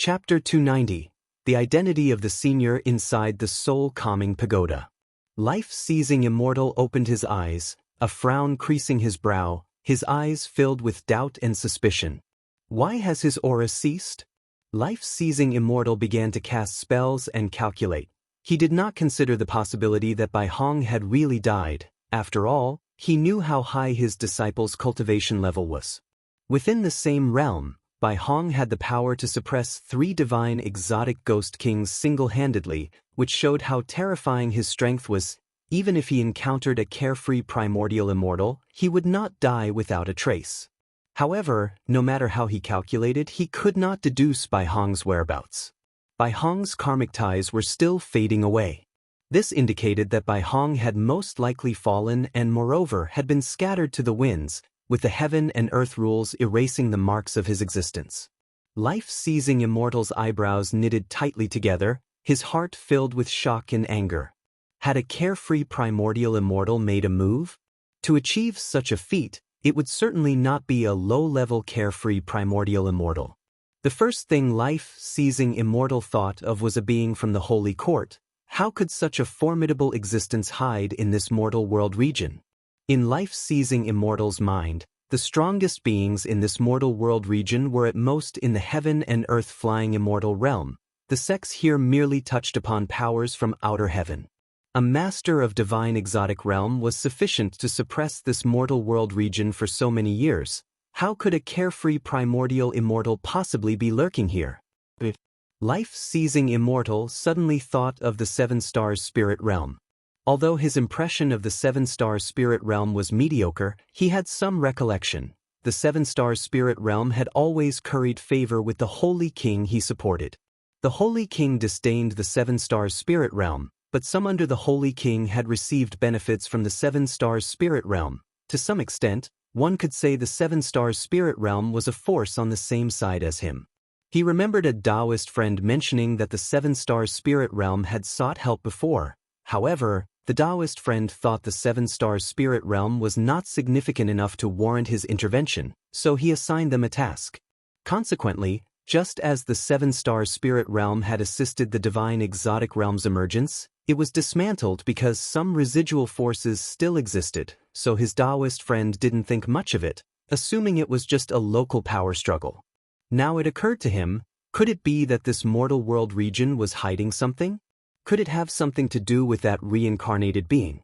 Chapter 290. The Identity of the Senior Inside the Soul-Calming Pagoda. Life-seizing immortal opened his eyes, a frown creasing his brow, his eyes filled with doubt and suspicion. Why has his aura ceased? Life-seizing immortal began to cast spells and calculate. He did not consider the possibility that Bai Hong had really died. After all, he knew how high his disciple's cultivation level was. Within the same realm, Bai Hong had the power to suppress 3 divine exotic ghost kings single-handedly, which showed how terrifying his strength was. Even if he encountered a carefree primordial immortal, he would not die without a trace. However, no matter how he calculated, he could not deduce Bai Hong's whereabouts. Bai Hong's karmic ties were still fading away. This indicated that Bai Hong had most likely fallen and moreover had been scattered to the winds, with the heaven and earth rules erasing the marks of his existence. Life-seizing immortal's eyebrows knitted tightly together, his heart filled with shock and anger. Had a carefree primordial immortal made a move? To achieve such a feat, it would certainly not be a low-level carefree primordial immortal. The first thing life-seizing immortal thought of was a being from the Holy Court. How could such a formidable existence hide in this mortal world region? In life-seizing immortal's mind, the strongest beings in this mortal world region were at most in the heaven and earth flying immortal realm. The sex here merely touched upon powers from outer heaven. A master of divine exotic realm was sufficient to suppress this mortal world region for so many years. How could a carefree primordial immortal possibly be lurking here? Life-seizing immortal suddenly thought of the 7-star spirit realm. Although his impression of the 7-star spirit realm was mediocre, he had some recollection. The 7-star spirit realm had always curried favor with the Holy King he supported. The Holy King disdained the 7-star spirit realm, but some under the Holy King had received benefits from the 7-star spirit realm. To some extent, one could say the 7-star spirit realm was a force on the same side as him. He remembered a Taoist friend mentioning that the 7-star spirit realm had sought help before. However, the Taoist friend thought the 7-star spirit realm was not significant enough to warrant his intervention, so he assigned them a task. Consequently, just as the 7-star spirit realm had assisted the divine exotic realm's emergence, it was dismantled because some residual forces still existed, so his Taoist friend didn't think much of it, assuming it was just a local power struggle. Now it occurred to him, could it be that this mortal world region was hiding something? Could it have something to do with that reincarnated being?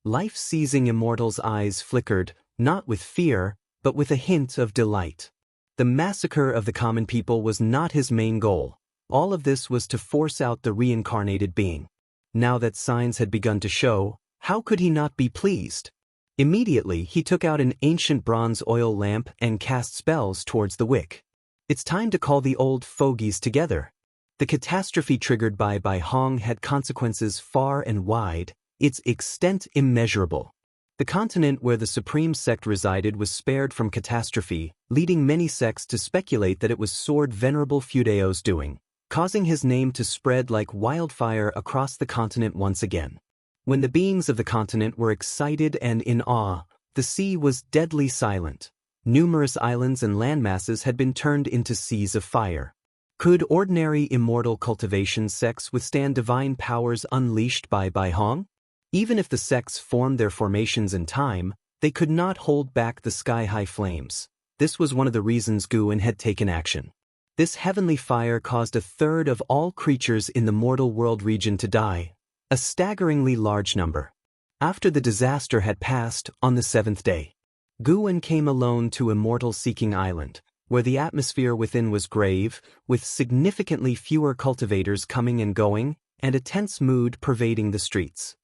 Life-seizing immortal's eyes flickered, not with fear, but with a hint of delight. The massacre of the common people was not his main goal. All of this was to force out the reincarnated being. Now that signs had begun to show, how could he not be pleased? Immediately, he took out an ancient bronze oil lamp and cast spells towards the wick. It's time to call the old fogies together. The catastrophe triggered by Bai Hong had consequences far and wide, its extent immeasurable. The continent where the supreme sect resided was spared from catastrophe, leading many sects to speculate that it was Sword Venerable Fudeo's doing, causing his name to spread like wildfire across the continent once again. When the beings of the continent were excited and in awe, the sea was deadly silent. Numerous islands and landmasses had been turned into seas of fire. Could ordinary immortal cultivation sects withstand divine powers unleashed by Bai Hong? Even if the sects formed their formations in time, they could not hold back the sky-high flames. This was one of the reasons Guan had taken action. This heavenly fire caused 1/3 of all creatures in the mortal world region to die, a staggeringly large number. After the disaster had passed, on the 7th day, Guan came alone to Immortal Seeking Island, where the atmosphere within was grave, with significantly fewer cultivators coming and going, and a tense mood pervading the streets.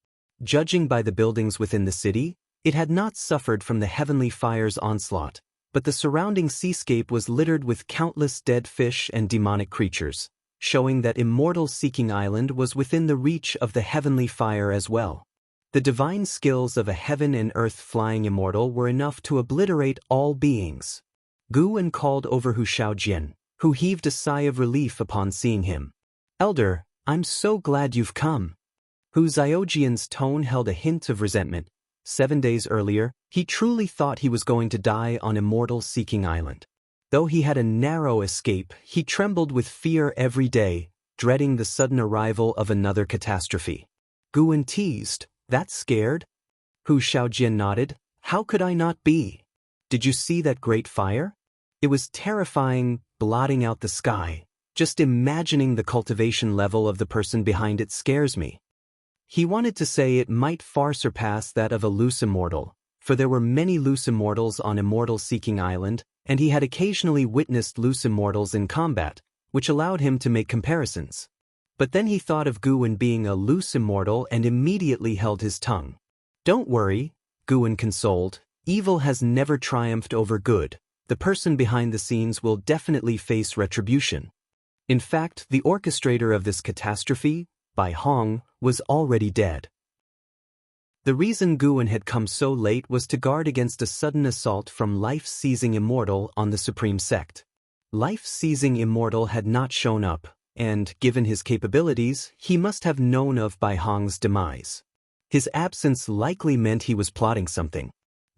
Judging by the buildings within the city, it had not suffered from the heavenly fire's onslaught, but the surrounding seascape was littered with countless dead fish and demonic creatures, showing that Immortal Seeking Island was within the reach of the heavenly fire as well. The divine skills of a heaven and earth flying immortal were enough to obliterate all beings. Guan called over Hu Shaojian, who heaved a sigh of relief upon seeing him. "Elder, I'm so glad you've come." Hu Xiaojian's tone held a hint of resentment. 7 days earlier, he truly thought he was going to die on Immortal Seeking Island. Though he had a narrow escape, he trembled with fear every day, dreading the sudden arrival of another catastrophe. Guan teased, "That scared?" Hu Shaojian nodded, "How could I not be? Did you see that great fire? It was terrifying, blotting out the sky. Just imagining the cultivation level of the person behind it scares me." He wanted to say it might far surpass that of a loose immortal, for there were many loose immortals on Immortal-Seeking Island, and he had occasionally witnessed loose immortals in combat, which allowed him to make comparisons. But then he thought of Guan being a loose immortal and immediately held his tongue. "Don't worry," Guan consoled, "evil has never triumphed over good. The person behind the scenes will definitely face retribution." In fact, the orchestrator of this catastrophe, Bai Hong, was already dead. The reason Guan had come so late was to guard against a sudden assault from Life-Seizing Immortal on the Supreme Sect. Life-Seizing Immortal had not shown up, and, given his capabilities, he must have known of Bai Hong's demise. His absence likely meant he was plotting something.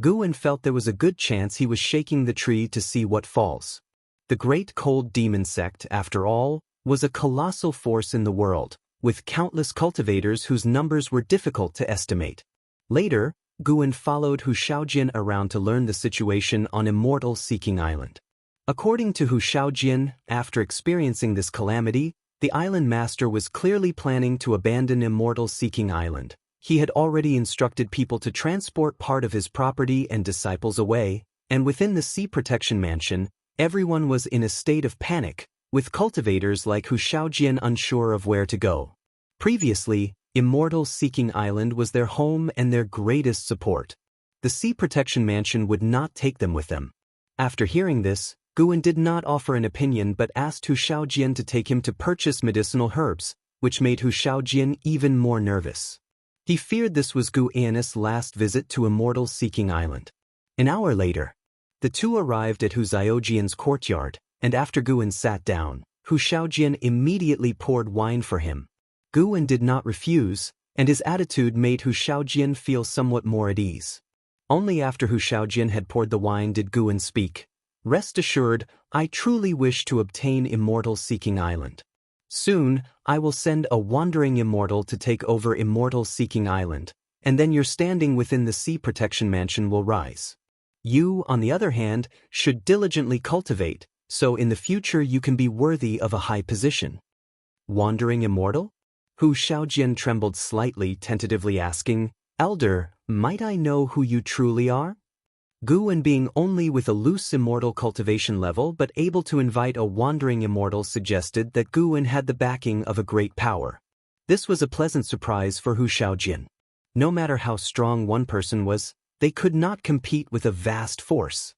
Guan felt there was a good chance he was shaking the tree to see what falls. The Great Cold Demon Sect, after all, was a colossal force in the world, with countless cultivators whose numbers were difficult to estimate. Later, Guan followed Hu Shaojian around to learn the situation on Immortal-Seeking Island. According to Hu Shaojian, after experiencing this calamity, the island master was clearly planning to abandon Immortal-Seeking Island. He had already instructed people to transport part of his property and disciples away, and within the Sea Protection Mansion, everyone was in a state of panic, with cultivators like Hu Shaojian unsure of where to go. Previously, Immortal-Seeking Island was their home and their greatest support. The Sea Protection Mansion would not take them with them. After hearing this, Guan did not offer an opinion but asked Hu Shaojian to take him to purchase medicinal herbs, which made Hu Shaojian even more nervous. He feared this was Guan's last visit to Immortal-Seeking Island. An hour later, the two arrived at Hu Xiaojian's courtyard, and after Guan sat down, Hu Shaojian immediately poured wine for him. Guan did not refuse, and his attitude made Hu Shaojian feel somewhat more at ease. Only after Hu Shaojian had poured the wine did Guan speak. "Rest assured, I truly wish to obtain Immortal-Seeking Island. Soon, I will send a wandering immortal to take over Immortal-Seeking Island, and then your standing within the Sea Protection Mansion will rise. You, on the other hand, should diligently cultivate, so in the future you can be worthy of a high position." "Wandering immortal?" Hu Shaojian trembled slightly, tentatively asking, "Elder, might I know who you truly are?" Guan, being only with a loose immortal cultivation level but able to invite a wandering immortal, suggested that Guan had the backing of a great power. This was a pleasant surprise for Hu Shaojian. No matter how strong one person was, they could not compete with a vast force.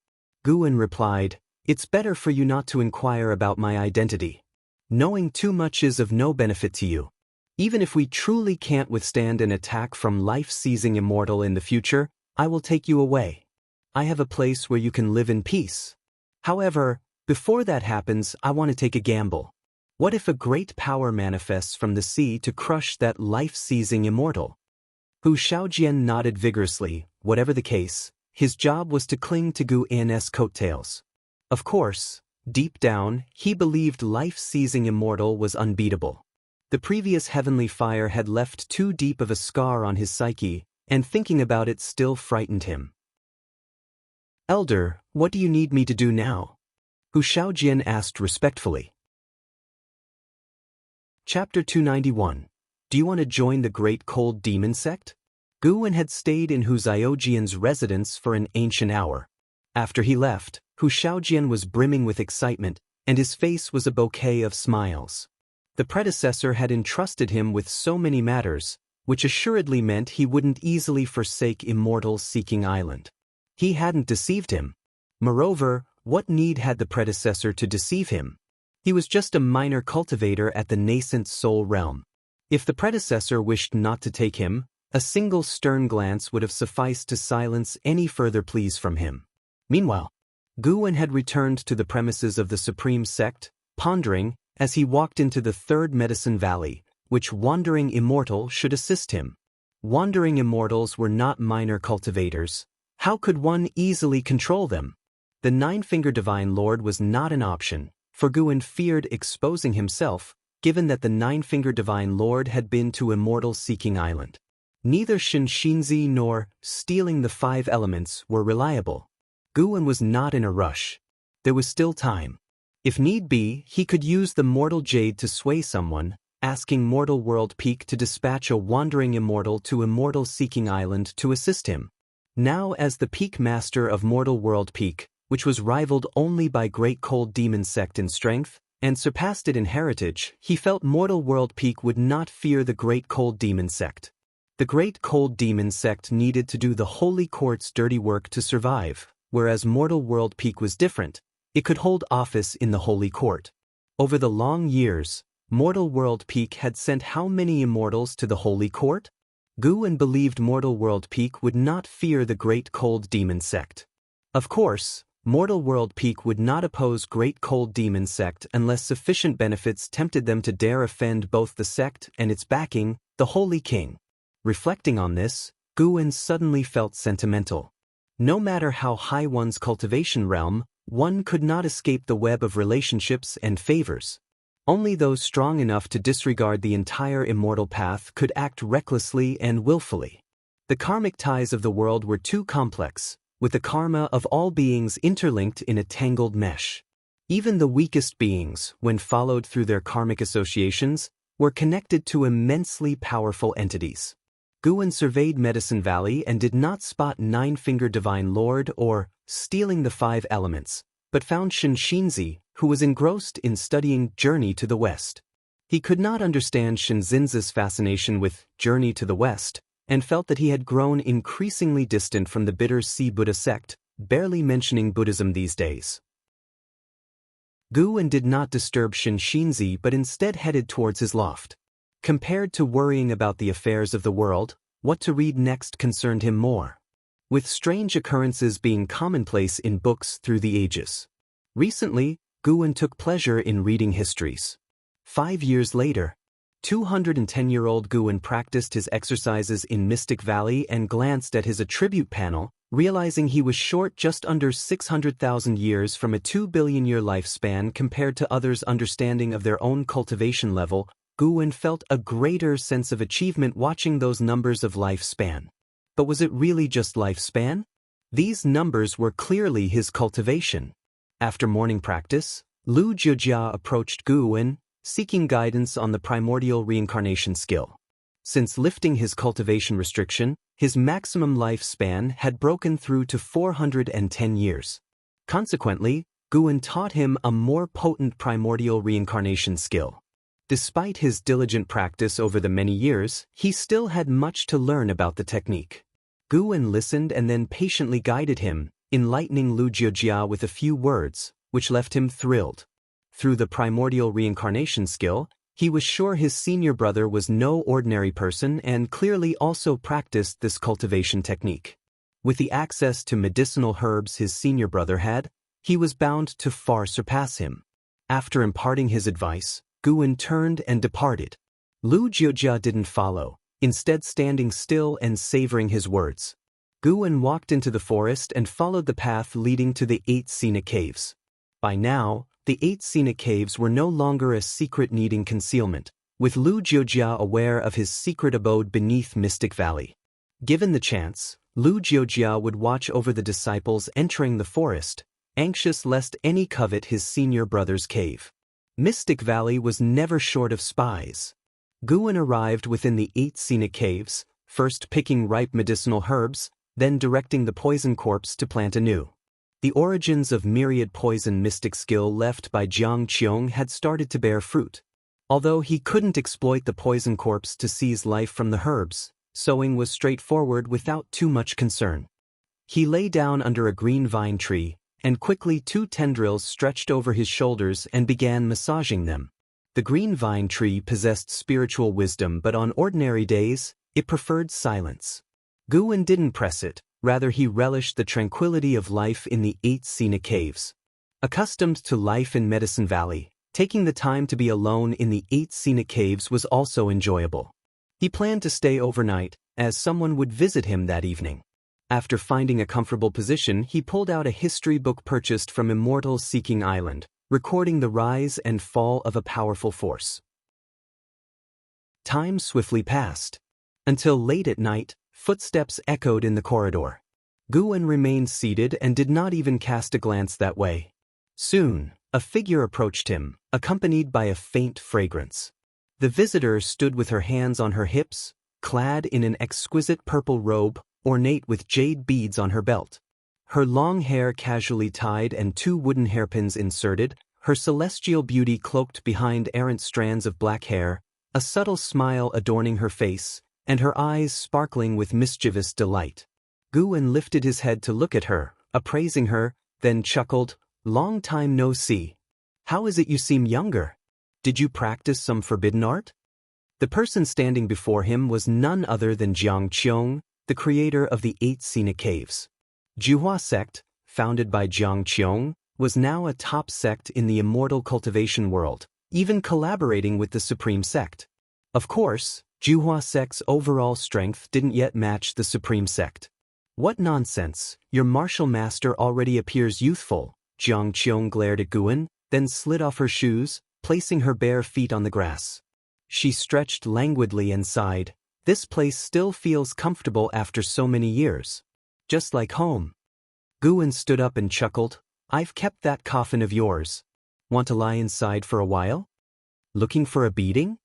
Guan replied, "It's better for you not to inquire about my identity. Knowing too much is of no benefit to you. Even if we truly can't withstand an attack from Life-Seizing Immortal in the future, I will take you away. I have a place where you can live in peace. However, before that happens, I want to take a gamble. What if a great power manifests from the sea to crush that Life-Seizing Immortal?" Hu Shaojian nodded vigorously. Whatever the case, his job was to cling to Guan's coattails. Of course, deep down, he believed Life-Seizing Immortal was unbeatable. The previous heavenly fire had left too deep of a scar on his psyche, and thinking about it still frightened him. "Elder, what do you need me to do now?" Hu Shaojian asked respectfully. Chapter 291. Do you want to join the Great Cold Demon Sect? Guan had stayed in Hu Xiaojian's residence for an ancient hour. After he left, Hu Shaojian was brimming with excitement, and his face was a bouquet of smiles. The predecessor had entrusted him with so many matters, which assuredly meant he wouldn't easily forsake Immortal-Seeking Island. He hadn't deceived him. Moreover, what need had the predecessor to deceive him? He was just a minor cultivator at the nascent soul realm. If the predecessor wished not to take him, a single stern glance would have sufficed to silence any further pleas from him. Meanwhile, Guan had returned to the premises of the Supreme Sect, pondering, as he walked into the third Medicine Valley, which wandering immortal should assist him. Wandering immortals were not minor cultivators. How could one easily control them? The Nine-Finger Divine Lord was not an option, for Guin feared exposing himself, given that the Nine-Finger Divine Lord had been to Immortal Seeking Island. Neither Shinshinzi nor stealing the 5 elements were reliable. Guin was not in a rush. There was still time. If need be, he could use the Mortal Jade to sway someone, asking Mortal World Peak to dispatch a wandering immortal to Immortal Seeking Island to assist him. Now, as the Peak Master of Mortal World Peak, which was rivaled only by Great Cold Demon Sect in strength, and surpassed it in heritage, he felt Mortal World Peak would not fear the Great Cold Demon Sect. The Great Cold Demon Sect needed to do the Holy Court's dirty work to survive, whereas Mortal World Peak was different. It could hold office in the Holy Court. Over the long years, Mortal World Peak had sent how many immortals to the Holy Court? Guin believed Mortal World Peak would not fear the Great Cold Demon Sect. Of course, Mortal World Peak would not oppose Great Cold Demon Sect unless sufficient benefits tempted them to dare offend both the sect and its backing, the Holy King. Reflecting on this, Guin suddenly felt sentimental. No matter how high one's cultivation realm, one could not escape the web of relationships and favors. Only those strong enough to disregard the entire immortal path could act recklessly and willfully. The karmic ties of the world were too complex, with the karma of all beings interlinked in a tangled mesh. Even the weakest beings, when followed through their karmic associations, were connected to immensely powerful entities. Guin surveyed Medicine Valley and did not spot Nine-Finger Divine Lord or stealing the 5 elements, but found Shinshinzi, who was engrossed in studying Journey to the West. He could not understand Shinzinzi's fascination with Journey to the West, and felt that he had grown increasingly distant from the Bitter Sea Buddha sect, barely mentioning Buddhism these days. Guin did not disturb Shinshinzi but instead headed towards his loft. Compared to worrying about the affairs of the world, what to read next concerned him more. With strange occurrences being commonplace in books through the ages. Recently, Guin took pleasure in reading histories. 5 years later, 210-year-old Guin practiced his exercises in Mystic Valley and glanced at his attribute panel, realizing he was short just under 600,000 years from a 2 billion-year lifespan compared to others' understanding of their own cultivation level. Guin felt a greater sense of achievement watching those numbers of lifespan. But was it really just lifespan? These numbers were clearly his cultivation. After morning practice, Lu Jiujia approached Guin, seeking guidance on the primordial reincarnation skill. Since lifting his cultivation restriction, his maximum lifespan had broken through to 410 years. Consequently, Guin taught him a more potent primordial reincarnation skill. Despite his diligent practice over the many years, he still had much to learn about the technique. Guin listened and then patiently guided him, enlightening Lu Jiujia with a few words, which left him thrilled. Through the primordial reincarnation skill, he was sure his senior brother was no ordinary person and clearly also practiced this cultivation technique. With the access to medicinal herbs his senior brother had, he was bound to far surpass him. After imparting his advice, Guin turned and departed. Lu Jiujia didn't follow, instead standing still and savoring his words. Guin walked into the forest and followed the path leading to the 8 scenic caves. By now, the 8 scenic caves were no longer a secret needing concealment, with Lu Jiujia aware of his secret abode beneath Mystic Valley. Given the chance, Lu Jiujia would watch over the disciples entering the forest, anxious lest any covet his senior brother's cave. Mystic Valley was never short of spies. Guin arrived within the 8 scenic caves, first picking ripe medicinal herbs, then directing the poison corpse to plant anew. The origins of myriad poison mystic skill left by Jiang Qiong had started to bear fruit. Although he couldn't exploit the poison corpse to seize life from the herbs, sowing was straightforward without too much concern. He lay down under a green vine tree, and quickly 2 tendrils stretched over his shoulders and began massaging them. The green vine tree possessed spiritual wisdom, but on ordinary days, it preferred silence. Guin didn't press it, rather he relished the tranquility of life in the 8 scenic caves. Accustomed to life in Medicine Valley, taking the time to be alone in the 8 scenic caves was also enjoyable. He planned to stay overnight, as someone would visit him that evening. After finding a comfortable position, he pulled out a history book purchased from Immortal Seeking Island, recording the rise and fall of a powerful force. Time swiftly passed. Until late at night, footsteps echoed in the corridor. Guan remained seated and did not even cast a glance that way. Soon, a figure approached him, accompanied by a faint fragrance. The visitor stood with her hands on her hips, clad in an exquisite purple robe, ornate with jade beads on her belt. Her long hair casually tied and 2 wooden hairpins inserted, her celestial beauty cloaked behind errant strands of black hair, a subtle smile adorning her face, and her eyes sparkling with mischievous delight. Guan lifted his head to look at her, appraising her, then chuckled, "Long time no see. How is it you seem younger? Did you practice some forbidden art?" The person standing before him was none other than Jiang Qiong, the creator of the 8 scenic caves. Juhua sect, founded by Jiang Qiong, was now a top sect in the immortal cultivation world, even collaborating with the Supreme Sect. Of course, Juhua sect's overall strength didn't yet match the Supreme Sect. "What nonsense, your martial master already appears youthful," Jiang Qiong glared at Guan, then slid off her shoes, placing her bare feet on the grass. She stretched languidly and sighed. "This place still feels comfortable after so many years. Just like home." Guan stood up and chuckled. "I've kept that coffin of yours. Want to lie inside for a while? Looking for a beating?"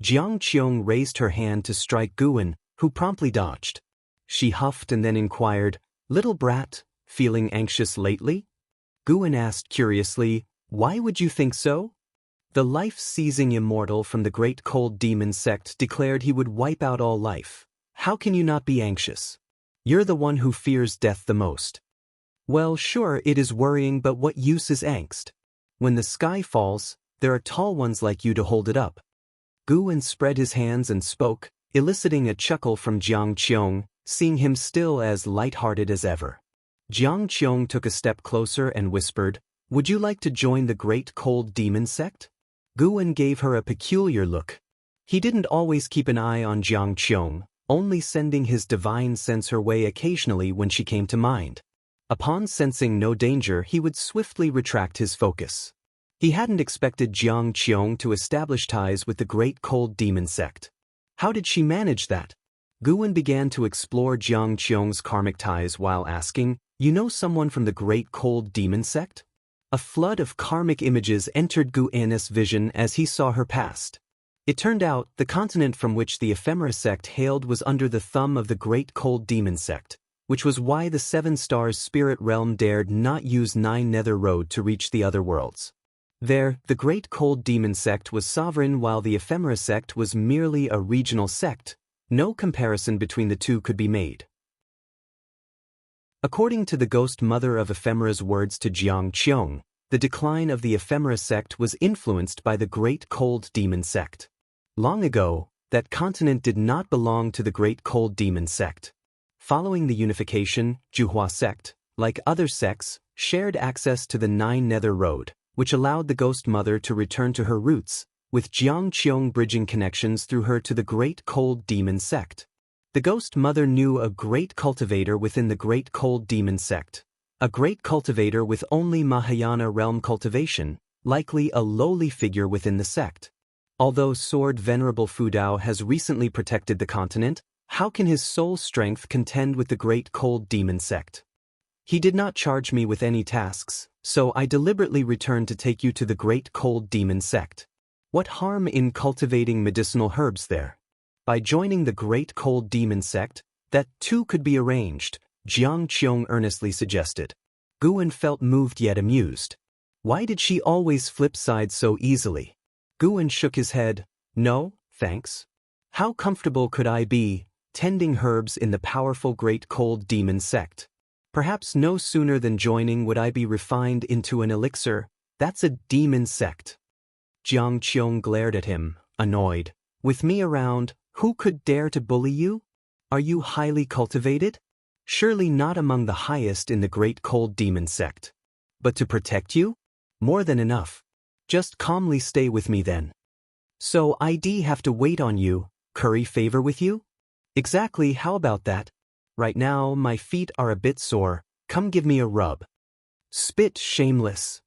Jiang Qiong raised her hand to strike Guan, who promptly dodged. She huffed and then inquired, "Little brat, feeling anxious lately?" Guan asked curiously, "Why would you think so?" The life-seizing immortal from the great cold demon sect declared he would wipe out all life. "How can you not be anxious? You're the one who fears death the most." "Well, sure, it is worrying, but what use is angst? When the sky falls, there are tall ones like you to hold it up." Guan spread his hands and spoke, eliciting a chuckle from Jiang Qiong, seeing him still as light-hearted as ever. Jiang Qiong took a step closer and whispered, "Would you like to join the great cold demon sect?" Guan gave her a peculiar look. He didn't always keep an eye on Jiang Qiong, only sending his divine sense her way occasionally when she came to mind. Upon sensing no danger, he would swiftly retract his focus. He hadn't expected Jiang Qiong to establish ties with the great cold demon sect. How did she manage that? Guan began to explore Jiang Qiong's karmic ties while asking, "You know someone from the great cold demon sect?" A flood of karmic images entered Guan's vision as he saw her past. It turned out the continent from which the ephemera sect hailed was under the thumb of the great cold demon sect, which was why the 7 Stars spirit realm dared not use 9 Nether Road to reach the other worlds. There, the great cold demon sect was sovereign while the ephemera sect was merely a regional sect. No comparison between the two could be made. According to the ghost mother of ephemera's words to Jiang Qiong, the decline of the ephemera sect was influenced by the great cold demon sect. Long ago, that continent did not belong to the great cold demon sect. Following the unification, Juhua sect, like other sects, shared access to the 9 Nether Road, which allowed the ghost mother to return to her roots, with Jiang Qiong bridging connections through her to the great cold demon sect. The ghost mother knew a great cultivator within the great cold demon sect. A great cultivator with only Mahayana realm cultivation, likely a lowly figure within the sect. Although Sword Venerable Fudao has recently protected the continent, how can his soul strength contend with the great cold demon sect? He did not charge me with any tasks, so I deliberately returned to take you to the great cold demon sect. What harm in cultivating medicinal herbs there? By joining the great cold demon sect, that too could be arranged, Jiang Qiong earnestly suggested. Guan felt moved yet amused. Why did she always flip sides so easily? Guan shook his head. "No, thanks. How comfortable could I be, tending herbs in the powerful great cold demon sect? Perhaps no sooner than joining would I be refined into an elixir. That's a demon sect." Jiang Qiong glared at him, annoyed. "With me around, who could dare to bully you? Are you highly cultivated? Surely not among the highest in the great cold demon sect. But to protect you? More than enough. Just calmly stay with me then." "So I'd have to wait on you, curry favor with you?" "Exactly, how about that?" Right now, my feet are a bit sore. Come give me a rub. Spit, shameless.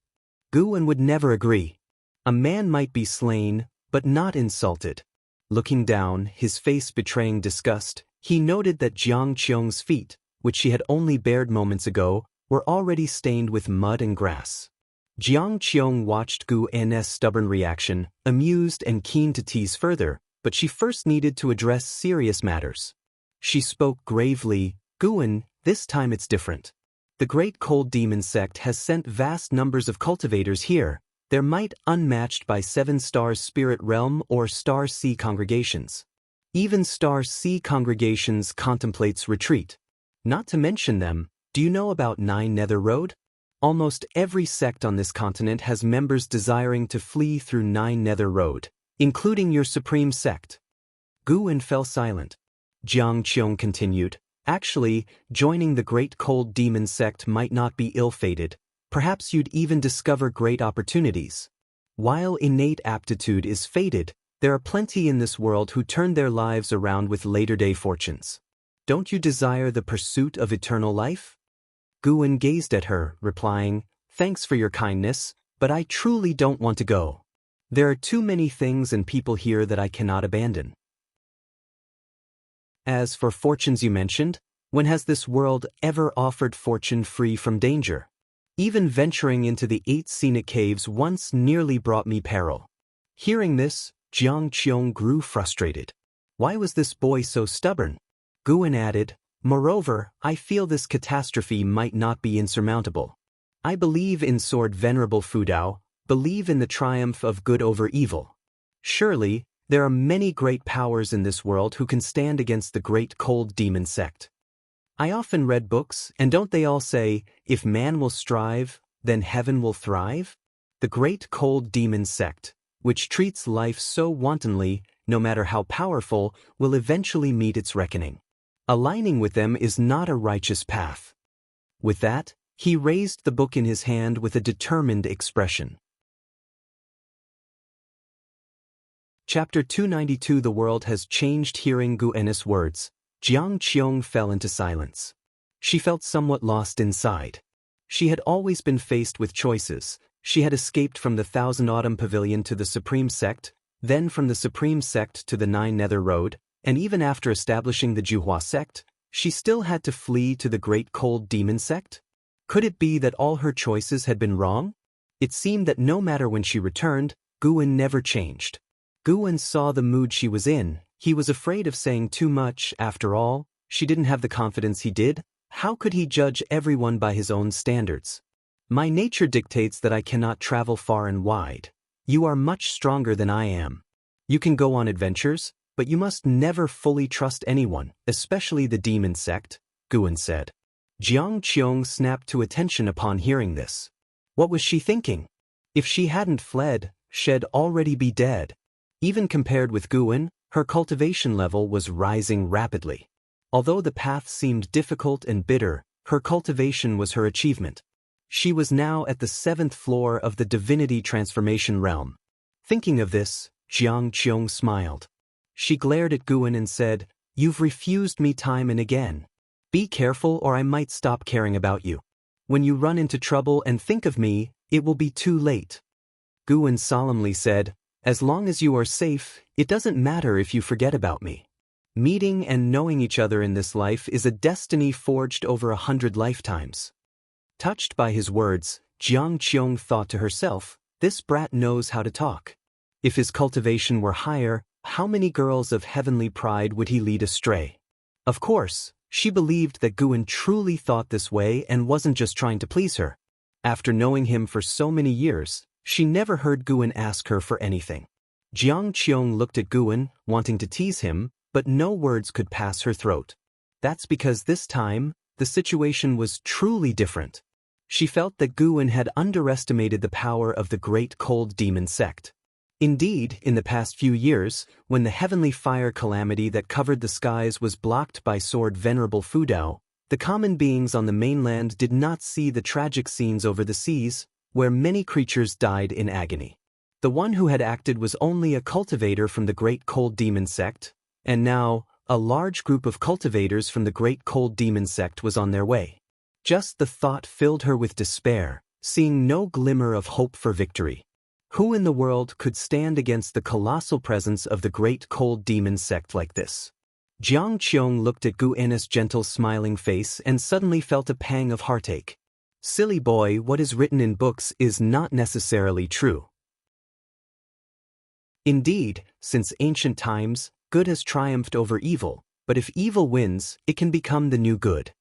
Guan would never agree. A man might be slain, but not insulted. Looking down, his face betraying disgust, he noted that Jiang Qiong's feet, which she had only bared moments ago, were already stained with mud and grass. Jiang Qiong watched Gu N's stubborn reaction, amused and keen to tease further, but she first needed to address serious matters. She spoke gravely, Guan, this time it's different. The Great Cold Demon sect has sent vast numbers of cultivators here, their might unmatched by 7 Stars Spirit Realm or Star Sea congregations. Even Star Sea congregations contemplates retreat. Not to mention them, do you know about 9 Nether Road? Almost every sect on this continent has members desiring to flee through 9 Nether Road, including your supreme sect. Guan fell silent. Jiang Qiong continued, actually, joining the Great Cold Demon sect might not be ill-fated. Perhaps you'd even discover great opportunities. While innate aptitude is fated, there are plenty in this world who turn their lives around with later-day fortunes. Don't you desire the pursuit of eternal life? Guan gazed at her, replying, thanks for your kindness, but I truly don't want to go. There are too many things and people here that I cannot abandon. As for fortunes you mentioned, when has this world ever offered fortune free from danger? Even venturing into the 8 scenic caves once nearly brought me peril. Hearing this, Jiang Qiong grew frustrated. Why was this boy so stubborn? Guan added, moreover, I feel this catastrophe might not be insurmountable. I believe in Sword Venerable Fudao, believe in the triumph of good over evil. Surely, there are many great powers in this world who can stand against the Great Cold Demon sect. I often read books, and don't they all say, if man will strive, then heaven will thrive? The Great Cold Demon sect, which treats life so wantonly, no matter how powerful, will eventually meet its reckoning. Aligning with them is not a righteous path. With that, he raised the book in his hand with a determined expression. Chapter 292. The world has changed. Hearing Gu Ennis' words, Jiang Qiong fell into silence. She felt somewhat lost inside. She had always been faced with choices. She had escaped from the Thousand Autumn Pavilion to the Supreme Sect, then from the Supreme Sect to the 9 Nether Road, and even after establishing the Juhua Sect, she still had to flee to the Great Cold Demon Sect? Could it be that all her choices had been wrong? It seemed that no matter when she returned, Guan never changed. Guan saw the mood she was in. He was afraid of saying too much. After all, she didn't have the confidence he did. How could he judge everyone by his own standards? My nature dictates that I cannot travel far and wide. You are much stronger than I am. You can go on adventures, but you must never fully trust anyone, especially the demon sect, Guan said. Jiang Qiong snapped to attention upon hearing this. What was she thinking? If she hadn't fled, she'd already be dead. Even compared with Guan, her cultivation level was rising rapidly. Although the path seemed difficult and bitter, her cultivation was her achievement. She was now at the 7th floor of the Divinity Transformation Realm. Thinking of this, Jiang Qiong smiled. She glared at Guan and said, "You've refused me time and again. Be careful or I might stop caring about you. When you run into trouble and think of me, it will be too late." Guan solemnly said, "As long as you are safe, it doesn't matter if you forget about me. Meeting and knowing each other in this life is a destiny forged over 100 lifetimes." Touched by his words, Jiang Qiong thought to herself, this brat knows how to talk. If his cultivation were higher, how many girls of heavenly pride would he lead astray? Of course, she believed that Guan truly thought this way and wasn't just trying to please her. After knowing him for so many years, she never heard Guan ask her for anything. Jiang Qiong looked at Guan, wanting to tease him, but no words could pass her throat. That's because this time, the situation was truly different. She felt that Guan had underestimated the power of the Great Cold Demon sect. Indeed, in the past few years, when the heavenly fire calamity that covered the skies was blocked by Sword Venerable Fudao, the common beings on the mainland did not see the tragic scenes over the seas, where many creatures died in agony. The one who had acted was only a cultivator from the Great Cold Demon sect, and now, A large group of cultivators from the Great Cold Demon sect was on their way. Just the thought filled her with despair, seeing no glimmer of hope for victory. Who in the world could stand against the colossal presence of the Great Cold Demon sect like this? Jiang Qiong looked at Gu En's gentle smiling face and suddenly felt a pang of heartache. Silly boy, what is written in books is not necessarily true. Indeed, since ancient times, good has triumphed over evil, but if evil wins, it can become the new good.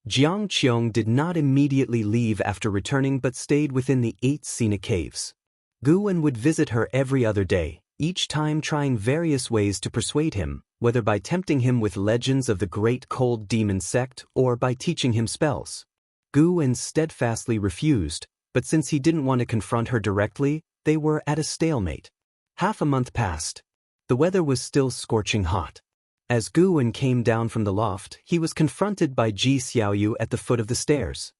Jiang Qiong did not immediately leave after returning but stayed within the 8 Sina caves. Gu En would visit her every other day, each time trying various ways to persuade him, whether by tempting him with legends of the Great Cold Demon sect or by teaching him spells. Gu En steadfastly refused, but since he didn't want to confront her directly, they were at a stalemate. Half a month passed. The weather was still scorching hot. As Gu En came down from the loft, he was confronted by Ji Xiaoyu at the foot of the stairs.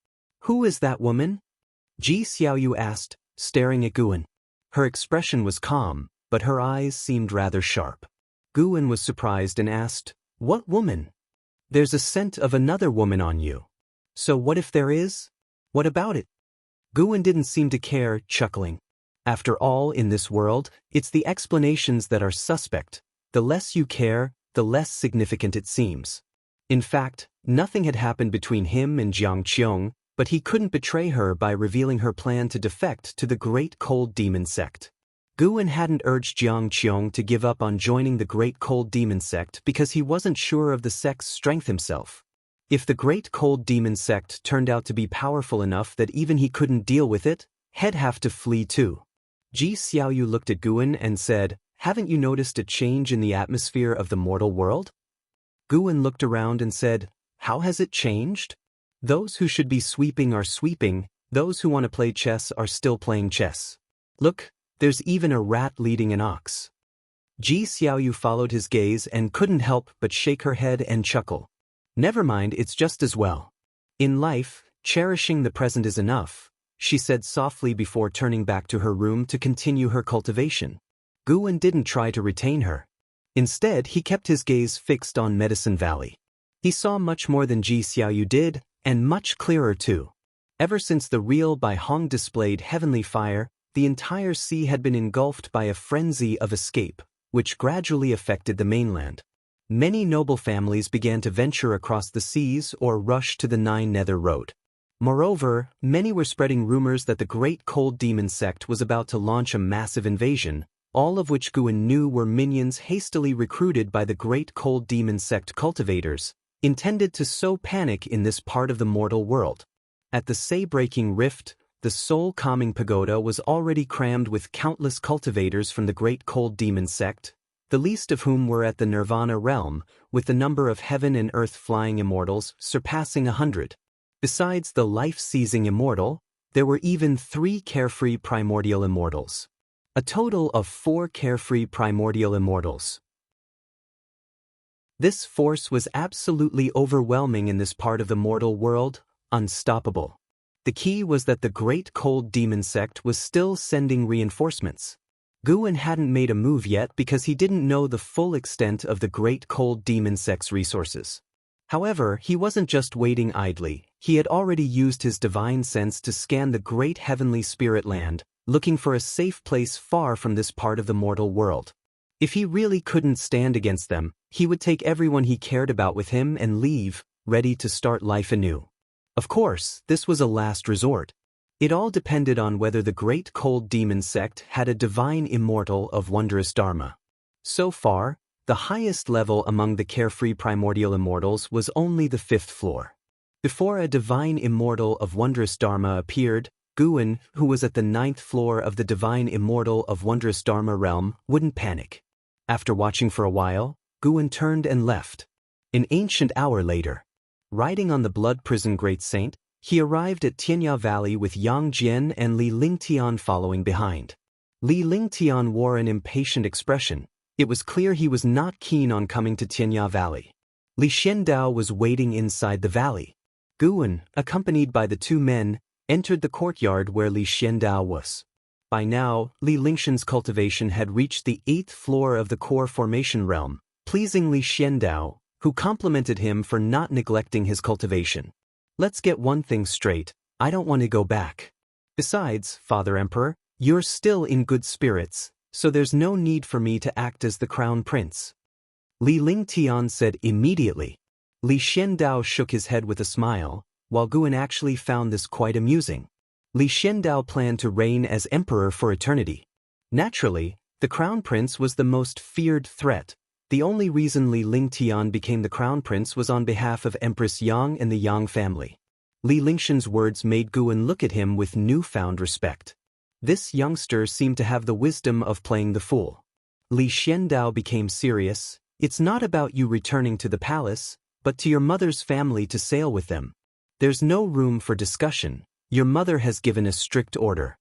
"Who is that woman?" Ji Xiaoyu asked, staring at Gu En. Her expression was calm, but her eyes seemed rather sharp. Gu En was surprised and asked, "What woman?" "There's a scent of another woman on you." "So what if there is? What about it?" Gu En didn't seem to care, chuckling. After all, in this world, it's the explanations that are suspect. The less you care, the less significant it seems. In fact, nothing had happened between him and Jiang Qiong, but he couldn't betray her by revealing her plan to defect to the Great Cold Demon sect. Gu En hadn't urged Jiang Qiong to give up on joining the Great Cold Demon sect because he wasn't sure of the sect's strength himself. If the Great Cold Demon sect turned out to be powerful enough that even he couldn't deal with it, he'd have to flee too. Ji Xiaoyu looked at Gu En and said, "Haven't you noticed a change in the atmosphere of the mortal world?" Gu En looked around and said, "How has it changed? Those who should be sweeping are sweeping, those who want to play chess are still playing chess. Look, there's even a rat leading an ox." Ji Xiaoyu followed his gaze and couldn't help but shake her head and chuckle. "Never mind, it's just as well. In life, cherishing the present is enough," she said softly before turning back to her room to continue her cultivation. Gu En didn't try to retain her. Instead, he kept his gaze fixed on Medicine Valley. He saw much more than Ji Xiaoyu did, and much clearer too. Ever since the Real Bai Hong displayed heavenly fire, the entire sea had been engulfed by a frenzy of escape, which gradually affected the mainland. Many noble families began to venture across the seas or rush to the Nine Nether Road. Moreover, many were spreading rumors that the Great Cold Demon sect was about to launch a massive invasion, all of which Gu En knew were minions hastily recruited by the Great Cold Demon sect cultivators, intended to sow panic in this part of the mortal world. At the Say-breaking rift, the soul-calming pagoda was already crammed with countless cultivators from the Great Cold Demon sect, the least of whom were at the Nirvana realm, with the number of heaven and earth flying immortals surpassing 100. Besides the life-seizing immortal, there were even 3 carefree primordial immortals. A total of 4 carefree primordial immortals. This force was absolutely overwhelming in this part of the mortal world, unstoppable. The key was that the Great Cold Demon sect was still sending reinforcements. Gu En hadn't made a move yet because he didn't know the full extent of the Great Cold Demon sect's resources. However, he wasn't just waiting idly. He had already used his divine sense to scan the great heavenly spirit land, looking for a safe place far from this part of the mortal world. If he really couldn't stand against them, he would take everyone he cared about with him and leave, ready to start life anew. Of course, this was a last resort. It all depended on whether the Great Cold Demon sect had a divine immortal of wondrous dharma. So far, the highest level among the carefree primordial immortals was only the 5th floor. Before a divine immortal of wondrous dharma appeared, Gu En, who was at the 9th floor of the divine immortal of wondrous dharma realm, wouldn't panic. After watching for a while, Gu En turned and left. An ancient hour later, riding on the blood prison great saint, he arrived at Tianya Valley with Yang Jian and Li Lingtian following behind. Li Lingtian wore an impatient expression. It was clear he was not keen on coming to Tianya Valley. Li Xiandao was waiting inside the valley. Gu En, accompanied by the 2 men, entered the courtyard where Li Xiandao was. By now, Li Lingshan's cultivation had reached the 8th floor of the core formation realm, pleasing Li Xiandao, who complimented him for not neglecting his cultivation. Let's get one thing straight, I don't want to go back. Besides, Father Emperor, you're still in good spirits, so there's no need for me to act as the crown prince. Li Lingtian said immediately. Li Xiandao shook his head with a smile, while Guan actually found this quite amusing. Li Xiandao planned to reign as emperor for eternity. Naturally, the crown prince was the most feared threat. The only reason Li Lingtian became the crown prince was on behalf of Empress Yang and the Yang family. Li Lingshan's words made Guan look at him with newfound respect. This youngster seemed to have the wisdom of playing the fool. Li Xiandao became serious. It's not about you returning to the palace, but to your mother's family to sail with them. There's no room for discussion. Your mother has given a strict order.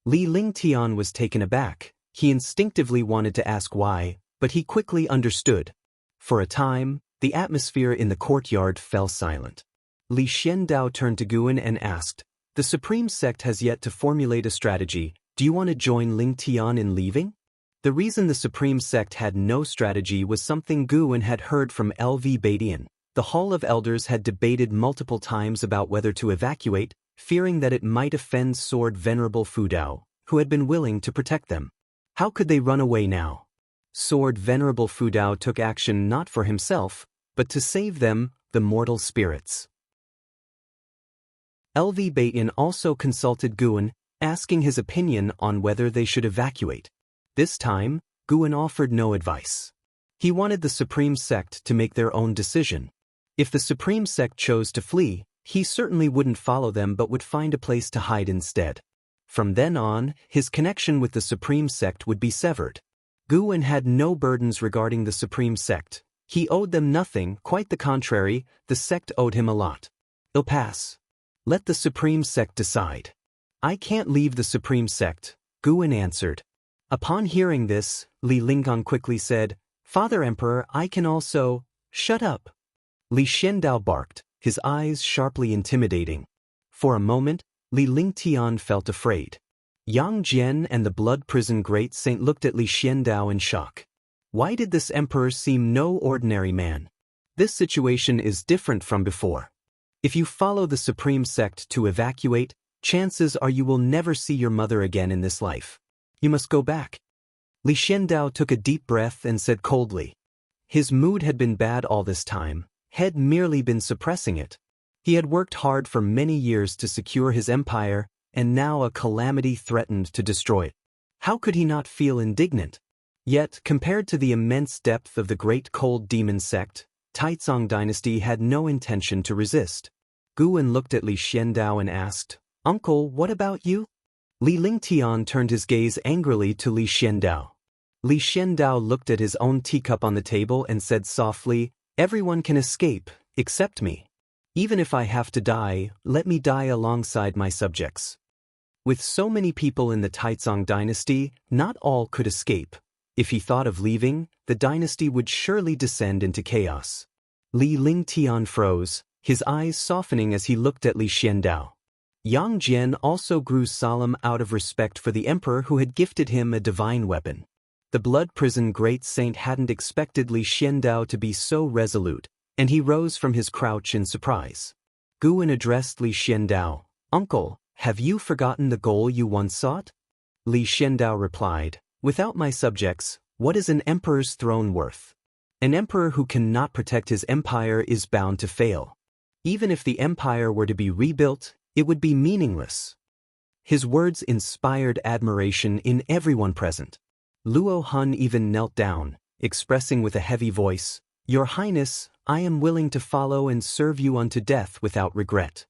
Li Lingtian was taken aback. He instinctively wanted to ask why, but he quickly understood. For a time, the atmosphere in the courtyard fell silent. Li Xiandao turned to Guan and asked, "The Supreme Sect has yet to formulate a strategy. Do you want to join Lingtian in leaving?" The reason the Supreme Sect had no strategy was something Guan had heard from LV Badian. The Hall of Elders had debated multiple times about whether to evacuate, fearing that it might offend Sword Venerable Fudao, who had been willing to protect them. How could they run away now? Sword Venerable Fudao took action not for himself, but to save them, the mortal spirits. LV Badian also consulted Guan, asking his opinion on whether they should evacuate. This time, Guan offered no advice. He wanted the Supreme Sect to make their own decision. If the Supreme Sect chose to flee, he certainly wouldn't follow them but would find a place to hide instead. From then on, his connection with the Supreme Sect would be severed. Guan had no burdens regarding the Supreme Sect. He owed them nothing, quite the contrary, the sect owed him a lot. It'll pass. Let the Supreme Sect decide. I can't leave the Supreme Sect, Guan answered. Upon hearing this, Li Linggang quickly said, "Father Emperor, I can also—" "Shut up!" Li Xiandao barked, his eyes sharply intimidating. For a moment, Li Lingtian felt afraid. Yang Jian and the Blood Prison Great Saint looked at Li Xiandao in shock. Why did this emperor seem no ordinary man? This situation is different from before. If you follow the Supreme Sect to evacuate, chances are you will never see your mother again in this life. You must go back. Li Xiandao took a deep breath and said coldly. His mood had been bad all this time, had merely been suppressing it. He had worked hard for many years to secure his empire, and now a calamity threatened to destroy it. How could he not feel indignant? Yet, compared to the immense depth of the great cold demon sect, Taizong dynasty had no intention to resist. Guan looked at Li Xiandao and asked, "Uncle, what about you?" Li Lingtian turned his gaze angrily to Li Xiandao. Li Xiandao looked at his own teacup on the table and said softly, "Everyone can escape, except me. Even if I have to die, let me die alongside my subjects." With so many people in the Taizong dynasty, not all could escape. If he thought of leaving, the dynasty would surely descend into chaos. Li Lingtian froze, his eyes softening as he looked at Li Xiandao. Yang Jian also grew solemn out of respect for the emperor who had gifted him a divine weapon. The Blood Prison Great Saint hadn't expected Li Xiandao to be so resolute, and he rose from his crouch in surprise. Guan addressed Li Xiandao, "Uncle, have you forgotten the goal you once sought?" Li Xiandao replied, "Without my subjects, what is an emperor's throne worth? An emperor who cannot protect his empire is bound to fail. Even if the empire were to be rebuilt, it would be meaningless." His words inspired admiration in everyone present. Luo Hun even knelt down, expressing with a heavy voice, "Your Highness, I am willing to follow and serve you unto death without regret."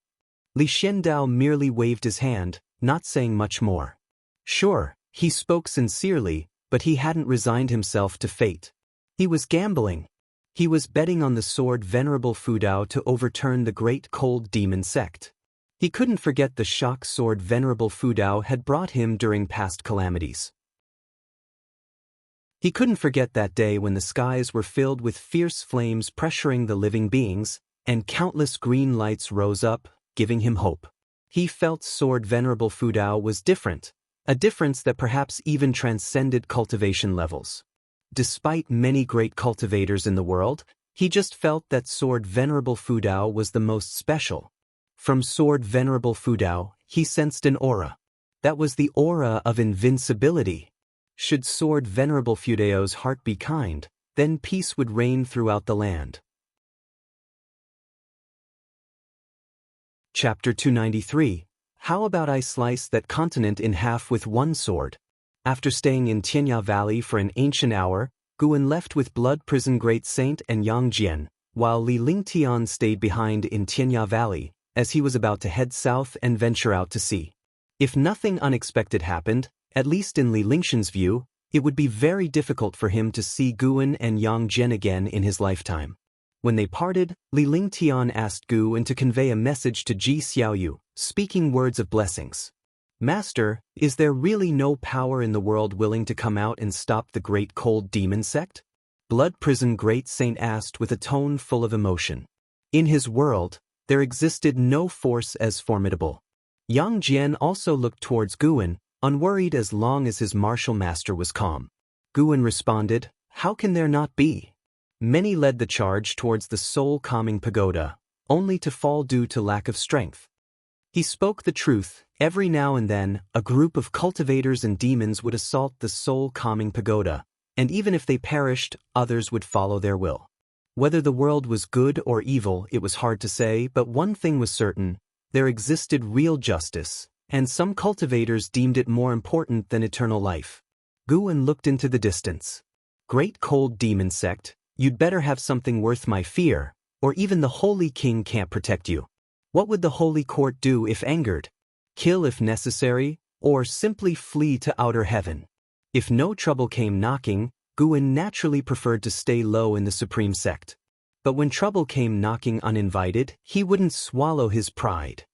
Li Xiandao merely waved his hand, not saying much more. Sure, he spoke sincerely, but he hadn't resigned himself to fate. He was gambling. He was betting on the sword Venerable Fudao to overturn the great cold demon sect. He couldn't forget the shock sword Venerable Fudao had brought him during past calamities. He couldn't forget that day when the skies were filled with fierce flames pressuring the living beings, and countless green lights rose up, giving him hope. He felt sword Venerable Fudao was different, a difference that perhaps even transcended cultivation levels. Despite many great cultivators in the world, He just felt that Sword Venerable Fudao was the most special. From Sword Venerable Fudao, he sensed an aura. That was the aura of invincibility. Should Sword Venerable Fudao's heart be kind, then peace would reign throughout the land. Chapter 293. How about I slice that continent in half with one sword? After staying in Tianya Valley for an ancient hour, Guan left with Blood Prison Great Saint and Yang Jian, while Li Lingtian stayed behind in Tianya Valley, as he was about to head south and venture out to sea. If nothing unexpected happened, at least in Li Lingshan's view, it would be very difficult for him to see Guan and Yang Jian again in his lifetime. When they parted, Li Lingtian asked Guan to convey a message to Ji Xiaoyu, speaking words of blessings. Master, is there really no power in the world willing to come out and stop the Great Cold Demon sect? Blood Prison Great Saint asked with a tone full of emotion. In his world, there existed no force as formidable. Yang Jian also looked towards Guan, unworried as long as his martial master was calm. Guan responded, how can there not be? Many led the charge towards the soul-calming pagoda, only to fall due to lack of strength. He spoke the truth. Every now and then, a group of cultivators and demons would assault the soul-calming pagoda, and even if they perished, others would follow their will. Whether the world was good or evil, it was hard to say, but one thing was certain. There existed real justice, and some cultivators deemed it more important than eternal life. Guan looked into the distance. Great Cold Demon Sect, you'd better have something worth my fear, or even the Holy King can't protect you. What would the Holy Court do if angered? Kill if necessary, or simply flee to outer heaven? If no trouble came knocking, Guan naturally preferred to stay low in the Supreme Sect. But when trouble came knocking uninvited, he wouldn't swallow his pride.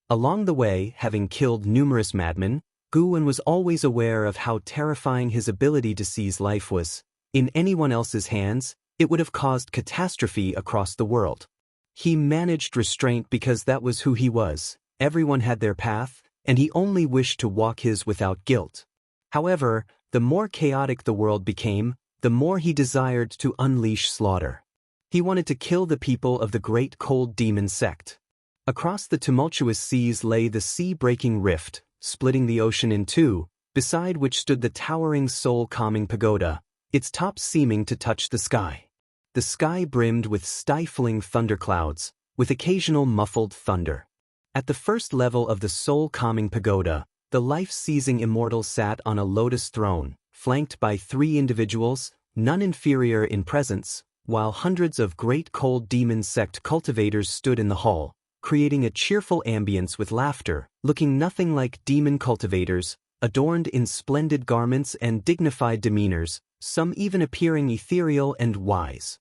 Along the way, having killed numerous madmen, Guan was always aware of how terrifying his ability to seize life was. In anyone else's hands, it would have caused catastrophe across the world. He managed restraint because that was who he was. Everyone had their path, and he only wished to walk his without guilt. However, the more chaotic the world became, the more he desired to unleash slaughter. He wanted to kill the people of the Great Cold Demon Sect. Across the tumultuous seas lay the sea-breaking rift, splitting the ocean in two, beside which stood the towering soul-calming pagoda, its top seeming to touch the sky. The sky brimmed with stifling thunderclouds, with occasional muffled thunder. At the first level of the soul-calming pagoda, the life-seizing immortal sat on a lotus throne, flanked by 3 individuals, none inferior in presence, while hundreds of Great Cold Demon Sect cultivators stood in the hall, creating a cheerful ambience with laughter, looking nothing like demon cultivators, adorned in splendid garments and dignified demeanors, some even appearing ethereal and wise.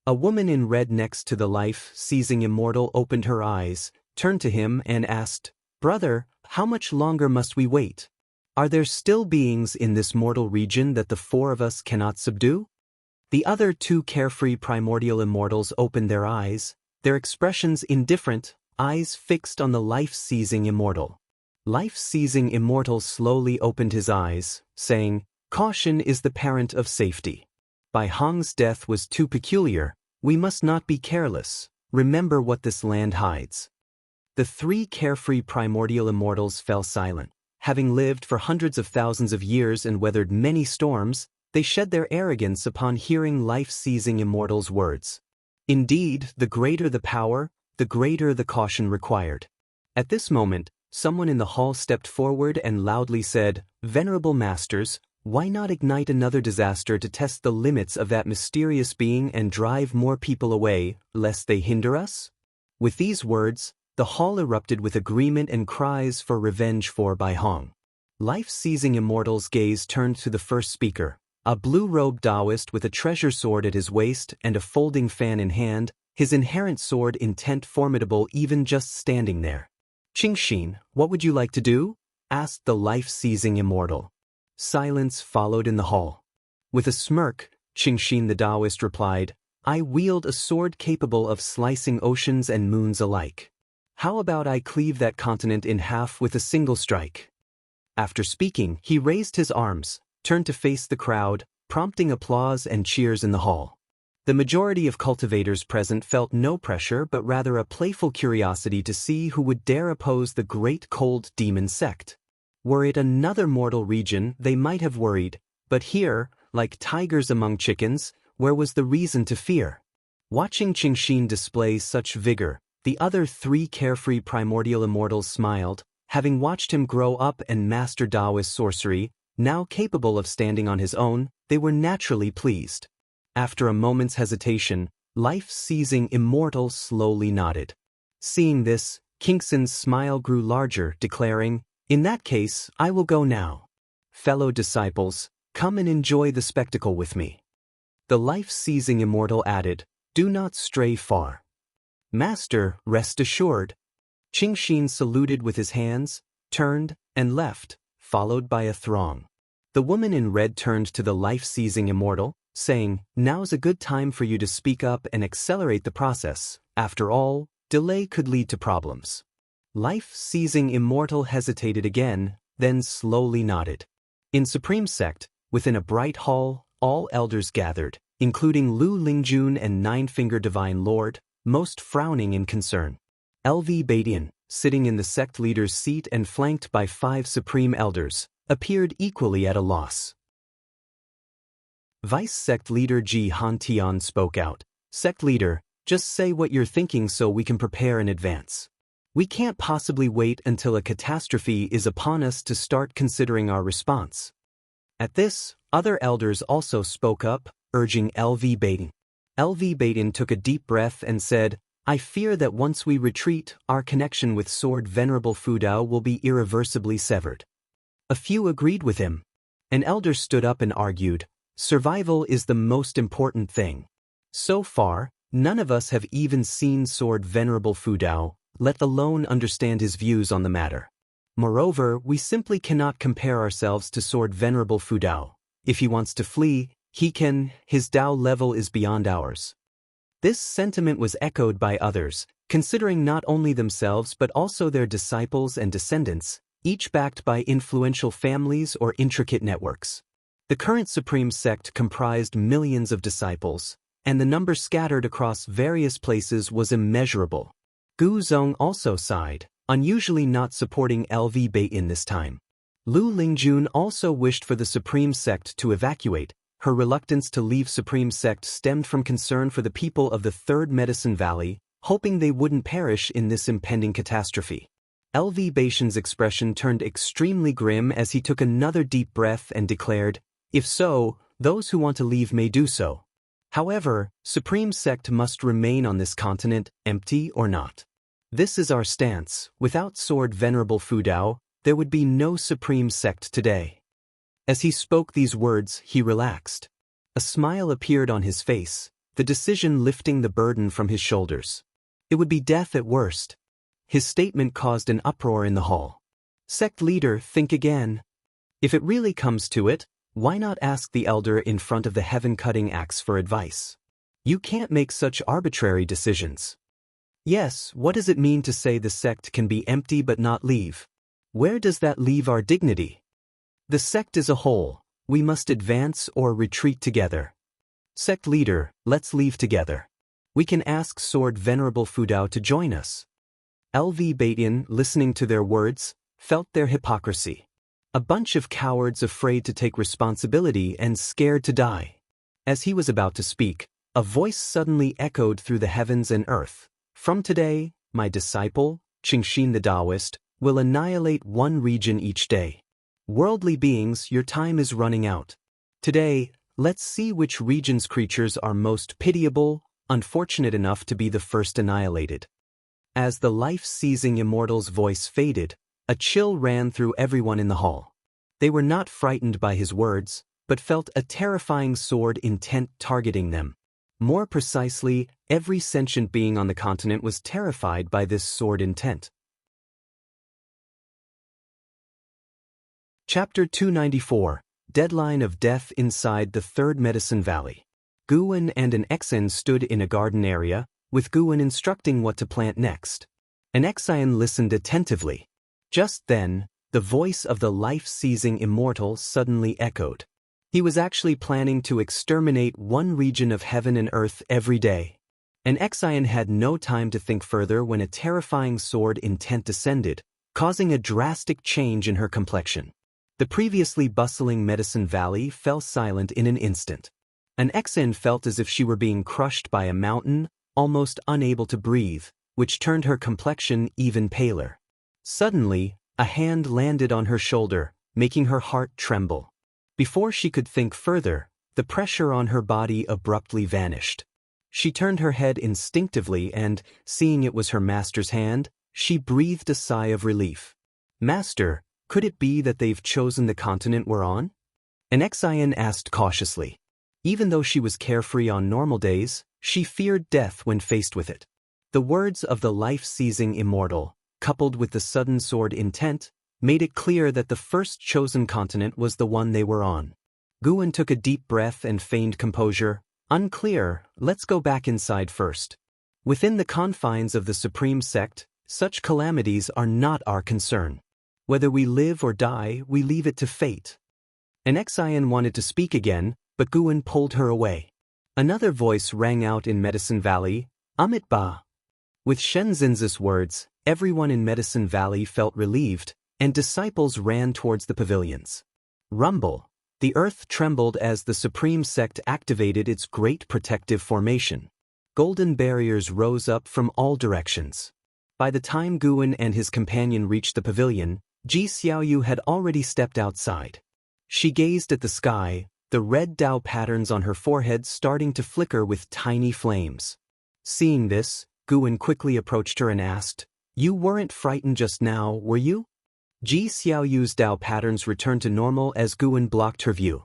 A woman in red next to the life-seizing immortal opened her eyes, turned to him and asked, "Brother, how much longer must we wait? Are there still beings in this mortal region that the 4 of us cannot subdue?" The other 2 carefree primordial immortals opened their eyes, their expressions indifferent, eyes fixed on the life-seizing immortal. Life-seizing immortal slowly opened his eyes, saying, "Caution is the parent of safety. Bai Hong's death was too peculiar. We must not be careless. Remember what this land hides." The 3 carefree primordial immortals fell silent. Having lived for hundreds of thousands of years and weathered many storms, they shed their arrogance upon hearing life-seizing immortals' words. Indeed, the greater the power, the greater the caution required. At this moment, someone in the hall stepped forward and loudly said, "Venerable Masters, why not ignite another disaster to test the limits of that mysterious being and drive more people away, lest they hinder us?" With these words, the hall erupted with agreement and cries for revenge for Bai Hong. Life-seizing immortals' gaze turned to the first speaker, a blue-robed Taoist with a treasure sword at his waist and a folding fan in hand, his inherent sword intent formidable even just standing there. "Qingxin, what would you like to do?" asked the life-seizing immortal. Silence followed in the hall. With a smirk, Qingxin the Taoist replied, "I wield a sword capable of slicing oceans and moons alike. How about I cleave that continent in half with a single strike?" After speaking, he raised his arms, turned to face the crowd, prompting applause and cheers in the hall. The majority of cultivators present felt no pressure but rather a playful curiosity to see who would dare oppose the great cold demon sect. Were it another mortal region, they might have worried, but here, like tigers among chickens, where was the reason to fear? Watching Qingxin display such vigor, the other 3 carefree primordial immortals smiled, having watched him grow up and master Taoist sorcery. Now capable of standing on his own, they were naturally pleased. After a moment's hesitation, life-seizing immortal slowly nodded. Seeing this, Qingxin's smile grew larger, declaring, "In that case, I will go now. Fellow disciples, come and enjoy the spectacle with me." The life-seizing immortal added, "Do not stray far." "Master, rest assured." Qingxin saluted with his hands, turned, and left, followed by a throng. The woman in red turned to the life-seizing immortal, saying, "Now's a good time for you to speak up and accelerate the process. After all, delay could lead to problems." Life-seizing immortal hesitated again, then slowly nodded. In Supreme Sect, within a bright hall, all elders gathered, including Lu Lingjun and Nine-Finger Divine Lord, most frowning in concern. LV Badian, sitting in the sect leader's seat and flanked by 5 supreme elders, appeared equally at a loss. Vice Sect Leader Ji Hantian spoke out. "Sect Leader, just say what you're thinking so we can prepare in advance. We can't possibly wait until a catastrophe is upon us to start considering our response." At this, other elders also spoke up, urging LV Badian. LV Badian took a deep breath and said, "I fear that once we retreat, our connection with Sword Venerable Fudao will be irreversibly severed." A few agreed with him. An elder stood up and argued, "Survival is the most important thing. So far, none of us have even seen Sword Venerable Fudao, let alone understand his views on the matter. Moreover, we simply cannot compare ourselves to Sword Venerable Fudao. If he wants to flee, he can, his Dao level is beyond ours." This sentiment was echoed by others, considering not only themselves but also their disciples and descendants, each backed by influential families or intricate networks. The current Supreme Sect comprised millions of disciples, and the number scattered across various places was immeasurable. Gu Zong also sighed, unusually not supporting LV Baitin this time. Lu Lingjun also wished for the Supreme Sect to evacuate. Her reluctance to leave Supreme Sect stemmed from concern for the people of the Third Medicine Valley, hoping they wouldn't perish in this impending catastrophe. LV Baitin's expression turned extremely grim as he took another deep breath and declared, "If so, those who want to leave may do so. However, Supreme Sect must remain on this continent, empty or not. This is our stance. Without Sword Venerable Fudao, there would be no Supreme Sect today." As he spoke these words, he relaxed. A smile appeared on his face, the decision lifting the burden from his shoulders. It would be death at worst. His statement caused an uproar in the hall. "Sect leader, think again. If it really comes to it, why not ask the elder in front of the heaven-cutting axe for advice? You can't make such arbitrary decisions. Yes, what does it mean to say the sect can be empty but not leave? Where does that leave our dignity? The sect is a whole. We must advance or retreat together. Sect leader, let's leave together. We can ask Sword Venerable Fudao to join us." LV Baitin, listening to their words, felt their hypocrisy. A bunch of cowards afraid to take responsibility and scared to die. As he was about to speak, a voice suddenly echoed through the heavens and earth. "From today, my disciple, Qingxin the Taoist, will annihilate one region each day. Worldly beings, your time is running out. Today, let's see which region's creatures are most pitiable, unfortunate enough to be the first annihilated." As the life-seizing immortal's voice faded, a chill ran through everyone in the hall. They were not frightened by his words, but felt a terrifying sword intent targeting them. More precisely, every sentient being on the continent was terrified by this sword intent. Chapter 294, Deadline of Death Inside the Third Medicine Valley. Guwen and an Exan stood in a garden area, with Guwen instructing what to plant next. An Exan listened attentively. Just then, the voice of the life-seizing immortal suddenly echoed. He was actually planning to exterminate one region of heaven and earth every day. And Exion had no time to think further when a terrifying sword intent descended, causing a drastic change in her complexion. The previously bustling Medicine Valley fell silent in an instant. And Exion felt as if she were being crushed by a mountain, almost unable to breathe, which turned her complexion even paler. Suddenly, a hand landed on her shoulder, making her heart tremble. Before she could think further, the pressure on her body abruptly vanished. She turned her head instinctively and, seeing it was her master's hand, she breathed a sigh of relief. "Master, could it be that they've chosen the continent we're on?" An Exion asked cautiously. Even though she was carefree on normal days, she feared death when faced with it. The words of the life-seizing immortal, coupled with the sudden sword intent, made it clear that the first chosen continent was the one they were on. Guan took a deep breath and feigned composure. "Unclear, let's go back inside first. Within the confines of the Supreme Sect, such calamities are not our concern. Whether we live or die, we leave it to fate." An Exion wanted to speak again, but Guan pulled her away. Another voice rang out in Medicine Valley, "Amit Ba." With Shenzin's words, everyone in Medicine Valley felt relieved, and disciples ran towards the pavilions. Rumble. The earth trembled as the Supreme Sect activated its great protective formation. Golden barriers rose up from all directions. By the time Guan and his companion reached the pavilion, Ji Xiaoyu had already stepped outside. She gazed at the sky, the red Dao patterns on her forehead starting to flicker with tiny flames. Seeing this, Guan quickly approached her and asked, "You weren't frightened just now, were you?" Ji Xiaoyu's Dao patterns returned to normal as Guan blocked her view.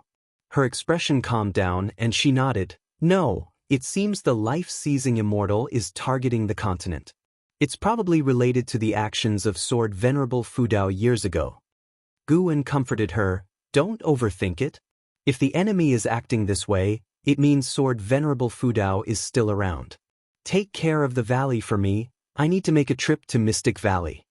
Her expression calmed down and she nodded. "No, it seems the life-seizing immortal is targeting the continent. It's probably related to the actions of Sword Venerable Fu Dao years ago." Guan comforted her, "Don't overthink it. If the enemy is acting this way, it means Sword Venerable Fu Dao is still around. Take care of the valley for me, I need to make a trip to Mystic Valley."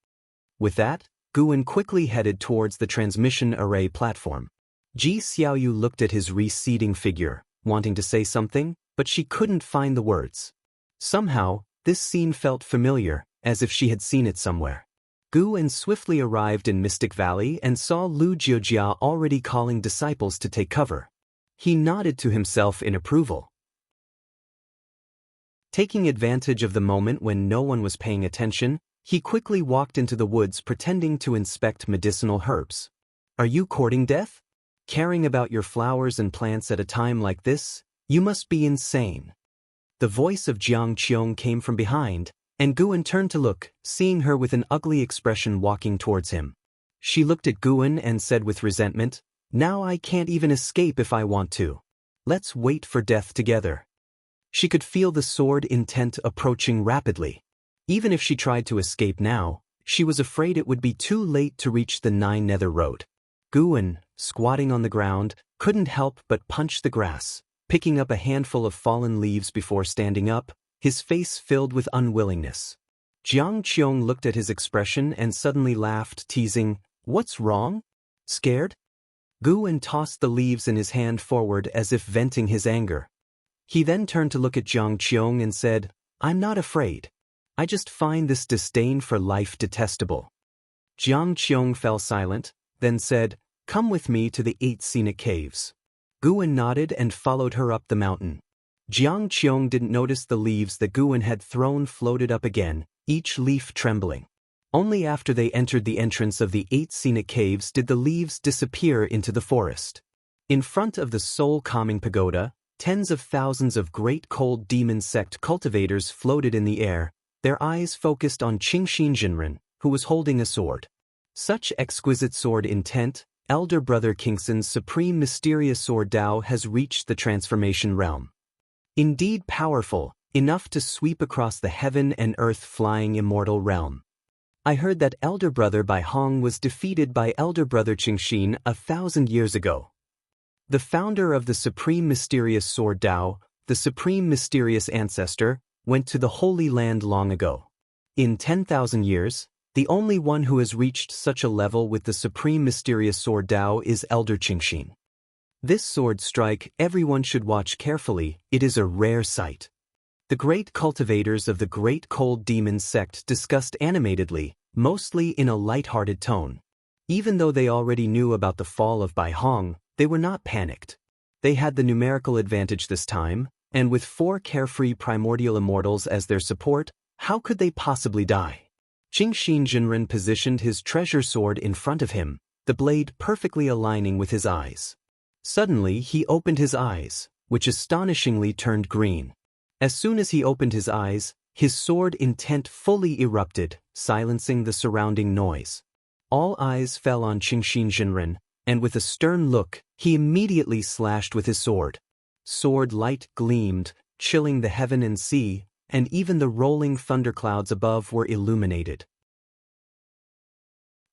With that, Guan quickly headed towards the transmission array platform. Ji Xiaoyu looked at his receding figure, wanting to say something, but she couldn't find the words. Somehow, this scene felt familiar, as if she had seen it somewhere. Guan swiftly arrived in Mystic Valley and saw Lu Jiojia already calling disciples to take cover. He nodded to himself in approval. Taking advantage of the moment when no one was paying attention, he quickly walked into the woods pretending to inspect medicinal herbs. "Are you courting death? Caring about your flowers and plants at a time like this? You must be insane." The voice of Jiang Qiong came from behind, and Guan turned to look, seeing her with an ugly expression walking towards him. She looked at Guan and said with resentment, "Now I can't even escape if I want to. Let's wait for death together." She could feel the sword intent approaching rapidly. Even if she tried to escape now, she was afraid it would be too late to reach the Nine Nether Road. Guan, squatting on the ground, couldn't help but punch the grass, picking up a handful of fallen leaves before standing up, his face filled with unwillingness. Jiang Qiong looked at his expression and suddenly laughed, teasing, "What's wrong? Scared?" Guan tossed the leaves in his hand forward as if venting his anger. He then turned to look at Jiang Qiong and said, "I'm not afraid. I just find this disdain for life detestable." Jiang Qiong fell silent, then said, "Come with me to the 8 scenic caves." Guan nodded and followed her up the mountain. Jiang Qiong didn't notice the leaves that Guan had thrown floated up again, each leaf trembling. Only after they entered the entrance of the 8 scenic caves did the leaves disappear into the forest. In front of the soul-calming pagoda, tens of thousands of great cold demon sect cultivators floated in the air, their eyes focused on Qingxin Jinren, who was holding a sword. Such exquisite sword intent, Elder Brother Kingson's supreme mysterious sword Dao has reached the transformation realm. Indeed powerful, enough to sweep across the heaven and earth flying immortal realm. I heard that Elder Brother Bai Hong was defeated by Elder Brother Qingxin 1,000 years ago. The founder of the supreme mysterious sword Dao, the supreme mysterious ancestor, went to the Holy Land long ago. In 10,000 years, the only one who has reached such a level with the supreme mysterious sword Dao is Elder Qingxin. This sword strike everyone should watch carefully, it is a rare sight. The great cultivators of the Great Cold Demon sect discussed animatedly, mostly in a light-hearted tone. Even though they already knew about the fall of Bai Hong, they were not panicked. They had the numerical advantage this time, and with 4 carefree primordial immortals as their support, how could they possibly die? Qingxin Jinren positioned his treasure sword in front of him, the blade perfectly aligning with his eyes. Suddenly he opened his eyes, which astonishingly turned green. As soon as he opened his eyes, his sword intent fully erupted, silencing the surrounding noise. All eyes fell on Qingxin Jinren, and with a stern look, he immediately slashed with his sword. Sword light gleamed, chilling the heaven and sea, and even the rolling thunderclouds above were illuminated.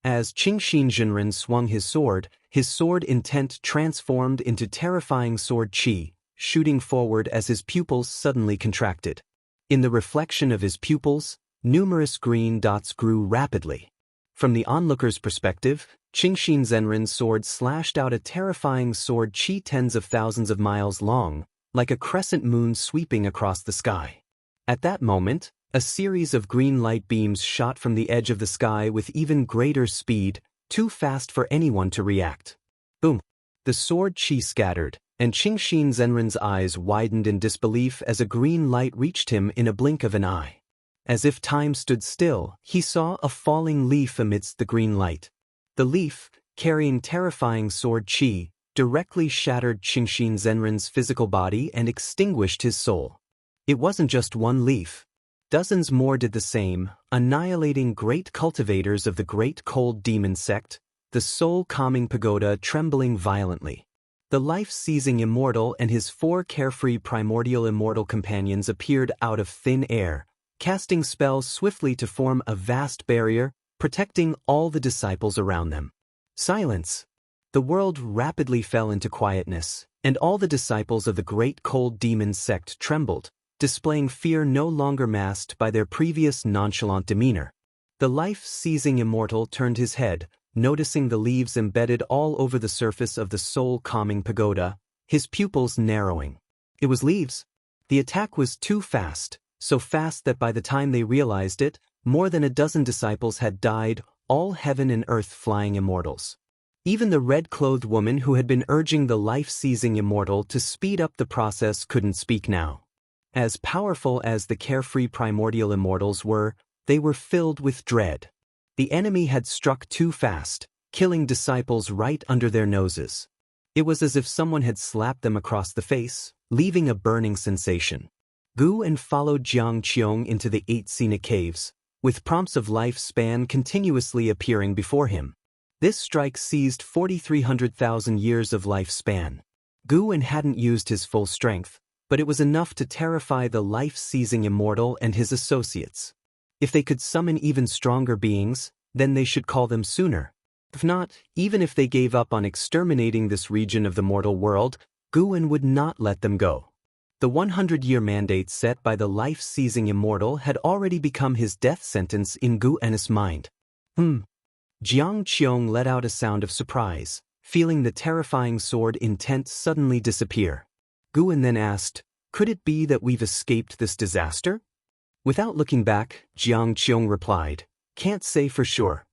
As Qingxin Jinren swung his sword intent transformed into terrifying sword qi, shooting forward as his pupils suddenly contracted. In the reflection of his pupils, numerous green dots grew rapidly. From the onlooker's perspective, Qingxin Jinren's sword slashed out a terrifying sword qi tens of thousands of miles long, like a crescent moon sweeping across the sky. At that moment, a series of green light beams shot from the edge of the sky with even greater speed, too fast for anyone to react. Boom! The sword qi scattered, and Qingxin Jinren's eyes widened in disbelief as a green light reached him in a blink of an eye. As if time stood still, he saw a falling leaf amidst the green light. The leaf, carrying terrifying sword qi, directly shattered Qingxin Jinren's physical body and extinguished his soul. It wasn't just one leaf. Dozens more did the same, annihilating great cultivators of the Great Cold Demon sect, the soul-calming pagoda trembling violently. The life-seizing immortal and his 4 carefree primordial immortal companions appeared out of thin air, casting spells swiftly to form a vast barrier, protecting all the disciples around them. Silence! The world rapidly fell into quietness, and all the disciples of the Great Cold Demon sect trembled, displaying fear no longer masked by their previous nonchalant demeanor. The life-seizing immortal turned his head, noticing the leaves embedded all over the surface of the soul-calming pagoda, his pupils narrowing. It was leaves. The attack was too fast, so fast that by the time they realized it, more than a dozen disciples had died, all heaven and earth flying immortals. Even the red-clothed woman who had been urging the life-seizing immortal to speed up the process couldn't speak now. As powerful as the carefree primordial immortals were, they were filled with dread. The enemy had struck too fast, killing disciples right under their noses. It was as if someone had slapped them across the face, leaving a burning sensation. Gu En followed Jiang Qiong into the 8 scenic caves, with prompts of lifespan continuously appearing before him. This strike seized 4,300,000 years of lifespan. Gu En hadn't used his full strength, but it was enough to terrify the life-seizing immortal and his associates. If they could summon even stronger beings, then they should call them sooner. If not, even if they gave up on exterminating this region of the mortal world, Gu En would not let them go. The 100-year mandate set by the life-seizing immortal had already become his death sentence in Gu En's mind. Jiang Qiong let out a sound of surprise, feeling the terrifying sword intent suddenly disappear. Gu En then asked, "Could it be that we've escaped this disaster?" Without looking back, Jiang Qiong replied, "Can't say for sure."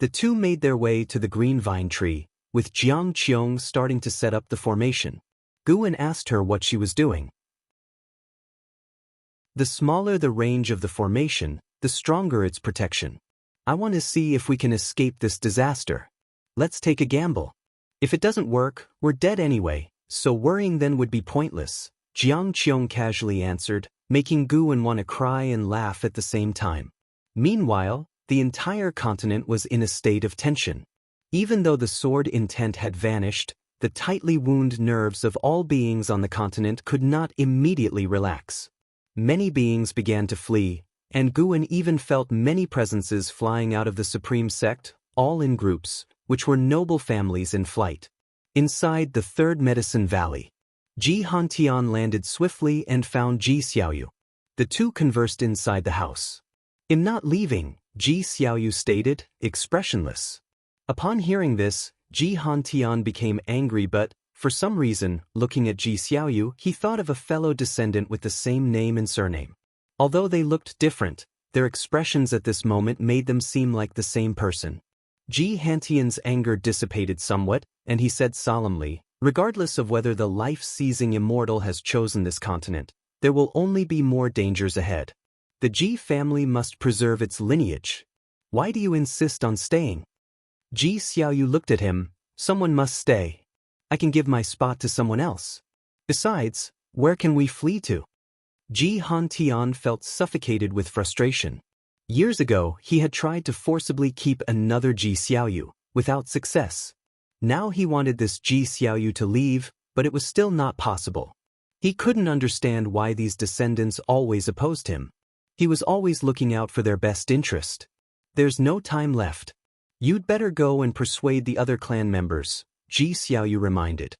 The two made their way to the green vine tree, with Jiang Qiong starting to set up the formation. Gu En asked her what she was doing. The smaller the range of the formation, the stronger its protection. I want to see if we can escape this disaster. Let's take a gamble. If it doesn't work, we're dead anyway. So worrying then would be pointless, Jiang Qiong casually answered, making Gu En want to cry and laugh at the same time. Meanwhile, the entire continent was in a state of tension. Even though the sword intent had vanished, the tightly wound nerves of all beings on the continent could not immediately relax. Many beings began to flee, and Gu En even felt many presences flying out of the Supreme Sect, all in groups, which were noble families in flight. Inside the Third Medicine Valley, Ji Hantian landed swiftly and found Ji Xiaoyu. The two conversed inside the house. "I'm not leaving," Ji Xiaoyu stated, expressionless. Upon hearing this, Ji Hantian became angry but, For some reason, looking at Ji Xiaoyu, he thought of a fellow descendant with the same name and surname. Although they looked different, their expressions at this moment made them seem like the same person. Ji Hantian's anger dissipated somewhat, and he said solemnly, "Regardless of whether the life-seizing immortal has chosen this continent, there will only be more dangers ahead. The Ji family must preserve its lineage. Why do you insist on staying?" Ji Xiaoyu looked at him. "Someone must stay. I can give my spot to someone else. Besides, where can we flee to?" Ji Hantian felt suffocated with frustration. Years ago, he had tried to forcibly keep another Ji Xiaoyu, without success. Now he wanted this Ji Xiaoyu to leave, but it was still not possible. He couldn't understand why these descendants always opposed him. He was always looking out for their best interest. "There's no time left. You'd better go and persuade the other clan members," Ji Xiaoyu reminded.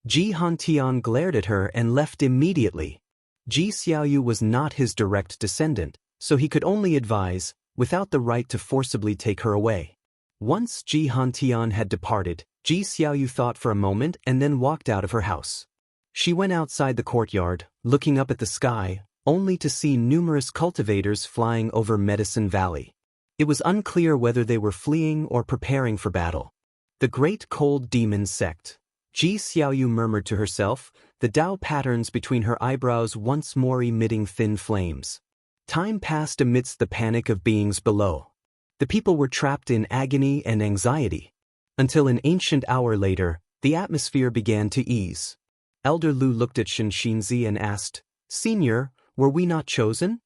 Ji Hantian glared at her and left immediately. Ji Xiaoyu was not his direct descendant, so he could only advise, without the right to forcibly take her away. Once Ji Hantian had departed, Ji Xiaoyu thought for a moment and then walked out of her house. She went outside the courtyard, looking up at the sky, only to see numerous cultivators flying over Medicine Valley. It was unclear whether they were fleeing or preparing for battle. The Great Cold Demon Sect. Ji Xiaoyu murmured to herself, the Tao patterns between her eyebrows once more emitting thin flames. Time passed amidst the panic of beings below. The people were trapped in agony and anxiety. Until an ancient hour later, the atmosphere began to ease. Elder Lu looked at Shinxinzi and asked, "Senior, were we not chosen?"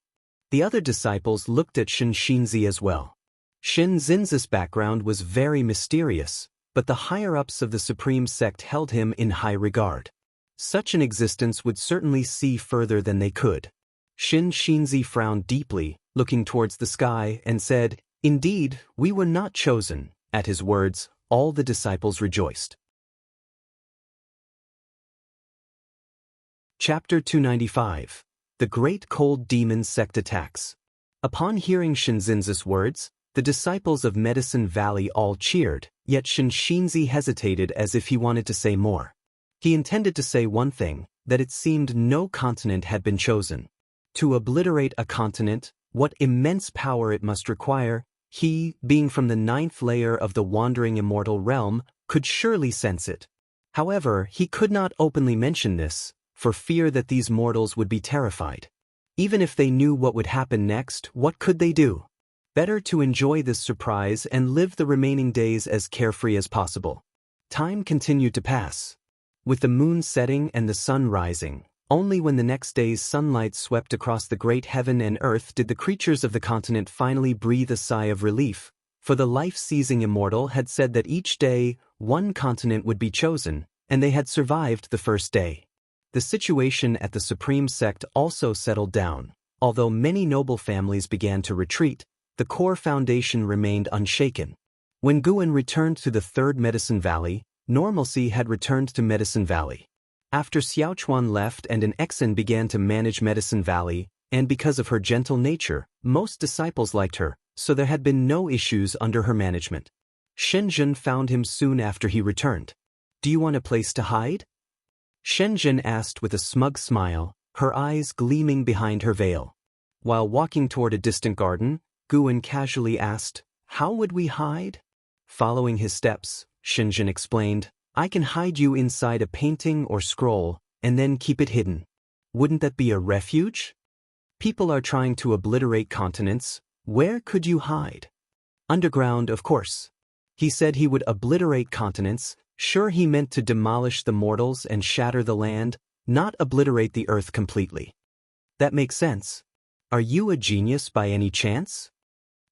The other disciples looked at Shinxinzi as well. Shinxinzi's background was very mysterious, but the higher-ups of the Supreme Sect held him in high regard. Such an existence would certainly see further than they could. Shinxinzi frowned deeply, looking towards the sky, and said, "Indeed, we were not chosen." At his words, all the disciples rejoiced. Chapter 295. The Great Cold Demon Sect Attacks. Upon hearing Shinxinzi's words, the disciples of Medicine Valley all cheered, yet Shinxinzi hesitated as if he wanted to say more. He intended to say one thing, that it seemed no continent had been chosen. To obliterate a continent, what immense power it must require, he, being from the 9th layer of the wandering immortal realm, could surely sense it. However, he could not openly mention this, for fear that these mortals would be terrified. Even if they knew what would happen next, what could they do? Better to enjoy this surprise and live the remaining days as carefree as possible. Time continued to pass. With the moon setting and the sun rising, only when the next day's sunlight swept across the great heaven and earth did the creatures of the continent finally breathe a sigh of relief, for the life-seizing immortal had said that each day, one continent would be chosen, and they had survived the first day. The situation at the Supreme Sect also settled down. Although many noble families began to retreat, the core foundation remained unshaken. When Guan returned to the 3rd Medicine Valley, normalcy had returned to Medicine Valley. After Xiaochuan left and an Exan began to manage Medicine Valley, and because of her gentle nature, most disciples liked her, so there had been no issues under her management. Shenzhen found him soon after he returned. "Do you want a place to hide?" Shenzhen asked with a smug smile, her eyes gleaming behind her veil. While walking toward a distant garden, Guan casually asked, "How would we hide?" Following his steps, Shenzhen explained, "I can hide you inside a painting or scroll, and then keep it hidden. Wouldn't that be a refuge? People are trying to obliterate continents. Where could you hide?" "Underground, of course." He said he would obliterate continents. Sure, he meant to demolish the mortals and shatter the land, not obliterate the earth completely. "That makes sense. Are you a genius by any chance?"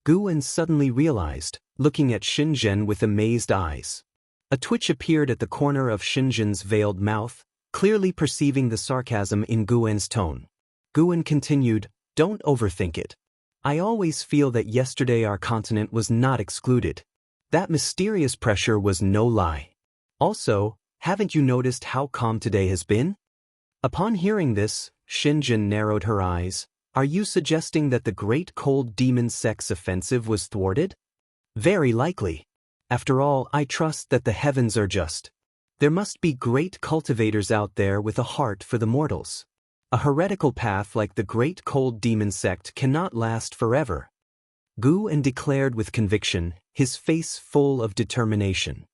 Guan suddenly realized, looking at Shenzhen with amazed eyes. A twitch appeared at the corner of Shenzhen's veiled mouth, clearly perceiving the sarcasm in Guan's tone. Guan continued, "Don't overthink it. I always feel that yesterday our continent was not excluded. That mysterious pressure was no lie. Also, haven't you noticed how calm today has been?" Upon hearing this, Shenzhen narrowed her eyes. "Are you suggesting that the Great Cold Demon Sect's offensive was thwarted?" "Very likely. After all, I trust that the heavens are just. There must be great cultivators out there with a heart for the mortals. A heretical path like the great cold demon sect cannot last forever. Gu declared with conviction, his face full of determination.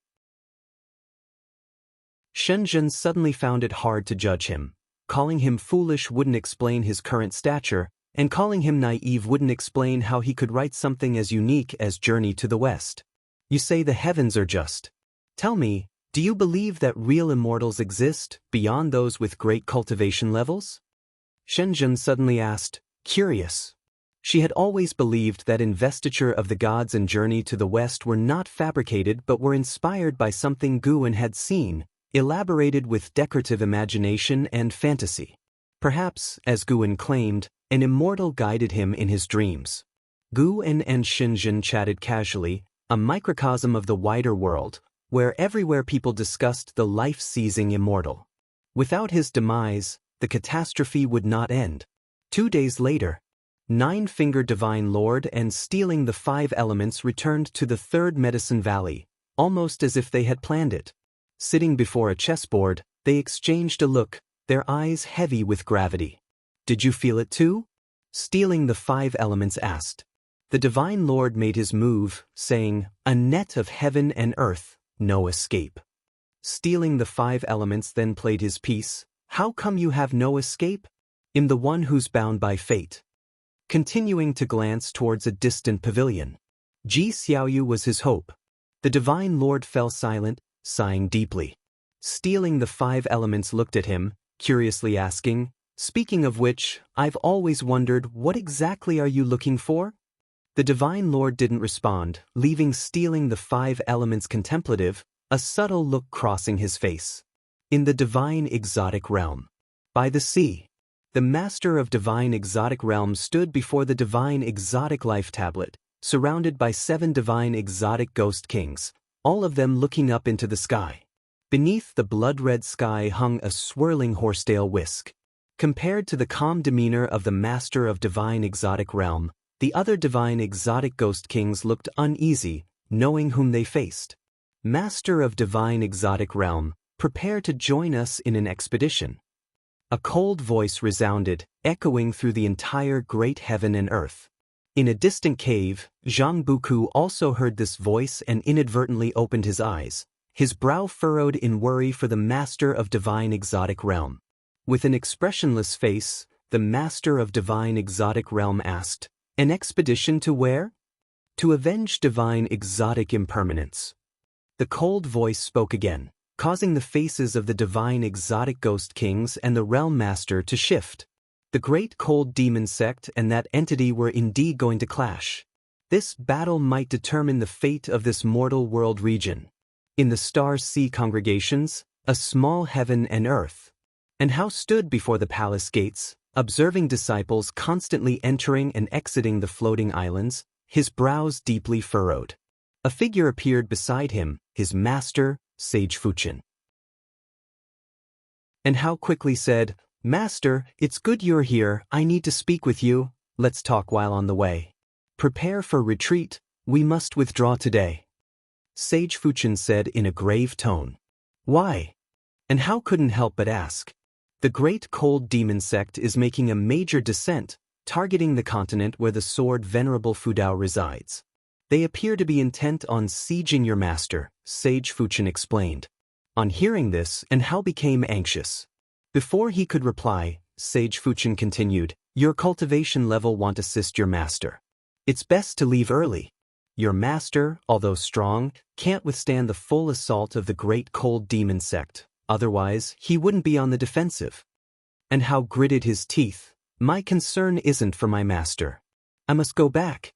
Shenzhen suddenly found it hard to judge him. Calling him foolish wouldn't explain his current stature, and calling him naive wouldn't explain how he could write something as unique as Journey to the West. You say the heavens are just. Tell me, do you believe that real immortals exist, beyond those with great cultivation levels? Shenzhen suddenly asked, curious. She had always believed that investiture of the gods and Journey to the West were not fabricated but were inspired by something Guan had seen, elaborated with decorative imagination and fantasy. Perhaps, as Guan claimed, an immortal guided him in his dreams. Guan and Shenzhen chatted casually, a microcosm of the wider world, where everywhere people discussed the life-seizing immortal. Without his demise, the catastrophe would not end. 2 days later, Nine-Finger Divine Lord and Stealing the 5 Elements returned to the Third Medicine Valley, almost as if they had planned it. Sitting before a chessboard, they exchanged a look, their eyes heavy with gravity. Did you feel it too? Stealing the 5 Elements asked. The Divine Lord made his move, saying, a net of heaven and earth, no escape. Stealing the 5 Elements then played his piece. How come you have no escape? I'm the one who's bound by fate. Continuing to glance towards a distant pavilion. Ji Xiaoyu was his hope. The Divine Lord fell silent, sighing deeply. Stealing the 5 Elements looked at him, curiously asking, speaking of which, I've always wondered, what exactly are you looking for? The Divine Lord didn't respond, leaving Stealing the 5 Elements contemplative, a subtle look crossing his face. In the Divine Exotic Realm. By the sea. The Master of Divine Exotic Realm stood before the Divine Exotic Life Tablet, surrounded by 7 Divine Exotic Ghost Kings, all of them looking up into the sky. Beneath the blood-red sky hung a swirling horsetail whisk. Compared to the calm demeanor of the Master of Divine Exotic Realm, the other Divine Exotic Ghost Kings looked uneasy, knowing whom they faced. Master of Divine Exotic Realm, prepare to join us in an expedition. A cold voice resounded, echoing through the entire great heaven and earth. In a distant cave, Zhang Buku also heard this voice and inadvertently opened his eyes, his brow furrowed in worry for the Master of Divine Exotic Realm. With an expressionless face, the Master of Divine Exotic Realm asked, an expedition to where? To avenge divine exotic impermanence. The cold voice spoke again, causing the faces of the Divine Exotic Ghost Kings and the Realm Master to shift. The great cold demon sect and that entity were indeed going to clash. This battle might determine the fate of this mortal world region. In the Star Sea congregations, a small heaven and earth. And Hao stood before the palace gates, observing disciples constantly entering and exiting the floating islands, his brows deeply furrowed. A figure appeared beside him, his master, Sage Fuchen. And Hao quickly said, Master, it's good you're here, I need to speak with you, let's talk while on the way. Prepare for retreat, we must withdraw today. Sage Fuchen said in a grave tone. Why? And Hao couldn't help but ask. The great cold demon sect is making a major descent, targeting the continent where the sword Venerable Fudao resides. They appear to be intent on sieging your master, Sage Fuchen explained. On hearing this, and Hao became anxious. Before he could reply, Sage Fuchen continued, your cultivation level won't assist your master. It's best to leave early. Your master, although strong, can't withstand the full assault of the great cold demon sect, otherwise he wouldn't be on the defensive. And Hao gritted his teeth, my concern isn't for my master. I must go back.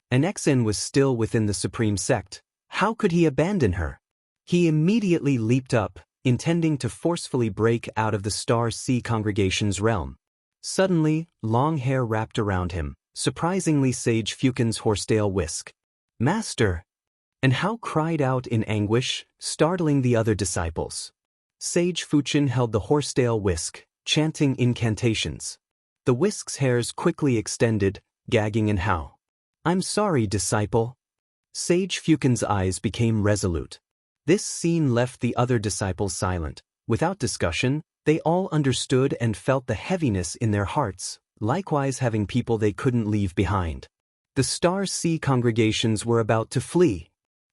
An Exin was still within the supreme sect, how could he abandon her? He immediately leaped up, intending to forcefully break out of the Star Sea congregation's realm. Suddenly, long hair wrapped around him, surprisingly Sage Fuchen's horsetail whisk. Master! And Hao cried out in anguish, startling the other disciples. Sage Fuchen held the horsetail whisk, chanting incantations. The whisk's hairs quickly extended, gagging in Hao. I'm sorry, disciple. Sage Fuchen's eyes became resolute. This scene left the other disciples silent. Without discussion, they all understood and felt the heaviness in their hearts, likewise having people they couldn't leave behind. The Star Sea congregations were about to flee.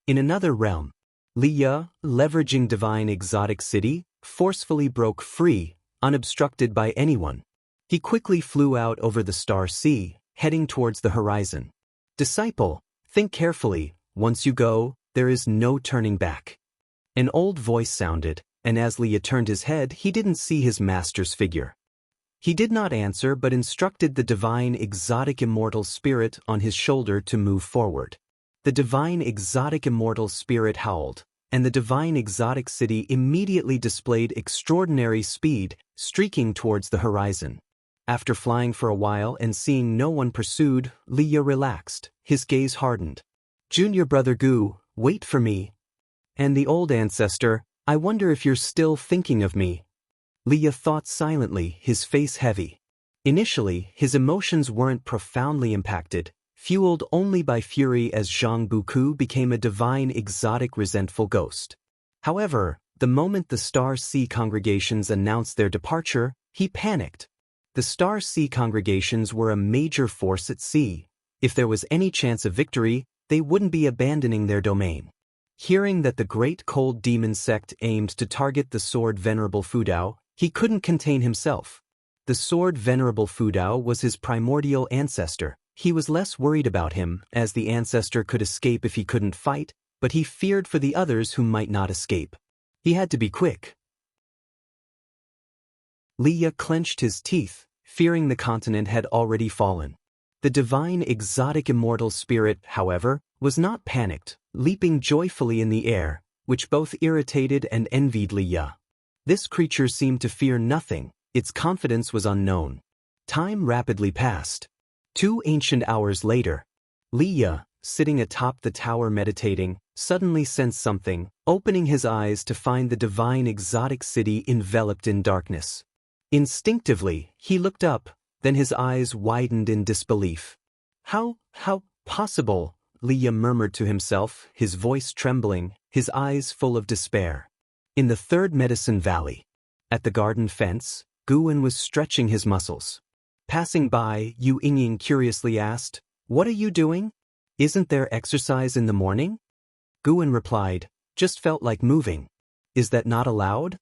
In another realm, Liya, leveraging divine exotic city, forcefully broke free, unobstructed by anyone. He quickly flew out over the Star Sea, heading towards the horizon. Disciple, think carefully, once you go, there is no turning back. An old voice sounded, and as Liya turned his head, he didn't see his master's figure. He did not answer but instructed the divine exotic immortal spirit on his shoulder to move forward. The divine exotic immortal spirit howled, and the divine exotic city immediately displayed extraordinary speed, streaking towards the horizon. After flying for a while and seeing no one pursued, Liya relaxed, his gaze hardened. Junior brother Gu, wait for me. And the old ancestor, I wonder if you're still thinking of me. Liya thought silently, his face heavy. Initially, his emotions weren't profoundly impacted, fueled only by fury as Zhang Buku became a divine exotic resentful ghost. However, the moment the Star Sea congregations announced their departure, he panicked. The Star Sea congregations were a major force at sea. If there was any chance of victory, they wouldn't be abandoning their domain. Hearing that the Great Cold Demon sect aimed to target the sword Venerable Fudao, he couldn't contain himself. The sword Venerable Fudao was his primordial ancestor. He was less worried about him, as the ancestor could escape if he couldn't fight, but he feared for the others who might not escape. He had to be quick. Liya clenched his teeth, fearing the continent had already fallen. The divine exotic immortal spirit, however, was not panicked, leaping joyfully in the air, which both irritated and envied Liya. This creature seemed to fear nothing, its confidence was unknown. Time rapidly passed. 2 ancient hours later, Liya, sitting atop the tower meditating, suddenly sensed something, opening his eyes to find the divine exotic city enveloped in darkness. Instinctively, he looked up, then his eyes widened in disbelief. How possible? Liya murmured to himself, his voice trembling, his eyes full of despair. In the third Medicine Valley, at the garden fence, Guan was stretching his muscles. Passing by, Yu Yingying curiously asked, "What are you doing? Isn't there exercise in the morning?" Guan replied, "Just felt like moving. Is that not allowed?"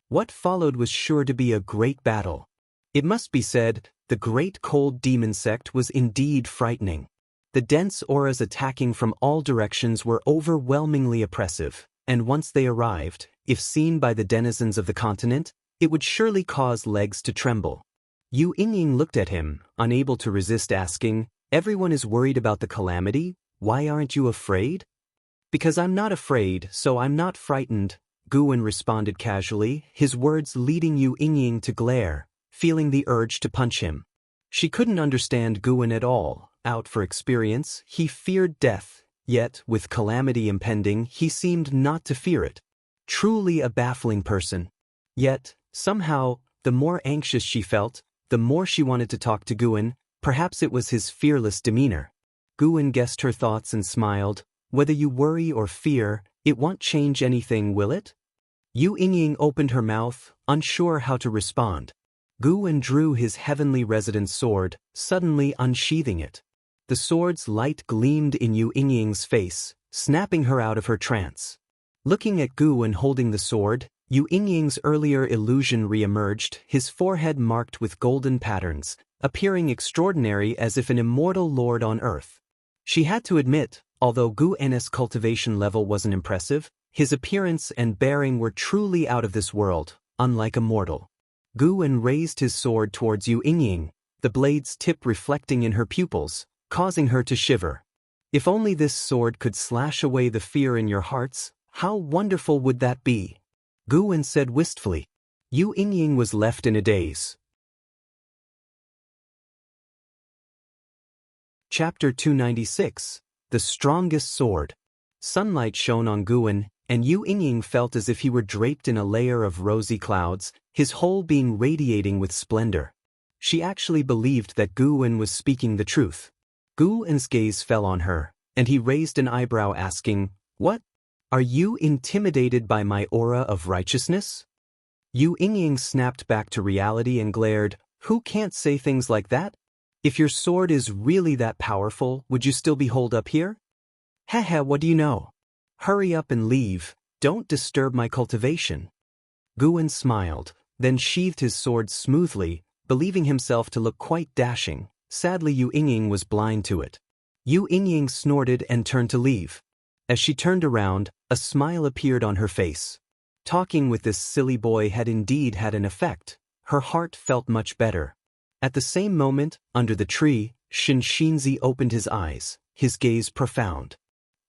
What followed was sure to be a great battle. It must be said, the Great Cold Demon sect was indeed frightening. The dense auras attacking from all directions were overwhelmingly oppressive, and once they arrived, if seen by the denizens of the continent, it would surely cause legs to tremble. Yu Yingying looked at him, unable to resist asking, "Everyone is worried about the calamity, why aren't you afraid?" "Because I'm not afraid, so I'm not frightened," Guan responded casually, his words leading Yu Yingying to glare, feeling the urge to punch him. She couldn't understand Guan at all. Out for experience, he feared death, yet, with calamity impending, he seemed not to fear it. Truly a baffling person. Yet, somehow, the more anxious she felt, the more she wanted to talk to Guan. Perhaps it was his fearless demeanor. Guan guessed her thoughts and smiled. "Whether you worry or fear, it won't change anything, will it?" Yu Yingying opened her mouth, unsure how to respond. Guan drew his heavenly resident sword, suddenly unsheathing it. The sword's light gleamed in Yu Yingying's face, snapping her out of her trance. Looking at Guan holding the sword, Yu Yingying's earlier illusion re-emerged, his forehead marked with golden patterns, appearing extraordinary as if an immortal lord on earth. She had to admit, although Guan's cultivation level wasn't impressive, his appearance and bearing were truly out of this world, unlike a mortal. Guan raised his sword towards Yu Yingying, the blade's tip reflecting in her pupils, causing her to shiver. "If only this sword could slash away the fear in your hearts, how wonderful would that be?" Guan said wistfully. Yu Yingying was left in a daze. Chapter 296, The Strongest Sword. Sunlight shone on Guan, and Yu Yingying felt as if he were draped in a layer of rosy clouds, his whole being radiating with splendor. She actually believed that Guan was speaking the truth. Guan's gaze fell on her, and he raised an eyebrow asking, "What? Are you intimidated by my aura of righteousness? Yu Yingying snapped back to reality and glared, "Who can't say things like that? If your sword is really that powerful, would you still be holed up here?" "Haha, what do you know? Hurry up and leave, don't disturb my cultivation." Guan smiled, then sheathed his sword smoothly, believing himself to look quite dashing. Sadly, Yu Yingying was blind to it. Yu Yingying snorted and turned to leave. As she turned around, a smile appeared on her face. Talking with this silly boy had indeed had an effect. Her heart felt much better. At the same moment, under the tree, Shinxinzi opened his eyes, his gaze profound.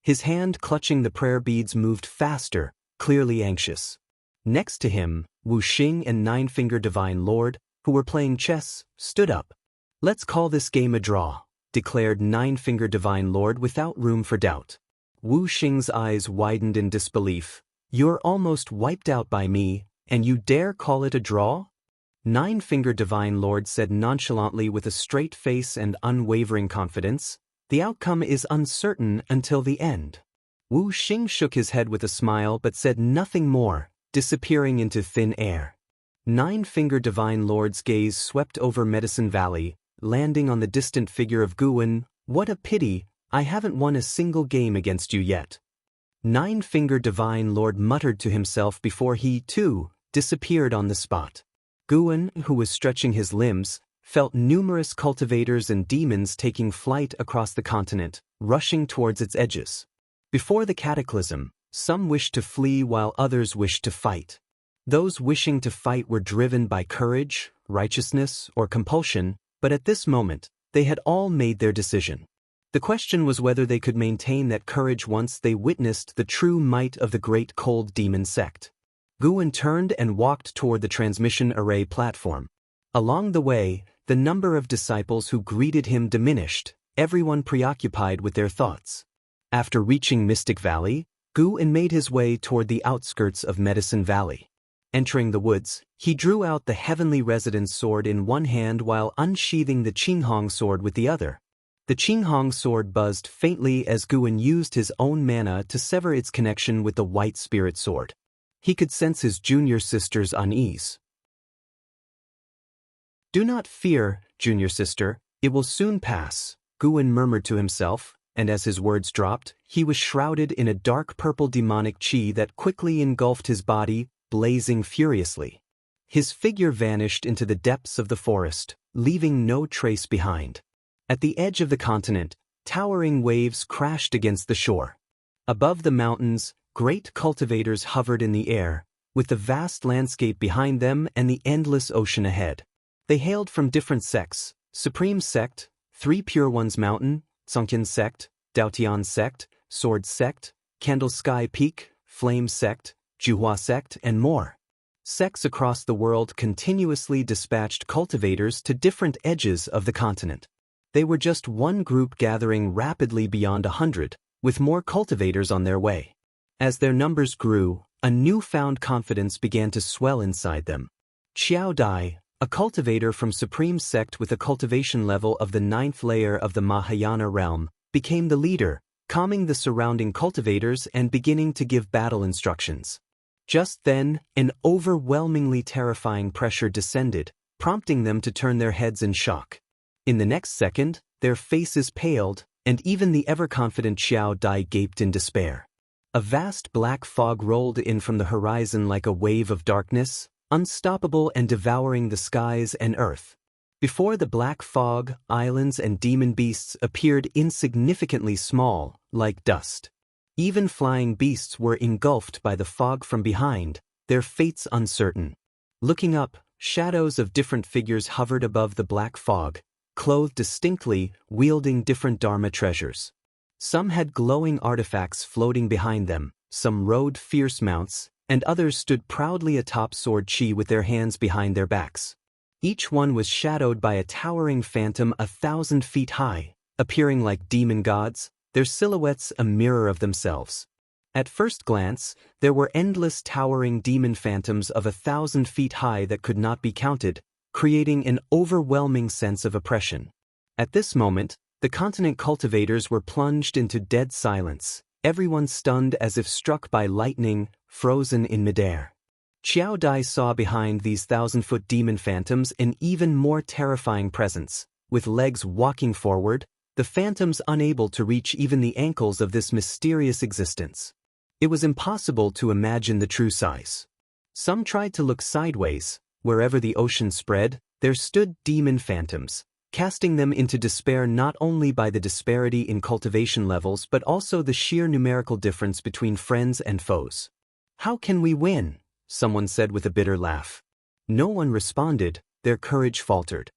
His hand clutching the prayer beads moved faster, clearly anxious. Next to him, Wu Xing and Nine-Finger Divine Lord, who were playing chess, stood up. "Let's call this game a draw," declared Nine-Finger Divine Lord without room for doubt. Wu Xing's eyes widened in disbelief. "You're almost wiped out by me, and you dare call it a draw?" Nine-Finger Divine Lord said nonchalantly with a straight face and unwavering confidence, "The outcome is uncertain until the end." Wu Xing shook his head with a smile but said nothing more, disappearing into thin air. Nine-Finger Divine Lord's gaze swept over Medicine Valley, landing on the distant figure of Guan. "What a pity, I haven't won a single game against you yet." Nine-Finger Divine Lord muttered to himself before he, too, disappeared on the spot. Guan, who was stretching his limbs, felt numerous cultivators and demons taking flight across the continent, rushing towards its edges. Before the cataclysm, some wished to flee while others wished to fight. Those wishing to fight were driven by courage, righteousness, or compulsion, but at this moment, they had all made their decision. The question was whether they could maintain that courage once they witnessed the true might of the great cold demon sect. Guan turned and walked toward the transmission array platform. Along the way, the number of disciples who greeted him diminished, everyone preoccupied with their thoughts. After reaching Mystic Valley, Guan made his way toward the outskirts of Medicine Valley. Entering the woods, he drew out the Heavenly Residence sword in one hand while unsheathing the Qinghong sword with the other. The Qinghong sword buzzed faintly as Guan used his own mana to sever its connection with the White Spirit sword. He could sense his junior sister's unease. "Do not fear, junior sister, it will soon pass," Guan murmured to himself, and as his words dropped, he was shrouded in a dark purple demonic chi that quickly engulfed his body, blazing furiously. His figure vanished into the depths of the forest, leaving no trace behind. At the edge of the continent, towering waves crashed against the shore. Above the mountains, great cultivators hovered in the air, with the vast landscape behind them and the endless ocean ahead. They hailed from different sects: Supreme Sect, Three Pure Ones Mountain, Sunken Sect, Daotian Sect, Sword Sect, Candle Sky Peak, Flame Sect, Juhua Sect, and more. Sects across the world continuously dispatched cultivators to different edges of the continent. They were just one group gathering rapidly beyond 100, with more cultivators on their way. As their numbers grew, a newfound confidence began to swell inside them. Xiao Dai, a cultivator from Supreme Sect with a cultivation level of the 9th layer of the Mahayana realm, became the leader, calming the surrounding cultivators and beginning to give battle instructions. Just then, an overwhelmingly terrifying pressure descended, prompting them to turn their heads in shock. In the next second, their faces paled, and even the ever-confident Xiao Dai gaped in despair. A vast black fog rolled in from the horizon like a wave of darkness, unstoppable and devouring the skies and earth. Before the black fog, islands and demon beasts appeared insignificantly small, like dust. Even flying beasts were engulfed by the fog from behind, their fates uncertain. Looking up, shadows of different figures hovered above the black fog, clothed distinctly, wielding different Dharma treasures. Some had glowing artifacts floating behind them, some rode fierce mounts, and others stood proudly atop sword chi with their hands behind their backs. Each one was shadowed by a towering phantom 1,000 feet high, appearing like demon gods, their silhouettes a mirror of themselves. At first glance, there were endless towering demon phantoms of 1,000 feet high that could not be counted, creating an overwhelming sense of oppression. At this moment, the continent cultivators were plunged into dead silence, everyone stunned as if struck by lightning, frozen in midair. Xiao Dai saw behind these 1,000-foot demon phantoms an even more terrifying presence, with legs walking forward, the phantoms unable to reach even the ankles of this mysterious existence. It was impossible to imagine the true size. Some tried to look sideways. Wherever the ocean spread, there stood demon phantoms, casting them into despair not only by the disparity in cultivation levels but also the sheer numerical difference between friends and foes. "How can we win?" someone said with a bitter laugh. No one responded, their courage faltered.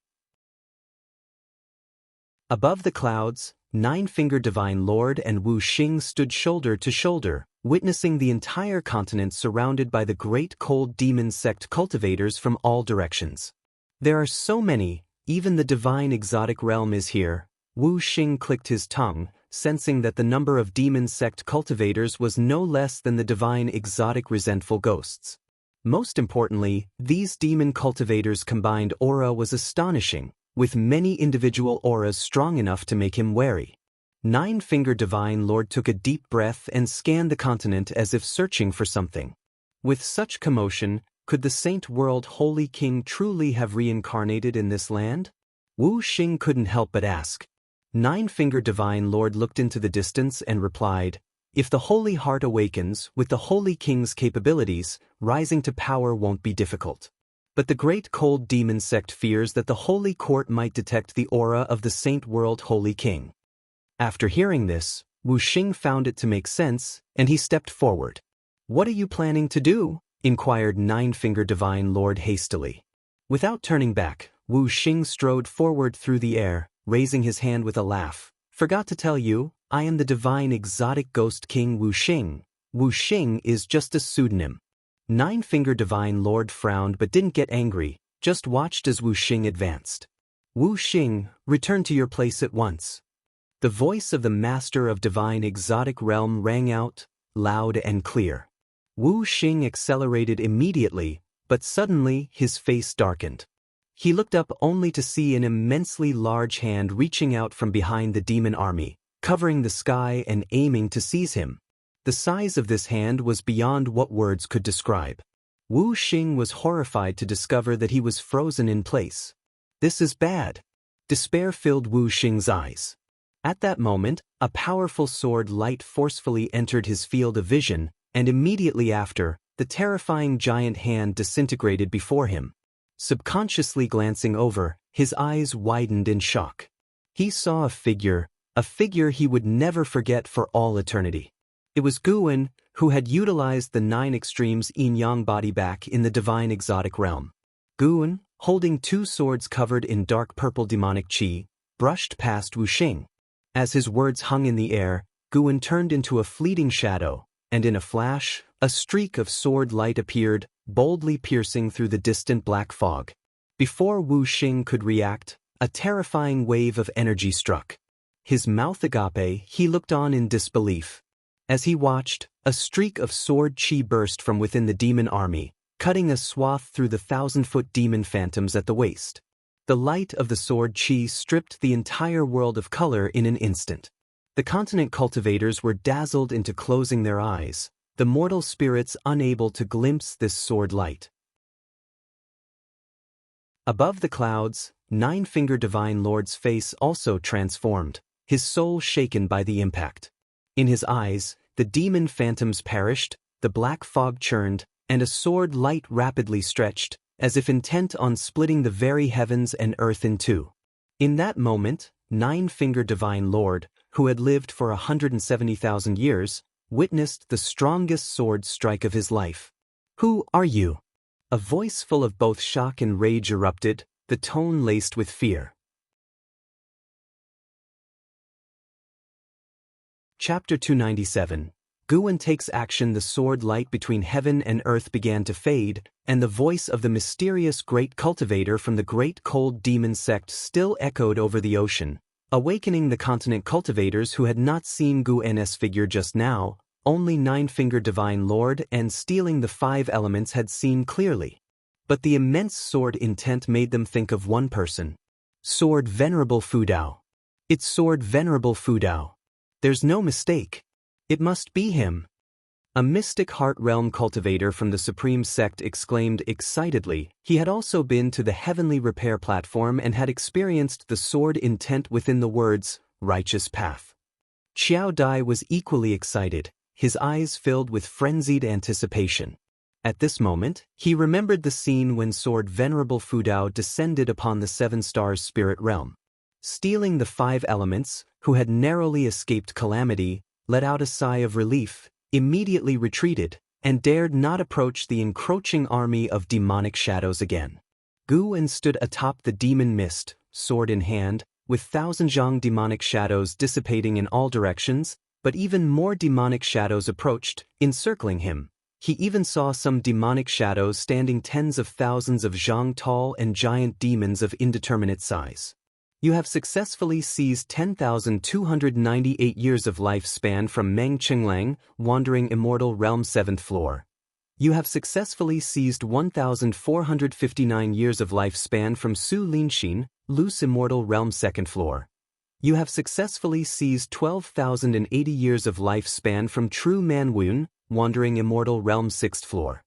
Above the clouds, Nine-Fingered Divine Lord and Wu Xing stood shoulder to shoulder, witnessing the entire continent surrounded by the great cold demon sect cultivators from all directions. "There are so many, even the divine exotic realm is here." Wu Xing clicked his tongue, sensing that the number of demon sect cultivators was no less than the divine exotic resentful ghosts. Most importantly, these demon cultivators' combined aura was astonishing, with many individual auras strong enough to make him wary. Nine-Fingered Divine Lord took a deep breath and scanned the continent as if searching for something. With such commotion, could the Saint World Holy King truly have reincarnated in this land? Wu Xing couldn't help but ask. Nine-Fingered Divine Lord looked into the distance and replied, "If the Holy Heart awakens, with the Holy King's capabilities, rising to power won't be difficult. But the great cold demon sect fears that the Holy Court might detect the aura of the Saint World Holy King." After hearing this, Wu Xing found it to make sense, and he stepped forward. "What are you planning to do?" inquired Nine-Fingered Divine Lord hastily. Without turning back, Wu Xing strode forward through the air, raising his hand with a laugh. "Forgot to tell you, I am the divine exotic ghost king Wu Xing. Wu Xing is just a pseudonym." Nine-Fingered Divine Lord frowned but didn't get angry, just watched as Wu Xing advanced. "Wu Xing, return to your place at once." The voice of the master of divine exotic realm rang out, loud and clear. Wu Xing accelerated immediately, but suddenly his face darkened. He looked up only to see an immensely large hand reaching out from behind the demon army, covering the sky and aiming to seize him. The size of this hand was beyond what words could describe. Wu Xing was horrified to discover that he was frozen in place. "This is bad." Despair filled Wu Xing's eyes. At that moment, a powerful sword light forcefully entered his field of vision, and immediately after, the terrifying giant hand disintegrated before him. Subconsciously glancing over, his eyes widened in shock. He saw a figure he would never forget for all eternity. It was Guan, who had utilized the 9 extremes yin-yang body back in the divine exotic realm. Guan, holding 2 swords covered in dark purple demonic qi, brushed past Wu Xing. As his words hung in the air, Guan turned into a fleeting shadow, and in a flash, a streak of sword light appeared, boldly piercing through the distant black fog. Before Wu Xing could react, a terrifying wave of energy struck. His mouth agape, he looked on in disbelief. As he watched, a streak of sword qi burst from within the demon army, cutting a swath through the 1,000-foot demon phantoms at the waist. The light of the sword qi stripped the entire world of color in an instant. The continent cultivators were dazzled into closing their eyes, the mortal spirits unable to glimpse this sword light. Above the clouds, Nine-Fingered Divine Lord's face also transformed, his soul shaken by the impact. In his eyes, the demon phantoms perished, the black fog churned, and a sword light rapidly stretched, as if intent on splitting the very heavens and earth in two. In that moment, Nine-Fingered Divine Lord, who had lived for 170,000 years, witnessed the strongest sword strike of his life. "Who are you?" A voice full of both shock and rage erupted, the tone laced with fear. Chapter 297. Guan takes action. The sword light between heaven and earth began to fade, and the voice of the mysterious great cultivator from the great cold demon sect still echoed over the ocean, awakening the continent cultivators who had not seen Guan's figure just now. Only Nine-Fingered Divine Lord and stealing the 5 elements had seen clearly. But the immense sword intent made them think of one person. Sword Venerable Fu Dao. It's Sword Venerable Fu Dao. There's no mistake. It must be him. A mystic heart realm cultivator from the Supreme Sect exclaimed excitedly. He had also been to the heavenly repair platform and had experienced the sword intent within the words, righteous path. Xiao Dai was equally excited, his eyes filled with frenzied anticipation. At this moment, he remembered the scene when Sword Venerable Fudao descended upon the Seven Stars spirit realm. Stealing the 5 elements, who had narrowly escaped calamity, let out a sigh of relief, immediately retreated, and dared not approach the encroaching army of demonic shadows again. Gu En stood atop the demon mist, sword in hand, with thousand-zhang demonic shadows dissipating in all directions, but even more demonic shadows approached, encircling him. He even saw some demonic shadows standing tens of thousands of zhang tall and giant demons of indeterminate size. You have successfully seized 10,298 years of lifespan from Meng Qinglang, Wandering Immortal Realm 7th floor. You have successfully seized 1,459 years of lifespan from Su Linxin, Loose Immortal Realm 2nd floor. You have successfully seized 12,080 years of lifespan from True Man Wun, Wandering Immortal Realm 6th floor.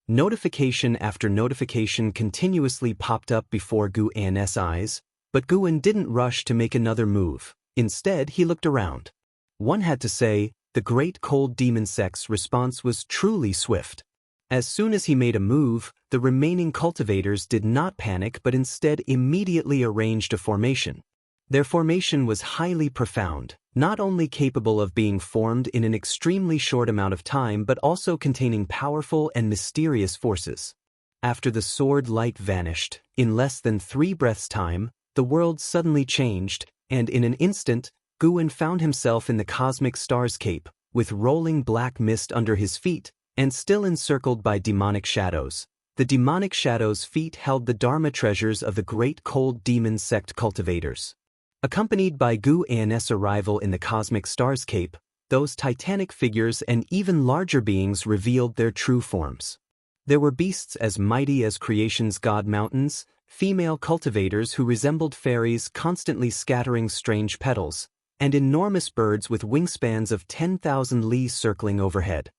Notification after notification continuously popped up before Gu An's eyes, but Gu En didn't rush to make another move. Instead, he looked around. One had to say, the Great Cold Demon Sect's response was truly swift. As soon as he made a move, the remaining cultivators did not panic but instead immediately arranged a formation. Their formation was highly profound, not only capable of being formed in an extremely short amount of time but also containing powerful and mysterious forces. After the sword light vanished, in less than 3 breaths' time, the world suddenly changed, and in an instant, Gu En found himself in the cosmic starscape, with rolling black mist under his feet, and still encircled by demonic shadows. The demonic shadows' feet held the Dharma treasures of the Great Cold Demon Sect cultivators. Accompanied by Gu An's arrival in the cosmic starscape, those titanic figures and even larger beings revealed their true forms. There were beasts as mighty as creation's god mountains, female cultivators who resembled fairies constantly scattering strange petals, and enormous birds with wingspans of 10,000 li circling overhead.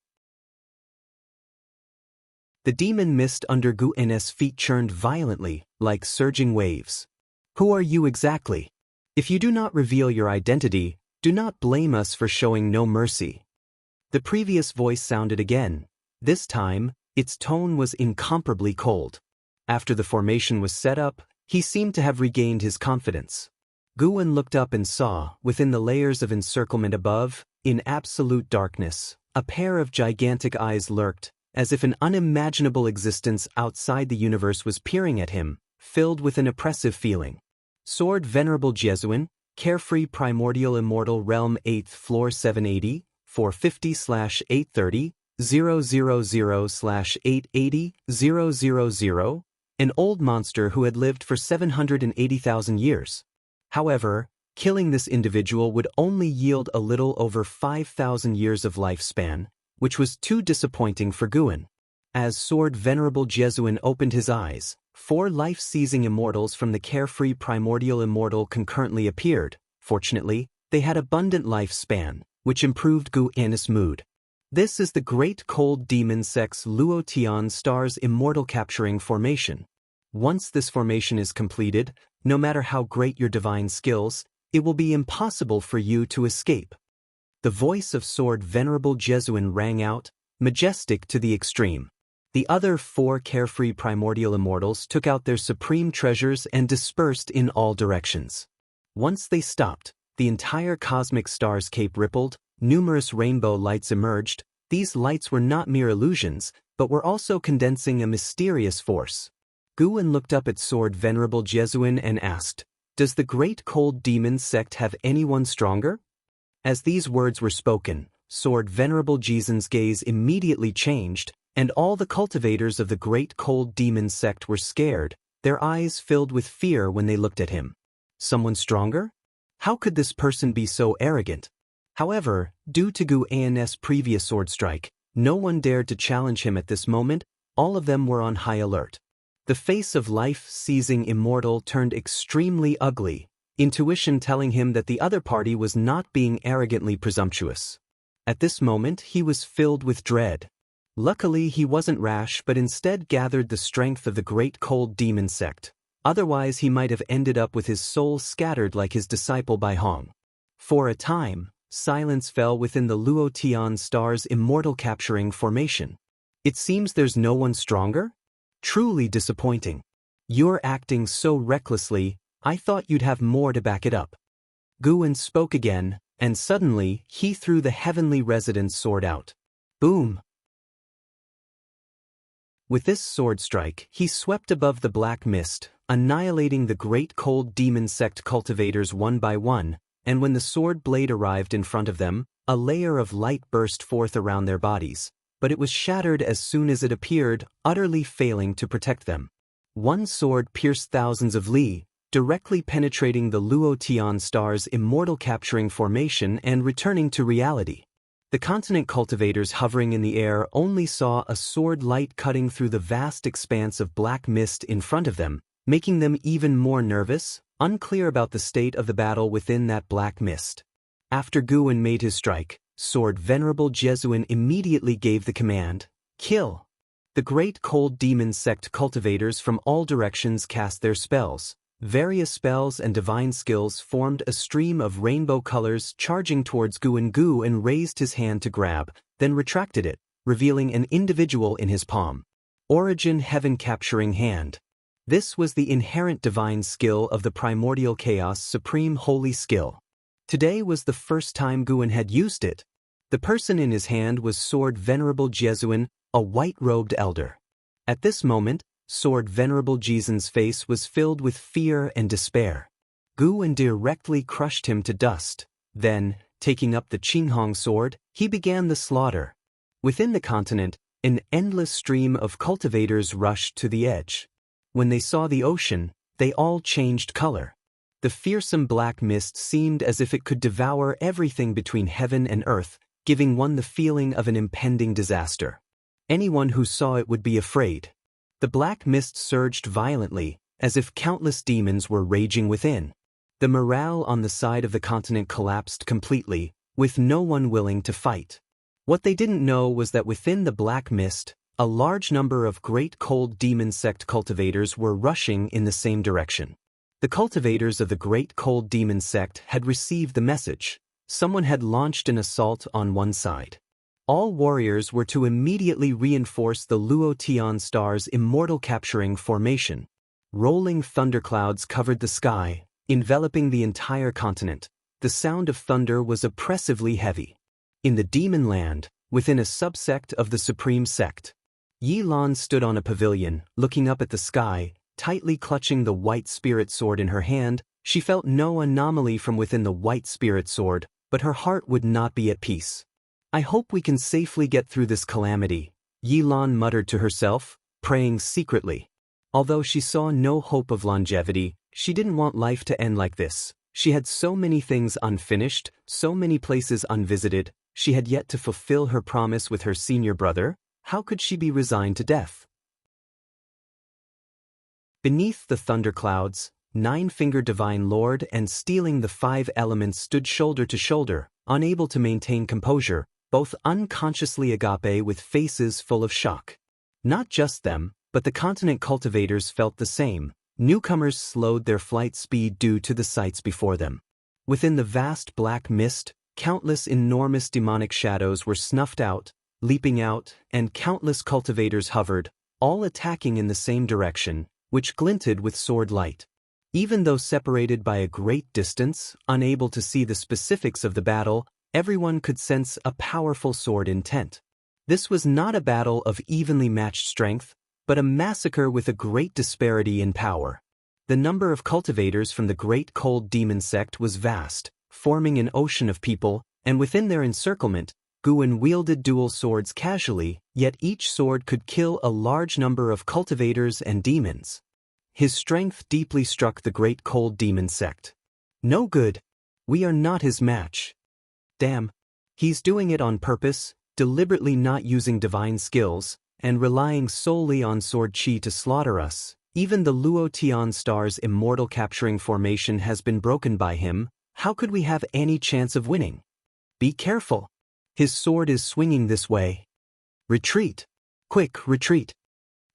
The demon mist under Gu An's feet churned violently, like surging waves. Who are you exactly? If you do not reveal your identity, do not blame us for showing no mercy. The previous voice sounded again. This time, its tone was incomparably cold. After the formation was set up, he seemed to have regained his confidence. Gu En looked up and saw, within the layers of encirclement above, in absolute darkness, a pair of gigantic eyes lurked, as if an unimaginable existence outside the universe was peering at him, filled with an oppressive feeling. Sword Venerable Jesuin, Carefree Primordial Immortal Realm 8th Floor 780, 450/830, 000/880, 000, an old monster who had lived for 780,000 years. However, killing this individual would only yield a little over 5,000 years of lifespan, which was too disappointing for Gu En. As Sword Venerable Jesuin opened his eyes, 4 life-seizing immortals from the Carefree Primordial Immortal concurrently appeared. Fortunately, they had abundant lifespan, which improved Gu An's mood. This is the Great Cold Demon Sect's Luo Tian Star's immortal capturing formation. Once this formation is completed, no matter how great your divine skills, it will be impossible for you to escape. The voice of Sword Venerable Jesuin rang out, majestic to the extreme. The other 4 Carefree Primordial Immortals took out their supreme treasures and dispersed in all directions. Once they stopped, the entire cosmic starscape rippled, numerous rainbow lights emerged. These lights were not mere illusions, but were also condensing a mysterious force. Gu En looked up at Sword Venerable Jesuin and asked, "Does the Great Cold Demon Sect have anyone stronger?" As these words were spoken, Sword Venerable Jesuin's gaze immediately changed, and all the cultivators of the Great Cold Demon Sect were scared, their eyes filled with fear when they looked at him. Someone stronger? How could this person be so arrogant? However, due to Gu An's previous sword strike, no one dared to challenge him at this moment. All of them were on high alert. The face of life-seizing immortal turned extremely ugly, intuition telling him that the other party was not being arrogantly presumptuous. At this moment he was filled with dread. Luckily he wasn't rash but instead gathered the strength of the great cold demon sect. Otherwise he might have ended up with his soul scattered like his disciple Bai Hong. For a time, silence fell within the Luo Tian star's immortal capturing formation. It seems there's no one stronger? Truly disappointing. You're acting so recklessly, I thought you'd have more to back it up. Guan spoke again, and suddenly he threw the heavenly resident's sword out. Boom! With this sword strike, he swept above the black mist, annihilating the great cold demon sect cultivators one by one, and when the sword blade arrived in front of them, a layer of light burst forth around their bodies, but it was shattered as soon as it appeared, utterly failing to protect them. One sword pierced thousands of li, directly penetrating the Luo Tian star's immortal capturing formation and returning to reality. The continent cultivators hovering in the air only saw a sword light cutting through the vast expanse of black mist in front of them, making them even more nervous, unclear about the state of the battle within that black mist. After Guan made his strike, Sword Venerable Jesuin immediately gave the command, "Kill!" The great cold demon sect cultivators from all directions cast their spells. Various spells and divine skills formed a stream of rainbow colors charging towards Guan. Guan raised his hand to grab, then retracted it, revealing an individual in his palm. Origin Heaven Capturing Hand. This was the inherent divine skill of the primordial chaos supreme holy skill. Today was the first time Guan had used it. The person in his hand was Sword Venerable Jesuin, a white-robed elder. At this moment, Sword Venerable Jesuin's face was filled with fear and despair. Guan directly crushed him to dust. Then, taking up the Qinghong sword, he began the slaughter. Within the continent, an endless stream of cultivators rushed to the edge. When they saw the ocean, they all changed color. The fearsome black mist seemed as if it could devour everything between heaven and earth, giving one the feeling of an impending disaster. Anyone who saw it would be afraid. The black mist surged violently, as if countless demons were raging within. The morale on the side of the continent collapsed completely, with no one willing to fight. What they didn't know was that within the black mist, a large number of great cold demon sect cultivators were rushing in the same direction. The cultivators of the great cold demon sect had received the message. Someone had launched an assault on one side. All warriors were to immediately reinforce the Luo Tian star's immortal capturing formation. Rolling thunderclouds covered the sky, enveloping the entire continent. The sound of thunder was oppressively heavy. In the demon land, within a subsect of the supreme sect, Yi Lan stood on a pavilion, looking up at the sky, tightly clutching the white spirit sword in her hand. She felt no anomaly from within the white spirit sword, but her heart would not be at peace. "I hope we can safely get through this calamity," Yi Lan muttered to herself, praying secretly. Although she saw no hope of longevity, she didn't want life to end like this. She had so many things unfinished, so many places unvisited. She had yet to fulfill her promise with her senior brother. How could she be resigned to death? Beneath the thunderclouds, Nine-Fingered Divine Lord and Stealing the Five Elements stood shoulder to shoulder, unable to maintain composure, both unconsciously agape with faces full of shock. Not just them, but the continent cultivators felt the same. Newcomers slowed their flight speed due to the sights before them. Within the vast black mist, countless enormous demonic shadows were snuffed out, leaping out, and countless cultivators hovered, all attacking in the same direction, which glinted with sword light. Even though separated by a great distance, unable to see the specifics of the battle, everyone could sense a powerful sword intent. This was not a battle of evenly matched strength, but a massacre with a great disparity in power. The number of cultivators from the great cold demon sect was vast, forming an ocean of people, and within their encirclement, Guan wielded dual swords casually, yet each sword could kill a large number of cultivators and demons. His strength deeply struck the great cold demon sect. "No good. We are not his match. Damn. He's doing it on purpose, deliberately not using divine skills, and relying solely on sword chi to slaughter us. Even the Luo Tian star's immortal capturing formation has been broken by him. How could we have any chance of winning? Be careful." His sword is swinging this way. Retreat! Quick, retreat!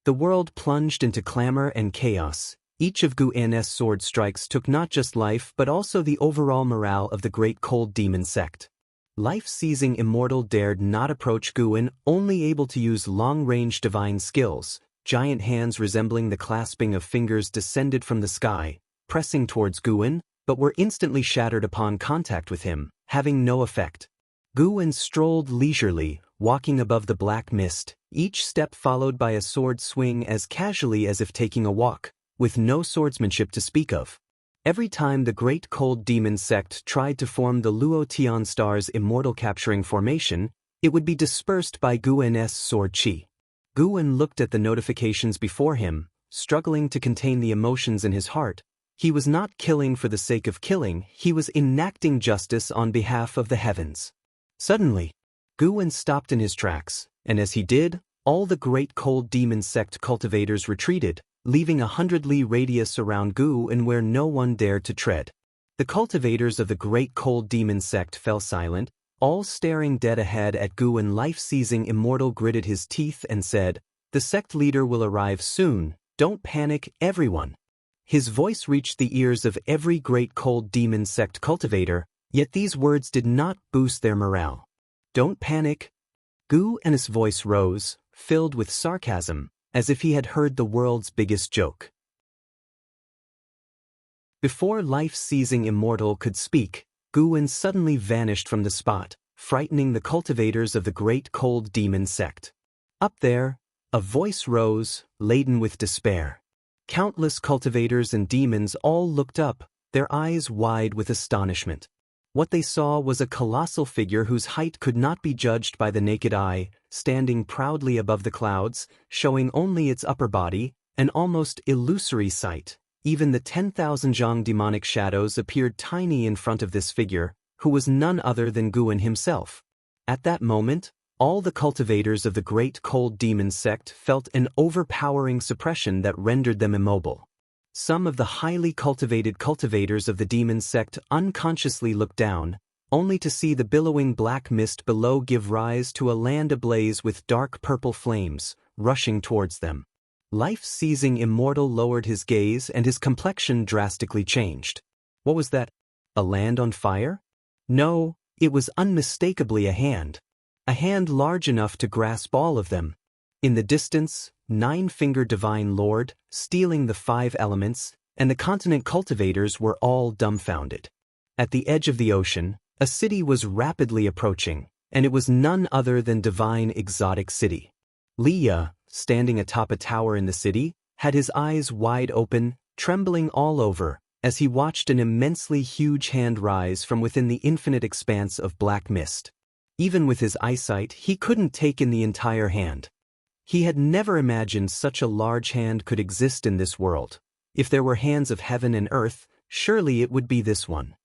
The world plunged into clamor and chaos. Each of Gu-N's sword strikes took not just life but also the overall morale of the great cold demon sect. Life-seizing immortal dared not approach Gu-In, only able to use long-range divine skills. Giant hands resembling the clasping of fingers descended from the sky, pressing towards Gu-In, but were instantly shattered upon contact with him, having no effect. Gu-In strolled leisurely, walking above the black mist, each step followed by a sword swing as casually as if taking a walk, with no swordsmanship to speak of. Every time the great cold demon sect tried to form the Luo Tian star's immortal capturing formation, it would be dispersed by Gu-N's sword chi. Gu-In looked at the notifications before him, struggling to contain the emotions in his heart. He was not killing for the sake of killing, he was enacting justice on behalf of the heavens. Suddenly, Gu-In stopped in his tracks, and as he did, all the great cold demon sect cultivators retreated, leaving 100-li radius around Gu-In where no one dared to tread. The cultivators of the great cold demon sect fell silent, all staring dead ahead at Gu-In. Life-seizing immortal gritted his teeth and said, "The sect leader will arrive soon, don't panic, everyone." His voice reached the ears of every great cold demon sect cultivator, yet these words did not boost their morale. "Don't panic." Gu-In's voice rose, filled with sarcasm, as if he had heard the world's biggest joke. Before life-seizing immortal could speak, Gu-In suddenly vanished from the spot, frightening the cultivators of the great cold demon sect. Up there, a voice rose, laden with despair. Countless cultivators and demons all looked up, their eyes wide with astonishment. What they saw was a colossal figure whose height could not be judged by the naked eye, standing proudly above the clouds, showing only its upper body, an almost illusory sight. Even the 10,000 Zhang demonic shadows appeared tiny in front of this figure, who was none other than Gu-In himself. At that moment, all the cultivators of the great cold demon sect felt an overpowering suppression that rendered them immobile. Some of the highly cultivated cultivators of the demon sect unconsciously looked down, only to see the billowing black mist below give rise to a land ablaze with dark purple flames, rushing towards them. Life-seizing immortal lowered his gaze and his complexion drastically changed. What was that? A land on fire? No, it was unmistakably a hand. A hand large enough to grasp all of them. In the distance, 9-fingered divine lord, stealing the 5 elements, and the continent cultivators were all dumbfounded. At the edge of the ocean, a city was rapidly approaching, and it was none other than divine exotic city. Liya, standing atop a tower in the city, had his eyes wide open, trembling all over, as he watched an immensely huge hand rise from within the infinite expanse of black mist. Even with his eyesight, he couldn't take in the entire hand. He had never imagined such a large hand could exist in this world. If there were hands of heaven and earth, surely it would be this one.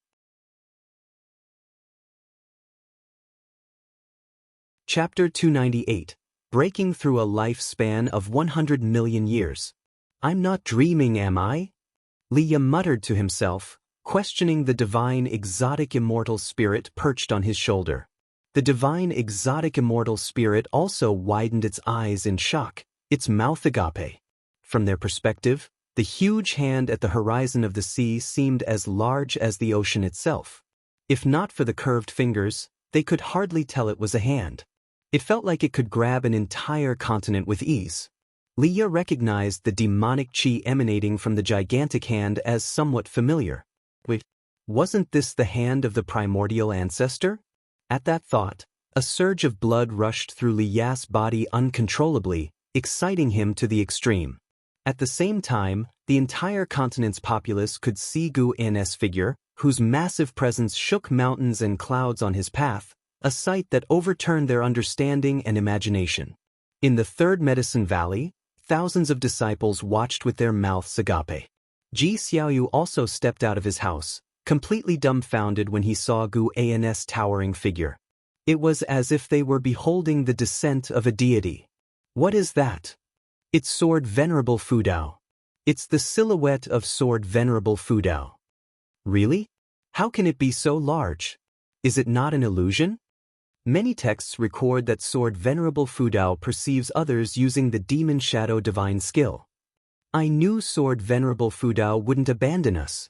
Chapter 298. Breaking through a lifespan of 100 million years. I'm not dreaming, am I? Liya muttered to himself, questioning the divine exotic immortal spirit perched on his shoulder. The divine exotic immortal spirit also widened its eyes in shock, its mouth agape. From their perspective, the huge hand at the horizon of the sea seemed as large as the ocean itself. If not for the curved fingers, they could hardly tell it was a hand. It felt like it could grab an entire continent with ease. Liya recognized the demonic chi emanating from the gigantic hand as somewhat familiar. Wait, wasn't this the hand of the primordial ancestor? At that thought, a surge of blood rushed through Liya's body uncontrollably, exciting him to the extreme. At the same time, the entire continent's populace could see Gu-N's figure, whose massive presence shook mountains and clouds on his path, a sight that overturned their understanding and imagination. In the Third Medicine Valley, thousands of disciples watched with their mouths agape. Ji Xiaoyu also stepped out of his house, completely dumbfounded when he saw Gu-An's towering figure. It was as if they were beholding the descent of a deity. What is that? It's Sword Venerable Fudao. It's the silhouette of Sword Venerable Fudao. Really? How can it be so large? Is it not an illusion? Many texts record that Sword Venerable Fudao perceives others using the Demon Shadow Divine skill. I knew Sword Venerable Fudao wouldn't abandon us.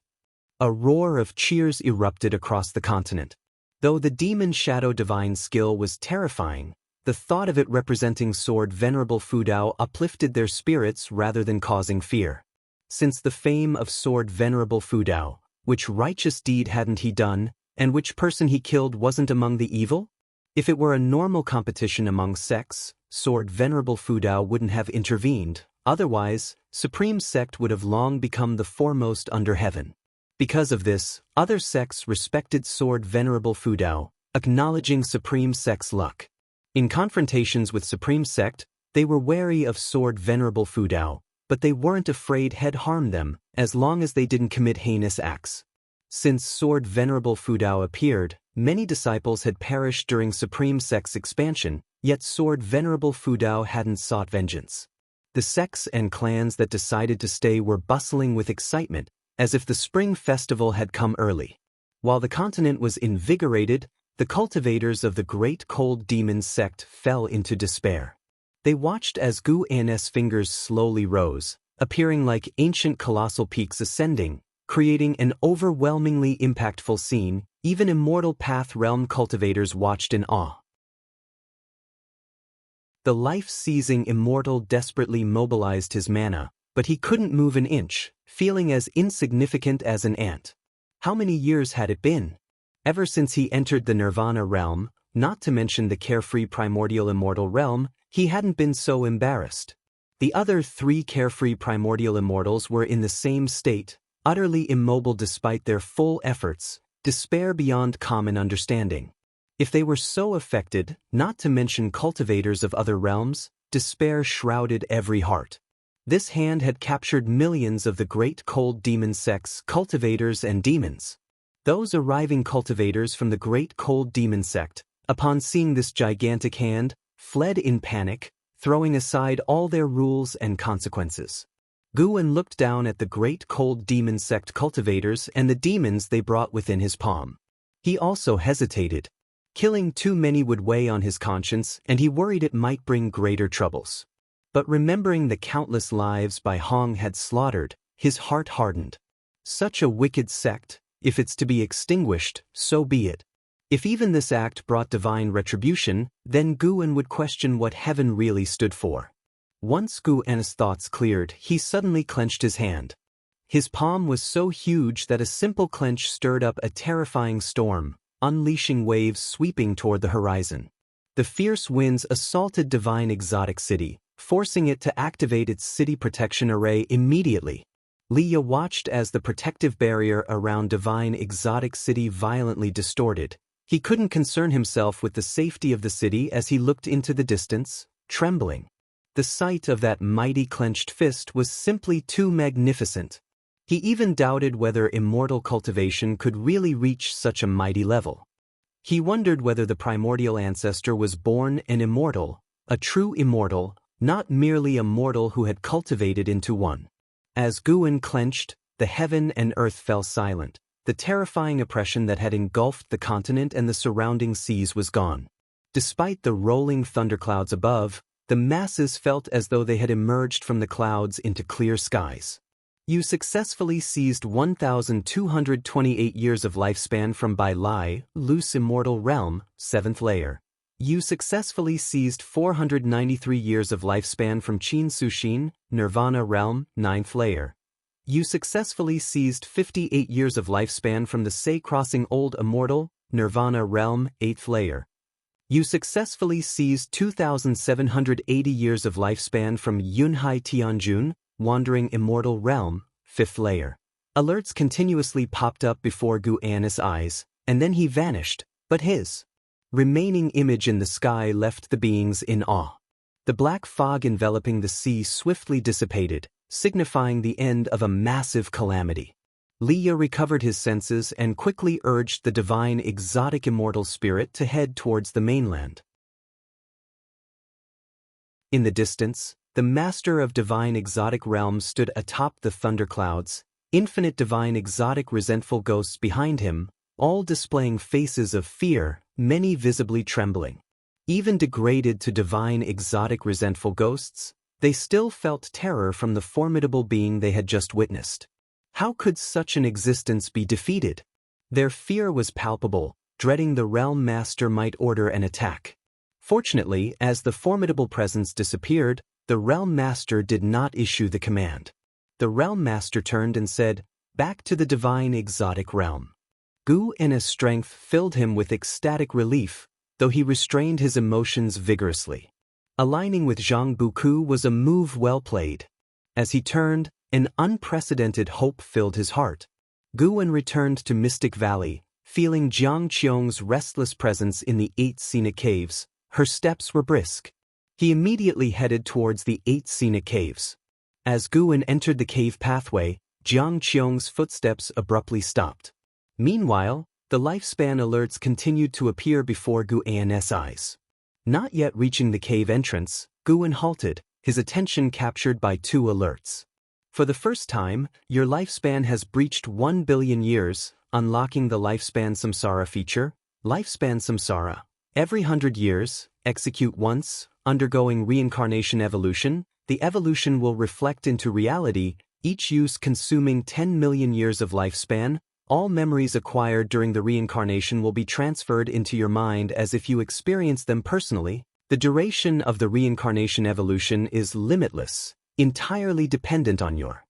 A roar of cheers erupted across the continent. Though the Demon Shadow Divine skill was terrifying, the thought of it representing Sword Venerable Fudao uplifted their spirits rather than causing fear. Since the fame of Sword Venerable Fudao, which righteous deed hadn't he done, and which person he killed wasn't among the evil? If it were a normal competition among sects, Sword Venerable Fudao wouldn't have intervened. Otherwise, Supreme Sect would have long become the foremost under heaven. Because of this, other sects respected Sword Venerable Fudao, acknowledging Supreme Sect's luck. In confrontations with Supreme Sect, they were wary of Sword Venerable Fudao, but they weren't afraid he'd harm them, as long as they didn't commit heinous acts. Since Sword Venerable Fudao appeared, many disciples had perished during Supreme Sect's expansion, yet Sword Venerable Fudao hadn't sought vengeance. The sects and clans that decided to stay were bustling with excitement, as if the spring festival had come early. While the continent was invigorated, the cultivators of the Great Cold Demon sect fell into despair. They watched as Gu An's fingers slowly rose, appearing like ancient colossal peaks ascending, creating an overwhelmingly impactful scene. Even Immortal Path Realm cultivators watched in awe. The life-seizing immortal desperately mobilized his mana, but he couldn't move an inch, feeling as insignificant as an ant. How many years had it been? Ever since he entered the Nirvana realm, not to mention the carefree primordial immortal realm, he hadn't been so embarrassed. The other 3 carefree primordial immortals were in the same state, utterly immobile despite their full efforts, despair beyond common understanding. If they were so affected, not to mention cultivators of other realms, despair shrouded every heart. This hand had captured millions of the Great Cold Demon sect's cultivators and demons. Those arriving cultivators from the Great Cold Demon sect, upon seeing this gigantic hand, fled in panic, throwing aside all their rules and consequences. Guan looked down at the Great Cold Demon sect cultivators and the demons they brought within his palm. He also hesitated. Killing too many would weigh on his conscience, and he worried it might bring greater troubles. But remembering the countless lives Bai Hong had slaughtered, his heart hardened. Such a wicked sect, if it's to be extinguished, so be it. If even this act brought divine retribution, then Guan would question what heaven really stood for. Once Guan's thoughts cleared, he suddenly clenched his hand. His palm was so huge that a simple clench stirred up a terrifying storm, unleashing waves sweeping toward the horizon. The fierce winds assaulted Divine Exotic City, forcing it to activate its city protection array immediately. Leah watched as the protective barrier around Divine Exotic City violently distorted. He couldn't concern himself with the safety of the city as he looked into the distance, trembling. The sight of that mighty clenched fist was simply too magnificent. He even doubted whether immortal cultivation could really reach such a mighty level. He wondered whether the primordial ancestor was born an immortal, a true immortal, not merely a mortal who had cultivated into one. As Guan clenched, the heaven and earth fell silent. The terrifying oppression that had engulfed the continent and the surrounding seas was gone. Despite the rolling thunderclouds above, the masses felt as though they had emerged from the clouds into clear skies. You successfully seized 1,228 years of lifespan from Bai Lai, Loose Immortal Realm, 7th layer. You successfully seized 493 years of lifespan from Qin Sushin, Nirvana Realm, 9th layer. You successfully seized 58 years of lifespan from the Sei Crossing Old Immortal, Nirvana Realm, 8th layer. You successfully seized 2,780 years of lifespan from Yunhai Tianjun, Wandering Immortal Realm, 5th layer. Alerts continuously popped up before Guan's eyes, and then he vanished, but his remaining image in the sky left the beings in awe. The black fog enveloping the sea swiftly dissipated, signifying the end of a massive calamity. Leah recovered his senses and quickly urged the divine exotic immortal spirit to head towards the mainland. In the distance, the master of divine exotic realms stood atop the thunderclouds, infinite divine exotic resentful ghosts behind him, all displaying faces of fear, many visibly trembling. Even degraded to divine exotic resentful ghosts, they still felt terror from the formidable being they had just witnessed. How could such an existence be defeated? Their fear was palpable, dreading the Realm Master might order an attack. Fortunately, as the formidable presence disappeared, the Realm Master did not issue the command. The Realm Master turned and said, "Back to the divine exotic realm." Gu En's strength filled him with ecstatic relief, though he restrained his emotions vigorously. Aligning with Zhang Buku was a move well played. As he turned, an unprecedented hope filled his heart. Gu En returned to Mystic Valley, feeling Jiang Qiong's restless presence in the 8 scenic caves. Her steps were brisk. He immediately headed towards the 8 scenic caves. As Gu En entered the cave pathway, Jiang Qiong's footsteps abruptly stopped. Meanwhile, the lifespan alerts continued to appear before Gu En's eyes. Not yet reaching the cave entrance, Gu En halted, his attention captured by 2 alerts. For the first time, your lifespan has breached 1 billion years, unlocking the Lifespan Samsara feature. Lifespan Samsara. Every 100 years, execute once, undergoing reincarnation evolution. The evolution will reflect into reality, each use consuming 10 million years of lifespan. All memories acquired during the reincarnation will be transferred into your mind as if you experienced them personally. The duration of the reincarnation evolution is limitless, entirely dependent on your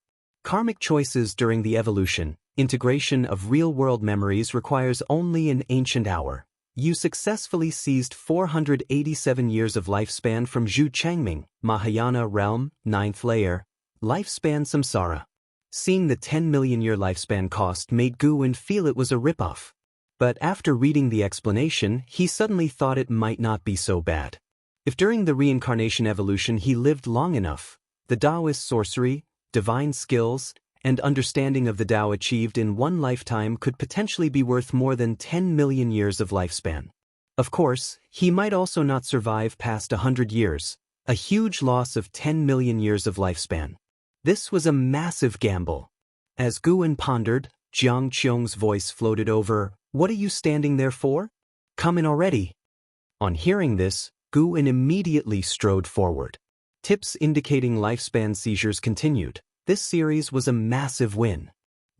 karmic choices during the evolution. Integration of real-world memories requires only an ancient hour. You successfully seized 487 years of lifespan from Zhu Changming, Mahayana Realm, 9th layer, Lifespan Samsara. Seeing the 10 million year lifespan cost made Gu En feel it was a ripoff. But after reading the explanation, he suddenly thought it might not be so bad. If during the reincarnation evolution he lived long enough, the Taoist sorcery, divine skills, and understanding of the Tao achieved in one lifetime could potentially be worth more than 10 million years of lifespan. Of course, he might also not survive past 100 years, a huge loss of 10 million years of lifespan. This was a massive gamble. As Gu En pondered, Jiang Qiong's voice floated over, "What are you standing there for? Come in already." On hearing this, Gu En immediately strode forward. Tips indicating lifespan seizures continued. This series was a massive win.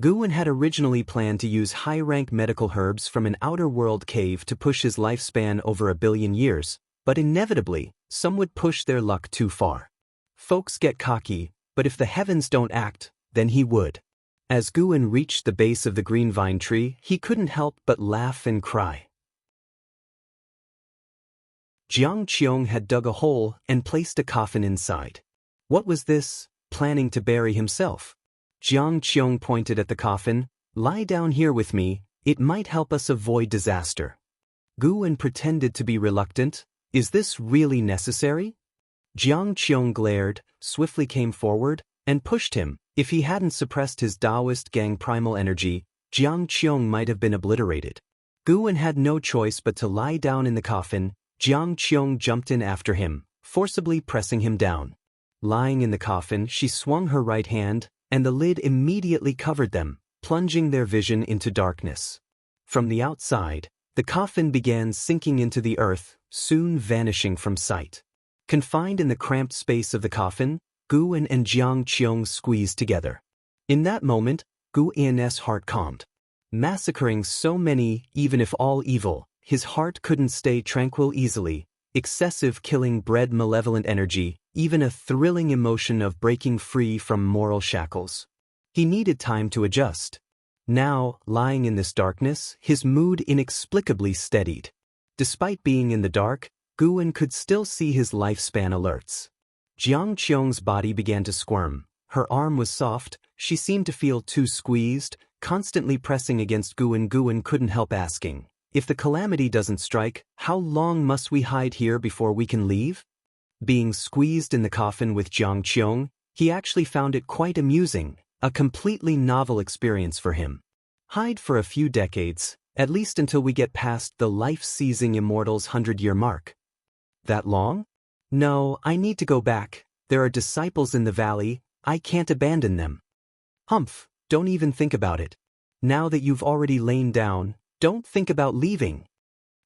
Gu En had originally planned to use high-rank medical herbs from an outer world cave to push his lifespan over 1 billion years, but inevitably, some would push their luck too far. Folks get cocky, but if the heavens don't act, then he would. As Gu En reached the base of the green vine tree, he couldn't help but laugh and cry. Jiang Qiong had dug a hole and placed a coffin inside. What was this? Planning to bury himself? Jiang Qiong pointed at the coffin. "Lie down here with me, it might help us avoid disaster." Gu En pretended to be reluctant. "Is this really necessary?" Jiang Qiong glared, swiftly came forward, and pushed him. If he hadn't suppressed his Taoist gang primal energy, Jiang Qiong might have been obliterated. Gu En had no choice but to lie down in the coffin. Jiang Qiong jumped in after him, forcibly pressing him down. Lying in the coffin, she swung her right hand, and the lid immediately covered them, plunging their vision into darkness. From the outside, the coffin began sinking into the earth, soon vanishing from sight. Confined in the cramped space of the coffin, Gu En and Jiang Qiong squeezed together. In that moment, Gu En's heart calmed. Massacring so many, even if all evil, his heart couldn't stay tranquil easily. Excessive killing bred malevolent energy, even a thrilling emotion of breaking free from moral shackles. He needed time to adjust. Now, lying in this darkness, his mood inexplicably steadied. Despite being in the dark, Gu En could still see his lifespan alerts. Jiang Qiong's body began to squirm. Her arm was soft, she seemed to feel too squeezed, constantly pressing against Gu En. Gu En couldn't help asking, "If the calamity doesn't strike, how long must we hide here before we can leave?" Being squeezed in the coffin with Jiang Qiong, he actually found it quite amusing, a completely novel experience for him. Hide for a few decades, at least until we get past the life-seizing immortal's 100-year mark. That long? No, I need to go back. There are disciples in the valley, I can't abandon them. Humph, don't even think about it. Now that you've already lain down, Don't think about leaving.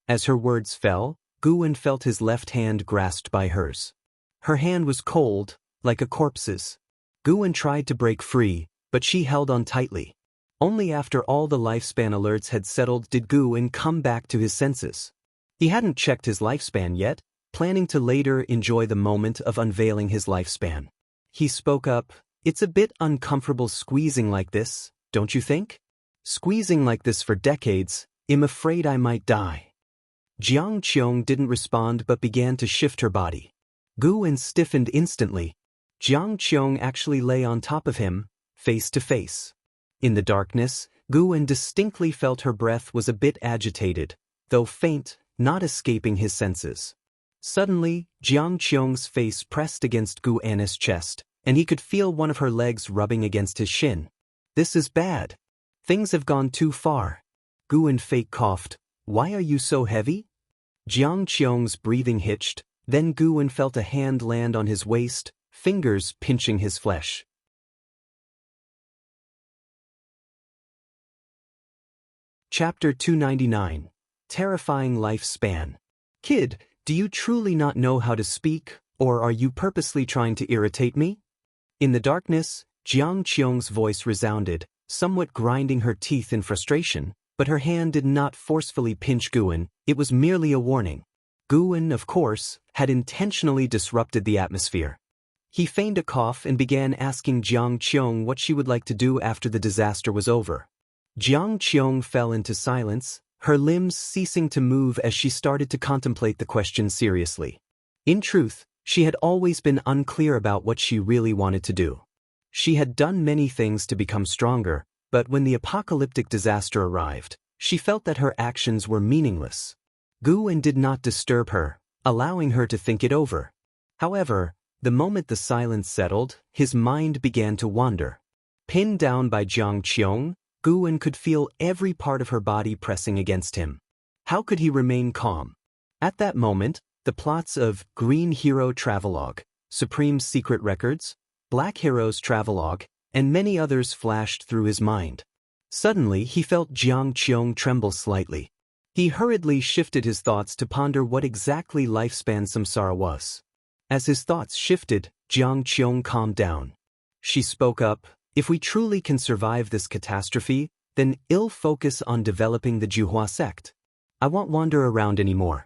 As her words fell, Guwen felt his left hand grasped by hers. Her hand was cold, like a corpse's. Guwen tried to break free, but she held on tightly. Only after all the lifespan alerts had settled did Guwen come back to his senses. He hadn't checked his lifespan yet, planning to later enjoy the moment of unveiling his lifespan. He spoke up, "It's a bit uncomfortable squeezing like this, don't you think? Squeezing like this for decades, I'm afraid I might die." Jiang Qiong didn't respond but began to shift her body. Guwen stiffened instantly. Jiang Qiong actually lay on top of him, face to face. In the darkness, Guwen distinctly felt her breath was a bit agitated, though faint, not escaping his senses. Suddenly, Jiang Qiong's face pressed against Guwen's chest, and he could feel one of her legs rubbing against his shin. "This is bad. Things have gone too far." Guwen fake coughed. "Why are you so heavy?" Jiang Qiong's breathing hitched, then Guwen felt a hand land on his waist, fingers pinching his flesh. Chapter 299. Terrifying Lifespan. "Kid, do you truly not know how to speak, or are you purposely trying to irritate me?" In the darkness, Jiang Qiong's voice resounded, somewhat grinding her teeth in frustration, but her hand did not forcefully pinch Guwen, it was merely a warning. Guwen, of course, had intentionally disrupted the atmosphere. He feigned a cough and began asking Jiang Qiong what she would like to do after the disaster was over. Jiang Qiong fell into silence, her limbs ceasing to move as she started to contemplate the question seriously. In truth, she had always been unclear about what she really wanted to do. She had done many things to become stronger, but when the apocalyptic disaster arrived, she felt that her actions were meaningless. Guwen did not disturb her, allowing her to think it over. However, the moment the silence settled, his mind began to wander. Pinned down by Jiang Qiong, Guwen could feel every part of her body pressing against him. How could he remain calm? At that moment, the plots of Green Hero Travelogue, Supreme Secret Records, Black Heroes Travelogue, and many others flashed through his mind. Suddenly he felt Jiang Qiong tremble slightly. He hurriedly shifted his thoughts to ponder what exactly lifespan samsara was. As his thoughts shifted, Jiang Qiong calmed down. She spoke up, "If we truly can survive this catastrophe, then I'll focus on developing the Juhua sect. I won't wander around anymore.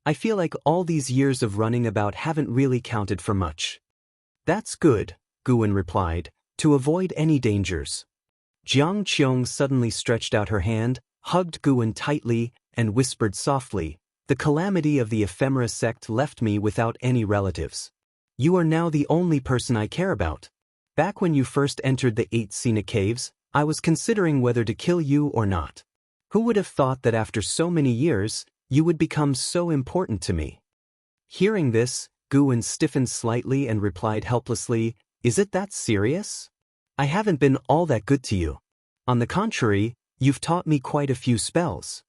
I feel like all these years of running about haven't really counted for much." "That's good," Guwen replied, "to avoid any dangers." Jiang Qiong suddenly stretched out her hand, hugged Guwen tightly, and whispered softly, "The calamity of the ephemera sect left me without any relatives. You are now the only person I care about. Back when you first entered the 8 scenic caves, I was considering whether to kill you or not. Who would have thought that after so many years, you would become so important to me?" Hearing this, Guwen stiffened slightly and replied helplessly, "Is it that serious? I haven't been all that good to you. On the contrary, you've taught me quite a few spells."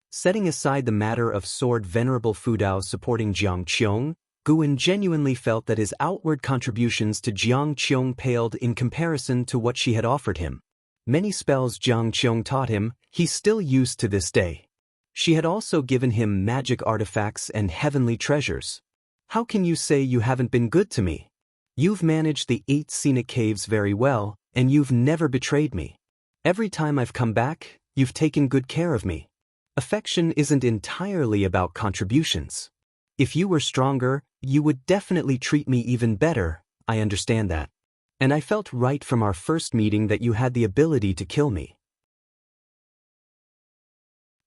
Setting aside the matter of Sword Venerable Fudao supporting Jiang Qiong, Guwen genuinely felt that his outward contributions to Jiang Qiong paled in comparison to what she had offered him. Many spells Jiang Qiong taught him, he still used to this day. She had also given him magic artifacts and heavenly treasures. "How can you say you haven't been good to me? You've managed the 8 scenic caves very well, and you've never betrayed me. Every time I've come back, you've taken good care of me. Affection isn't entirely about contributions. If you were stronger, you would definitely treat me even better, I understand that. And I felt right from our first meeting that you had the ability to kill me.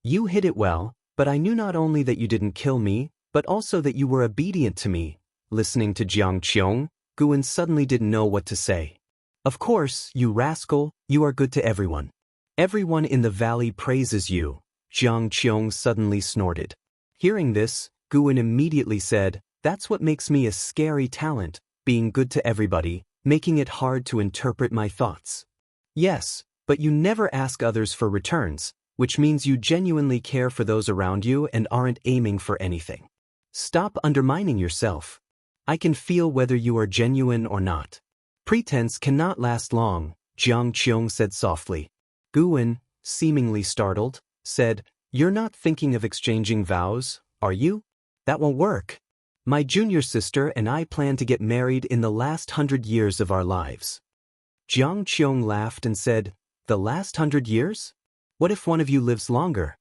You hid it well, but I knew not only that you didn't kill me, but also that you were obedient to me." Listening to Jiang Qiong, Guwen suddenly didn't know what to say. "Of course, you rascal, you are good to everyone. Everyone in the valley praises you," Jiang Qiong suddenly snorted. Hearing this, Guwen immediately said, "That's what makes me a scary talent, being good to everybody, making it hard to interpret my thoughts." "Yes, but you never ask others for returns, which means you genuinely care for those around you and aren't aiming for anything. Stop undermining yourself. I can feel whether you are genuine or not. Pretense cannot last long," Jiang Qiong said softly. Guwen, seemingly startled, said, "You're not thinking of exchanging vows, are you? That won't work. My junior sister and I plan to get married in the last 100 years of our lives." Jiang Qiong laughed and said, "The last 100 years? What if one of you lives longer?"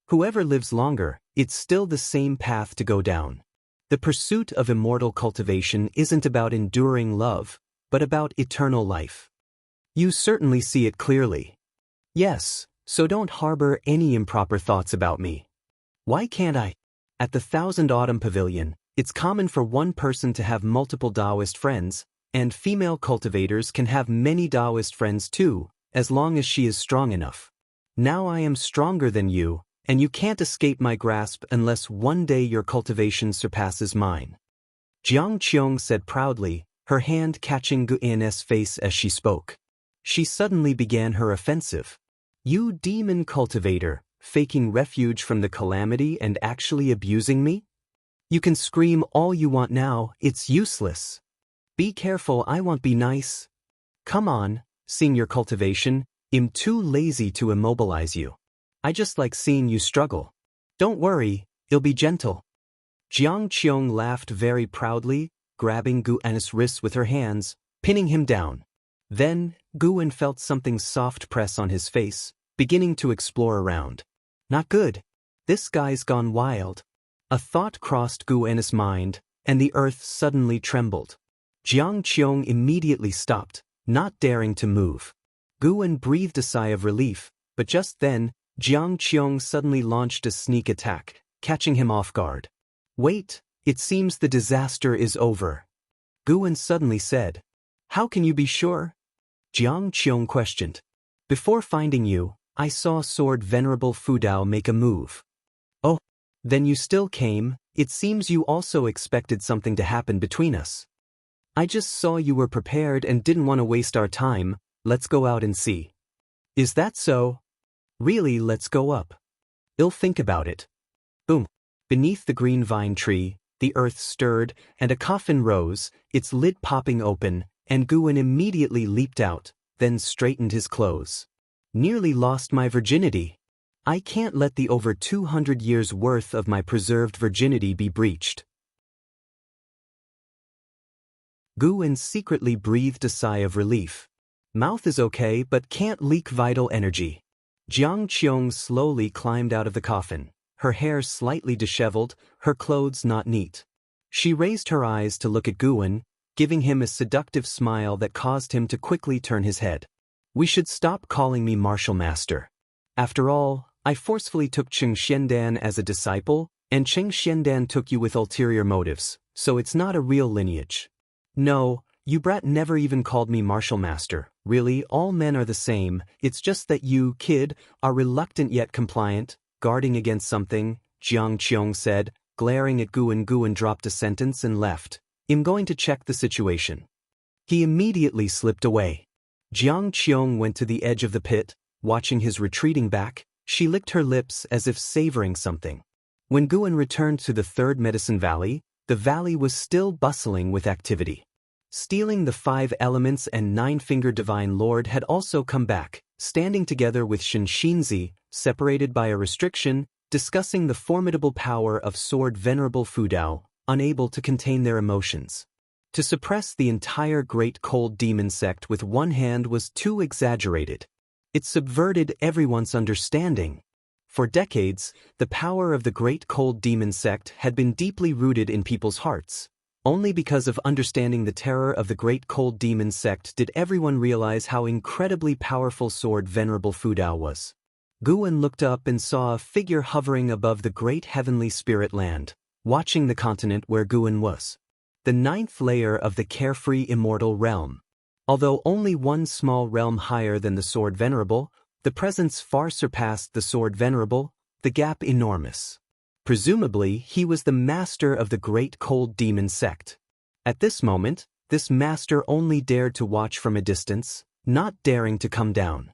"Whoever lives longer, it's still the same path to go down. The pursuit of immortal cultivation isn't about enduring love, but about eternal life. You certainly see it clearly." "Yes, so don't harbor any improper thoughts about me." "Why can't I?" At the Thousand Autumn Pavilion, it's common for one person to have multiple Taoist friends, and female cultivators can have many Taoist friends too, as long as she is strong enough. Now I am stronger than you, and you can't escape my grasp unless one day your cultivation surpasses mine." Jiang Qiong said proudly, her hand catching Gu An's face as she spoke. She suddenly began her offensive. "You demon cultivator, faking refuge from the calamity and actually abusing me? You can scream all you want now, it's useless. Be careful, I won't be nice. Come on, senior cultivation, I'm too lazy to immobilize you. I just like seeing you struggle. Don't worry, I'll be gentle." Jiang Qiong laughed very proudly, grabbing Gu An's wrists with her hands, pinning him down. Then, Gu An felt something soft press on his face, beginning to explore around. Not good. This guy's gone wild. A thought crossed Gu An's mind, and the earth suddenly trembled. Jiang Qiong immediately stopped, not daring to move. Gu An breathed a sigh of relief, but just then, Jiang Qiong suddenly launched a sneak attack, catching him off guard. "Wait, it seems the disaster is over," Gu An suddenly said. "How can you be sure?" Jiang Qiong questioned. "Before finding you, I saw Sword Venerable Fudao make a move." "Oh, then you still came. It seems you also expected something to happen between us." "I just saw you were prepared and didn't want to waste our time. Let's go out and see." "Is that so?" "Really, let's go up. I'll think about it." Boom. Beneath the green vine tree, the earth stirred, and a coffin rose, its lid popping open, and Gu An immediately leaped out, then straightened his clothes. "Nearly lost my virginity. I can't let the over 200 years' worth of my preserved virginity be breached." Gu An secretly breathed a sigh of relief. Mouth is okay but can't leak vital energy. Jiang Qiong slowly climbed out of the coffin, her hair slightly disheveled, her clothes not neat. She raised her eyes to look at Gu An, giving him a seductive smile that caused him to quickly turn his head. "We should stop calling me martial master. After all, I forcefully took Cheng Xiandan as a disciple, and Cheng Xiandan took you with ulterior motives, so it's not a real lineage. No, you brat never even called me martial master. Really, all men are the same, it's just that you, kid, are reluctant yet compliant, guarding against something," Jiang Qiong said, glaring at Gu An. Gu An dropped a sentence and left. "I'm going to check the situation." He immediately slipped away. Jiang Qiong went to the edge of the pit, watching his retreating back. She licked her lips as if savoring something. When Gu An returned to the third Medicine Valley, the valley was still bustling with activity. Stealing the 5 Elements and 9-Fingered Divine Lord had also come back, standing together with Shinxinzi, separated by a restriction, discussing the formidable power of Sword Venerable Fudao, unable to contain their emotions. To suppress the entire Great Cold Demon sect with one hand was too exaggerated. It subverted everyone's understanding. For decades, the power of the Great Cold Demon sect had been deeply rooted in people's hearts. Only because of understanding the terror of the Great Cold Demon sect did everyone realize how incredibly powerful Sword Venerable Fudao was. Gu An looked up and saw a figure hovering above the great heavenly spirit land, watching the continent where Gu An was. The 9th layer of the carefree immortal realm. Although only one small realm higher than the Sword Venerable, the presence far surpassed the Sword Venerable, the gap enormous. Presumably, he was the master of the Great Cold Demon sect. At this moment, this master only dared to watch from a distance, not daring to come down.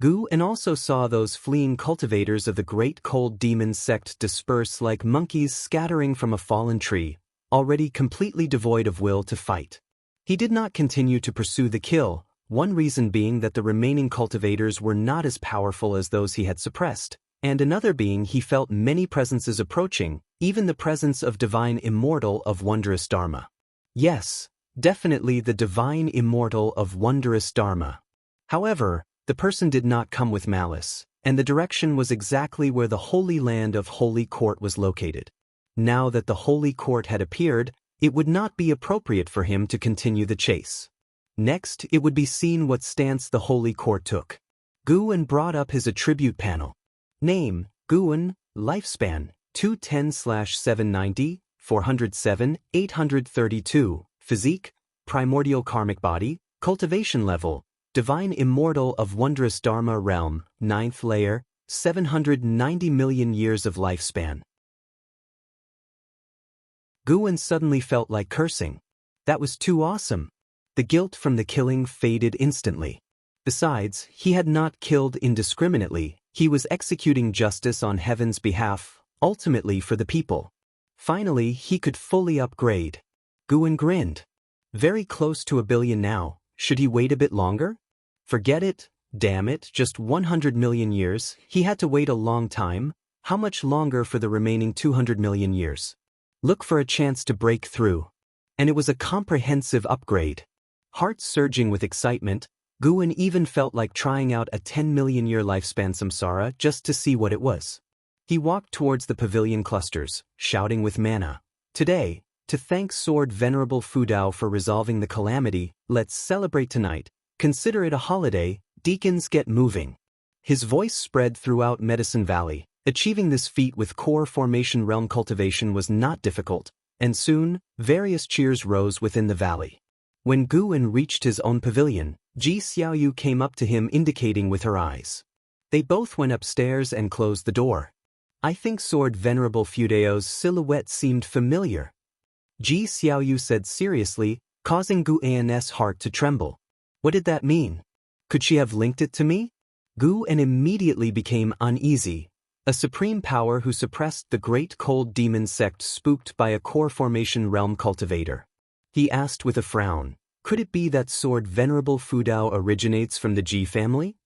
Gu An also saw those fleeing cultivators of the Great Cold Demon sect disperse like monkeys scattering from a fallen tree, already completely devoid of will to fight. He did not continue to pursue the kill, one reason being that the remaining cultivators were not as powerful as those he had suppressed, And another being he felt many presences approaching, even the presence of divine immortal of wondrous Dharma. Yes, definitely the divine immortal of wondrous Dharma. However, the person did not come with malice, and the direction was exactly where the Holy Land of Holy Court was located. Now that the Holy Court had appeared, it would not be appropriate for him to continue the chase. Next, it would be seen what stance the Holy Court took. Guan brought up his attribute panel. Name, Guan, lifespan, 210/790, 407, 832, physique, primordial karmic body, cultivation level, divine immortal of wondrous Dharma realm, 9th layer, 790 million years of lifespan. Guan suddenly felt like cursing. That was too awesome. The guilt from the killing faded instantly. Besides, he had not killed indiscriminately, he was executing justice on heaven's behalf, ultimately for the people. Finally, he could fully upgrade. Guan grinned. Very close to 1 billion now, should he wait a bit longer? Forget it, damn it, just 100 million years, he had to wait a long time. How much longer for the remaining 200 million years? Look for a chance to break through. And it was a comprehensive upgrade. Heart surging with excitement, Guan even felt like trying out a 10 million year lifespan samsara just to see what it was. He walked towards the pavilion clusters, shouting with mana. Today, to thank Sword Venerable Fudao for resolving the calamity, let's celebrate tonight. Consider it a holiday, deacons get moving. His voice spread throughout Medicine Valley. Achieving this feat with core formation realm cultivation was not difficult, and soon, various cheers rose within the valley. When Guan reached his own pavilion, Ji Xiaoyu came up to him indicating with her eyes. They both went upstairs and closed the door. I think Sword Venerable Fudao's silhouette seemed familiar. Ji Xiaoyu said seriously, causing Guan's heart to tremble. What did that mean? Could she have linked it to me? Guan immediately became uneasy. A supreme power who suppressed the great cold demon sect spooked by a core formation realm cultivator. He asked with a frown, could it be that Sword Venerable Fudao originates from the Ji family?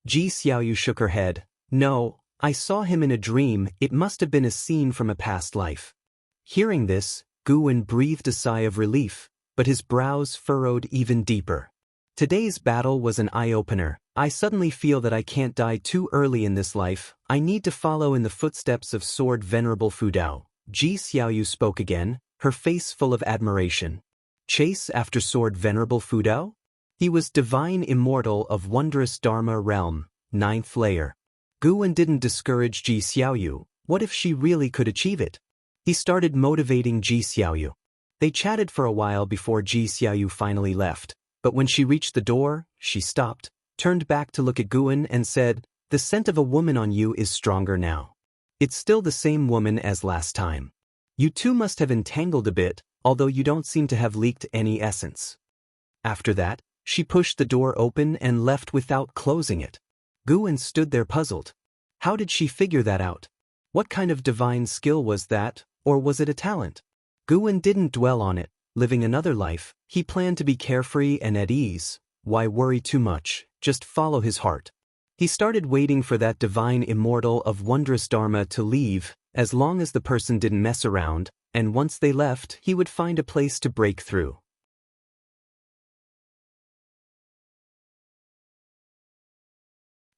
Ji Xiaoyu shook her head. No, I saw him in a dream, it must have been a scene from a past life. Hearing this, Guan breathed a sigh of relief, but his brows furrowed even deeper. Today's battle was an eye-opener. I suddenly feel that I can't die too early in this life. I need to follow in the footsteps of Sword Venerable Fudao. Ji Xiaoyu spoke again, her face full of admiration. Chase after Sword Venerable Fudao? He was divine immortal of wondrous Dharma realm, 9th layer. Guan didn't discourage Ji Xiaoyu. What if she really could achieve it? He started motivating Ji Xiaoyu. They chatted for a while before Ji Xiaoyu finally left. But when she reached the door, she stopped, turned back to look at Guan and said, the scent of a woman on you is stronger now. It's still the same woman as last time. You two must have entangled a bit, although you don't seem to have leaked any essence. After that, she pushed the door open and left without closing it. Guan stood there puzzled. How did she figure that out? What kind of divine skill was that, or was it a talent? Guan didn't dwell on it. Living another life, he planned to be carefree and at ease. Why worry too much? Just follow his heart. He started waiting for that divine immortal of wondrous Dharma to leave, as long as the person didn't mess around, and once they left, he would find a place to break through.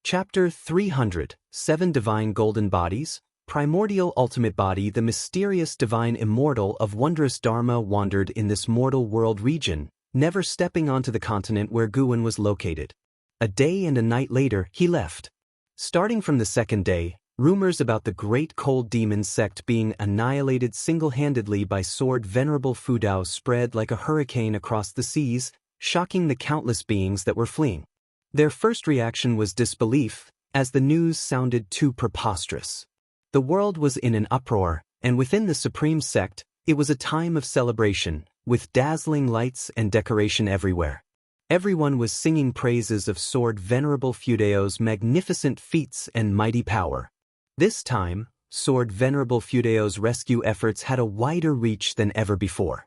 Chapter 300, 7 Divine Golden Bodies. Primordial ultimate body. The mysterious divine immortal of wondrous Dharma wandered in this mortal world region, never stepping onto the continent where Guan was located. A day and a night later, he left. Starting from the second day, rumors about the great cold demon sect being annihilated single-handedly by Sword Venerable Fudao spread like a hurricane across the seas, shocking the countless beings that were fleeing. Their first reaction was disbelief, as the news sounded too preposterous. The world was in an uproar, and within the supreme sect, it was a time of celebration, with dazzling lights and decoration everywhere. Everyone was singing praises of Sword Venerable Fudao's magnificent feats and mighty power. This time, Sword Venerable Fudao's rescue efforts had a wider reach than ever before.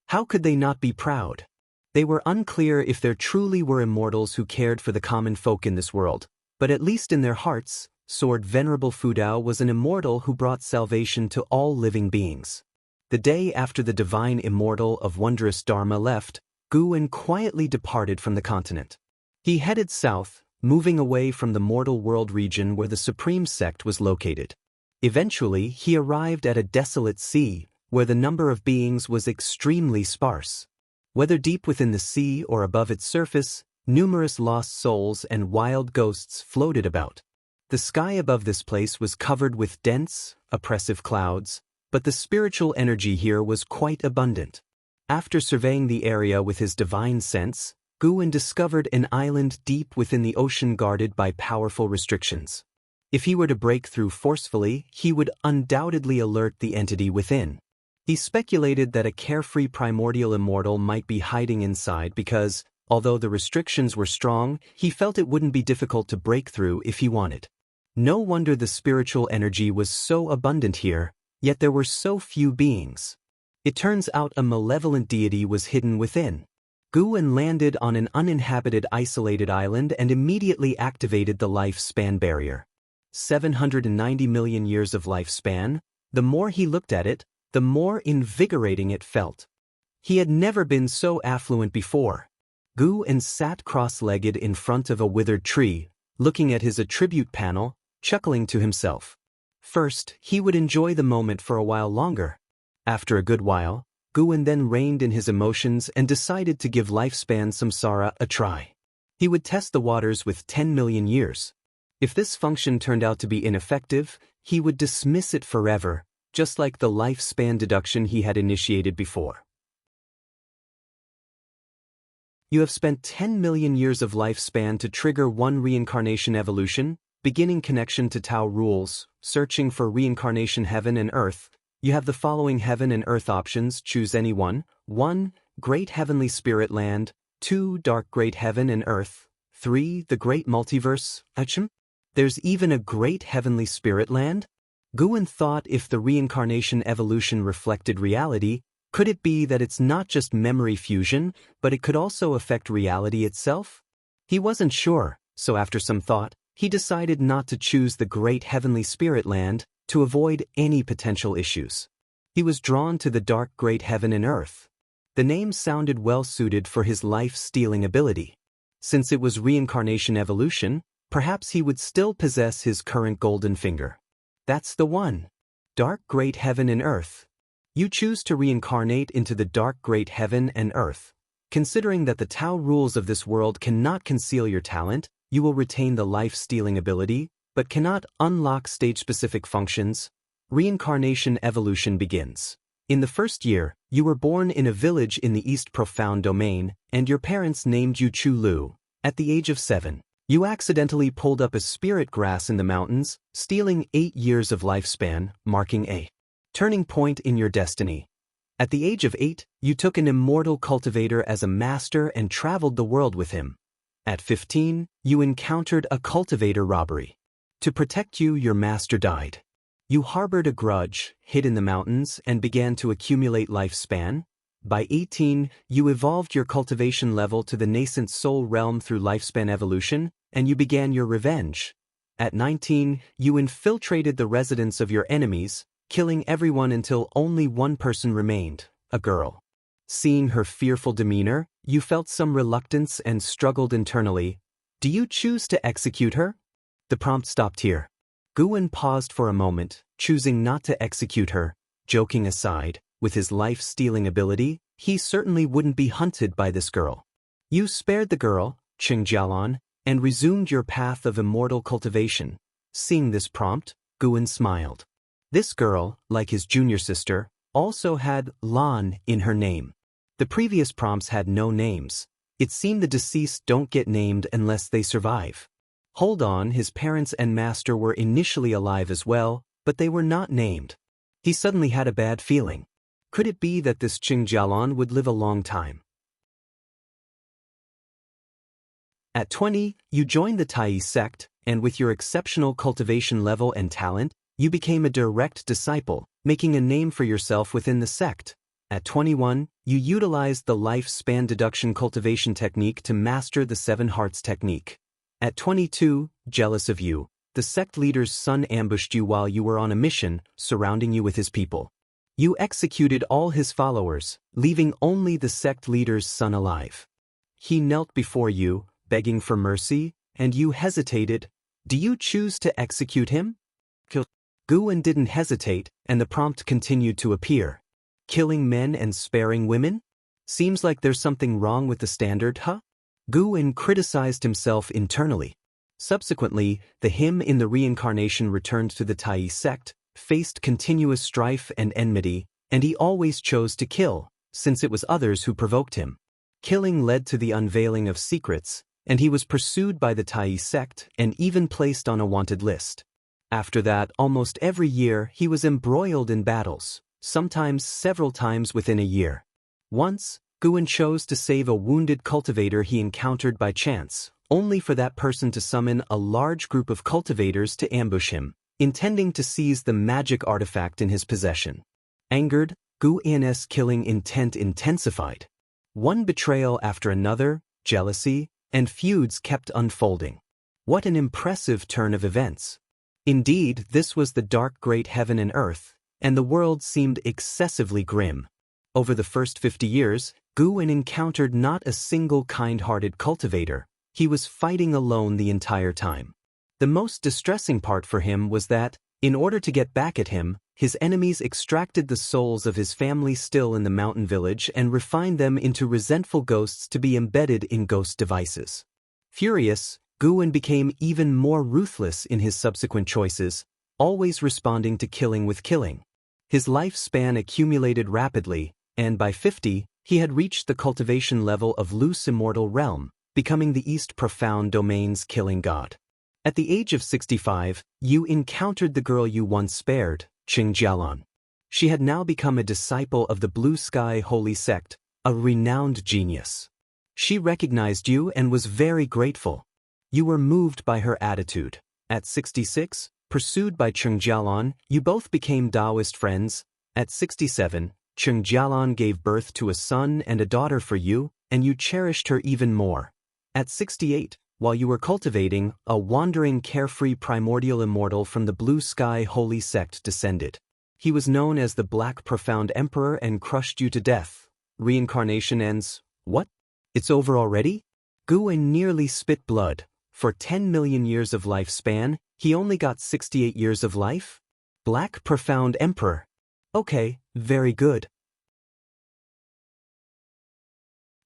How could they not be proud? They were unclear if there truly were immortals who cared for the common folk in this world, but at least in their hearts, Sword Venerable Fudao was an immortal who brought salvation to all living beings. The day after the divine immortal of wondrous Dharma left, Guan quietly departed from the continent. He headed south, moving away from the mortal world region where the supreme sect was located. Eventually, he arrived at a desolate sea, where the number of beings was extremely sparse. Whether deep within the sea or above its surface, numerous lost souls and wild ghosts floated about. The sky above this place was covered with dense, oppressive clouds, but the spiritual energy here was quite abundant. After surveying the area with his divine sense, Guan discovered an island deep within the ocean guarded by powerful restrictions. If he were to break through forcefully, he would undoubtedly alert the entity within. He speculated that a carefree primordial immortal might be hiding inside because, although the restrictions were strong, he felt it wouldn't be difficult to break through if he wanted. No wonder the spiritual energy was so abundant here, yet there were so few beings. It turns out a malevolent deity was hidden within. Guan landed on an uninhabited isolated island and immediately activated the lifespan barrier. 790 million years of lifespan. The more he looked at it, the more invigorating it felt. He had never been so affluent before. Guan sat cross-legged in front of a withered tree, looking at his attribute panel, chuckling to himself. First, he would enjoy the moment for a while longer. After a good while, Guan then reined in his emotions and decided to give lifespan samsara a try. He would test the waters with 10 million years. If this function turned out to be ineffective, he would dismiss it forever, just like the lifespan deduction he had initiated before. You have spent 10 million years of lifespan to trigger one reincarnation evolution, beginning connection to Tao rules, searching for reincarnation heaven and earth. You have the following heaven and earth options, choose any one. 1. Great Heavenly Spirit Land. 2. Dark Great Heaven and Earth. 3. The Great Multiverse. There's even a Great Heavenly Spirit Land? Guan thought if the reincarnation evolution reflected reality, could it be that it's not just memory fusion, but it could also affect reality itself? He wasn't sure, so after some thought, he decided not to choose the Great Heavenly Spirit Land, to avoid any potential issues. He was drawn to the Dark Great Heaven and Earth. The name sounded well suited for his life-stealing ability. Since it was reincarnation evolution, perhaps he would still possess his current golden finger. That's the one. Dark Great Heaven and Earth. You choose to reincarnate into the Dark Great Heaven and Earth. Considering that the Tao rules of this world cannot conceal your talent, you will retain the life-stealing ability, but cannot unlock stage-specific functions. Reincarnation evolution begins. In the first year, you were born in a village in the East Profound Domain, and your parents named you Chu Lu. At the age of 7, you accidentally pulled up a spirit grass in the mountains, stealing 8 years of lifespan, marking a turning point in your destiny. At the age of 8, you took an immortal cultivator as a master and traveled the world with him. At 15, you encountered a cultivator robbery. To protect you, your master died. You harbored a grudge, hid in the mountains, and began to accumulate lifespan. By 18, you evolved your cultivation level to the nascent soul realm through lifespan evolution, and you began your revenge. At 19, you infiltrated the residence of your enemies, killing everyone until only one person remained, a girl. Seeing her fearful demeanor, you felt some reluctance and struggled internally. Do you choose to execute her? The prompt stopped here. Guan paused for a moment, choosing not to execute her. Joking aside, with his life-stealing ability, he certainly wouldn't be hunted by this girl. You spared the girl, Qing Jialan, and resumed your path of immortal cultivation. Seeing this prompt, Guan smiled. This girl, like his junior sister, also had Lan in her name. The previous prompts had no names. It seemed the deceased don't get named unless they survive. Hold on, his parents and master were initially alive as well, but they were not named. He suddenly had a bad feeling. Could it be that this Qing Jialan would live a long time? At 20, you joined the Tai sect, and with your exceptional cultivation level and talent, you became a direct disciple, making a name for yourself within the sect. At 21, you utilized the lifespan deduction cultivation technique to master the 7 hearts technique. At 22, jealous of you, the sect leader's son ambushed you while you were on a mission, surrounding you with his people. You executed all his followers, leaving only the sect leader's son alive. He knelt before you, begging for mercy, and you hesitated. Do you choose to execute him? Kill. Guan didn't hesitate, and the prompt continued to appear. Killing men and sparing women? Seems like there's something wrong with the standard, huh? Guan criticized himself internally. Subsequently, the him in the reincarnation returned to the Tai sect, faced continuous strife and enmity, and he always chose to kill, since it was others who provoked him. Killing led to the unveiling of secrets, and he was pursued by the Tai sect and even placed on a wanted list. After that, almost every year, he was embroiled in battles, sometimes several times within a year. Once, Guan chose to save a wounded cultivator he encountered by chance, only for that person to summon a large group of cultivators to ambush him, intending to seize the magic artifact in his possession. Angered, Guan's killing intent intensified. One betrayal after another, jealousy, and feuds kept unfolding. What an impressive turn of events. Indeed, this was the dark great heaven and earth, and the world seemed excessively grim. Over the first 50 years, Guan encountered not a single kind-hearted cultivator. He was fighting alone the entire time. The most distressing part for him was that, in order to get back at him, his enemies extracted the souls of his family still in the mountain village and refined them into resentful ghosts to be embedded in ghost devices. Furious, Guan became even more ruthless in his subsequent choices, always responding to killing with killing. His lifespan accumulated rapidly, and by 50, he had reached the cultivation level of loose immortal realm, becoming the East Profound Domain's killing god. At the age of 65, you encountered the girl you once spared, Qing Jialan. She had now become a disciple of the Blue Sky Holy Sect, a renowned genius. She recognized you and was very grateful. You were moved by her attitude. At 66, pursued by Qing Jialan, you both became Taoist friends. At 67, Qing Jialan gave birth to a son and a daughter for you, and you cherished her even more. At 68, while you were cultivating, a wandering carefree primordial immortal from the Blue Sky Holy Sect descended. He was known as the Black Profound Emperor and crushed you to death. Reincarnation ends. What? It's over already? Guan nearly spit blood. For 10 million years of lifespan, he only got 68 years of life? Black Profound Emperor. Okay, very good.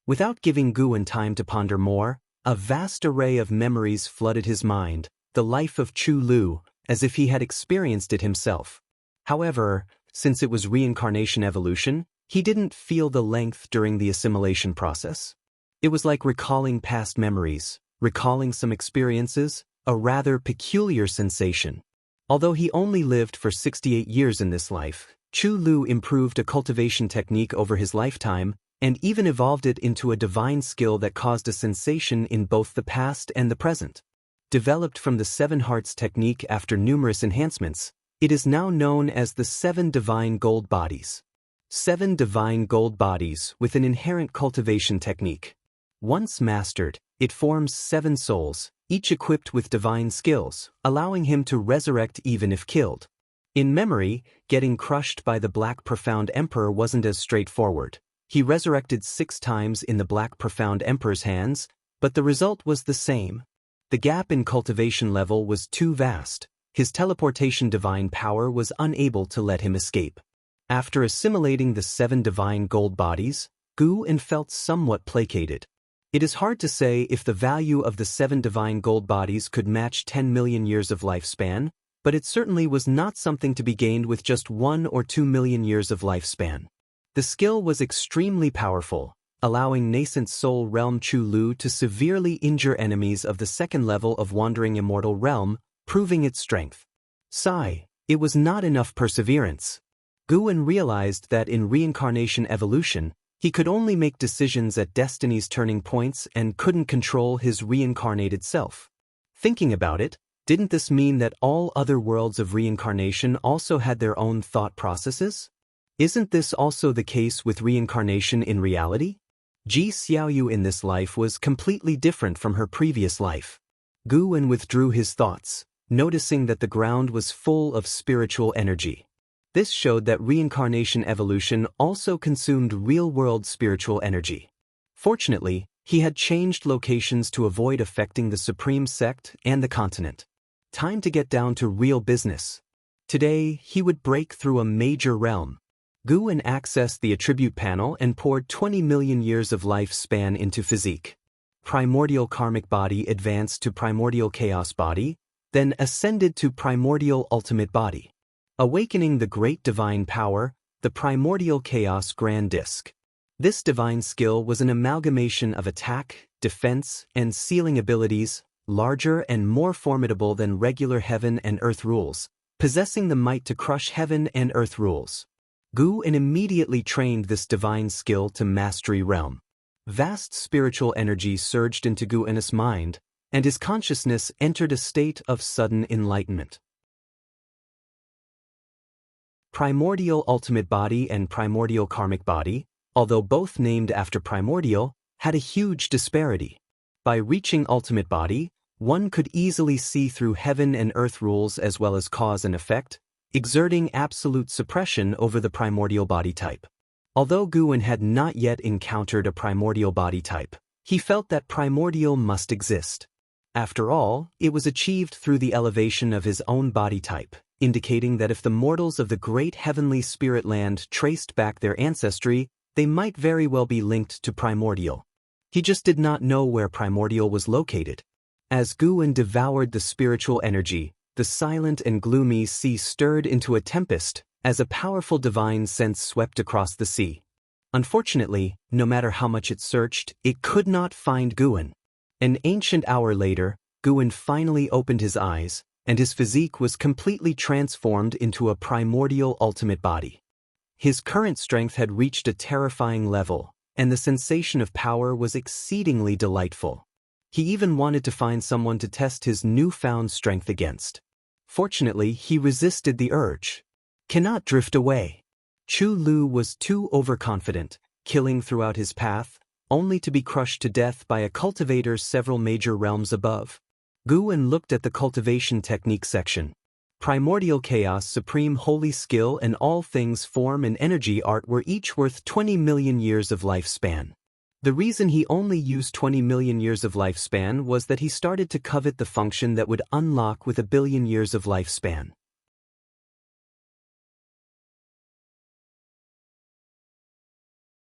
Without giving Guan time to ponder more, a vast array of memories flooded his mind, the life of Chu Lu, as if he had experienced it himself. However, since it was reincarnation evolution, he didn't feel the length during the assimilation process. It was like recalling past memories, recalling some experiences, a rather peculiar sensation. Although he only lived for 68 years in this life, Chu Lu improved a cultivation technique over his lifetime, and even evolved it into a divine skill that caused a sensation in both the past and the present. Developed from the Seven Hearts technique after numerous enhancements, it is now known as the 7 Divine Gold Bodies. 7 Divine Gold Bodies with an inherent cultivation technique. Once mastered, it forms 7 souls, each equipped with divine skills, allowing him to resurrect even if killed. In memory, getting crushed by the Black Profound Emperor wasn't as straightforward. He resurrected 6 times in the Black Profound Emperor's hands, but the result was the same. The gap in cultivation level was too vast. His teleportation divine power was unable to let him escape. After assimilating the 7 divine gold bodies, Guan felt somewhat placated. It is hard to say if the value of the 7 divine gold bodies could match 10 million years of lifespan, but it certainly was not something to be gained with just 1 or 2 million years of lifespan. The skill was extremely powerful, allowing nascent soul realm Chu Lu to severely injure enemies of the second level of Wandering Immortal Realm, proving its strength. Sigh, it was not enough perseverance. Guan realized that in reincarnation evolution, he could only make decisions at destiny's turning points and couldn't control his reincarnated self. Thinking about it, didn't this mean that all other worlds of reincarnation also had their own thought processes? Isn't this also the case with reincarnation in reality? Ji Xiaoyu in this life was completely different from her previous life. Guan withdrew his thoughts, noticing that the ground was full of spiritual energy. This showed that reincarnation evolution also consumed real-world spiritual energy. Fortunately, he had changed locations to avoid affecting the supreme sect and the continent. Time to get down to real business. Today, he would break through a major realm. Guin accessed the attribute panel and poured 20 million years of lifespan into physique. Primordial karmic body advanced to primordial chaos body, then ascended to primordial ultimate body. Awakening the great divine power, the primordial chaos grand disk. This divine skill was an amalgamation of attack, defense, and sealing abilities, larger and more formidable than regular heaven and earth rules, possessing the might to crush heaven and earth rules. Guin immediately trained this divine skill to mastery realm. Vast spiritual energy surged into Guin's mind, and his consciousness entered a state of sudden enlightenment. Primordial ultimate body and primordial karmic body, although both named after primordial, had a huge disparity. By reaching ultimate body, one could easily see through heaven and earth rules as well as cause and effect, exerting absolute suppression over the primordial body type. Although Guin had not yet encountered a primordial body type, he felt that primordial must exist. After all, it was achieved through the elevation of his own body type, indicating that if the mortals of the great heavenly spirit land traced back their ancestry, they might very well be linked to primordial. He just did not know where primordial was located. As Guin devoured the spiritual energy, the silent and gloomy sea stirred into a tempest as a powerful divine sense swept across the sea. Unfortunately, no matter how much it searched, it could not find Guin. An ancient hour later, Guin finally opened his eyes, and his physique was completely transformed into a primordial ultimate body. His current strength had reached a terrifying level, and the sensation of power was exceedingly delightful. He even wanted to find someone to test his newfound strength against. Fortunately, he resisted the urge. Cannot drift away. Chu Lu was too overconfident, killing throughout his path, only to be crushed to death by a cultivator several major realms above. Guin looked at the cultivation technique section. Primordial chaos, supreme holy skill, and all things form and energy art were each worth 20 million years of lifespan. The reason he only used 20 million years of lifespan was that he started to covet the function that would unlock with 1 billion years of lifespan.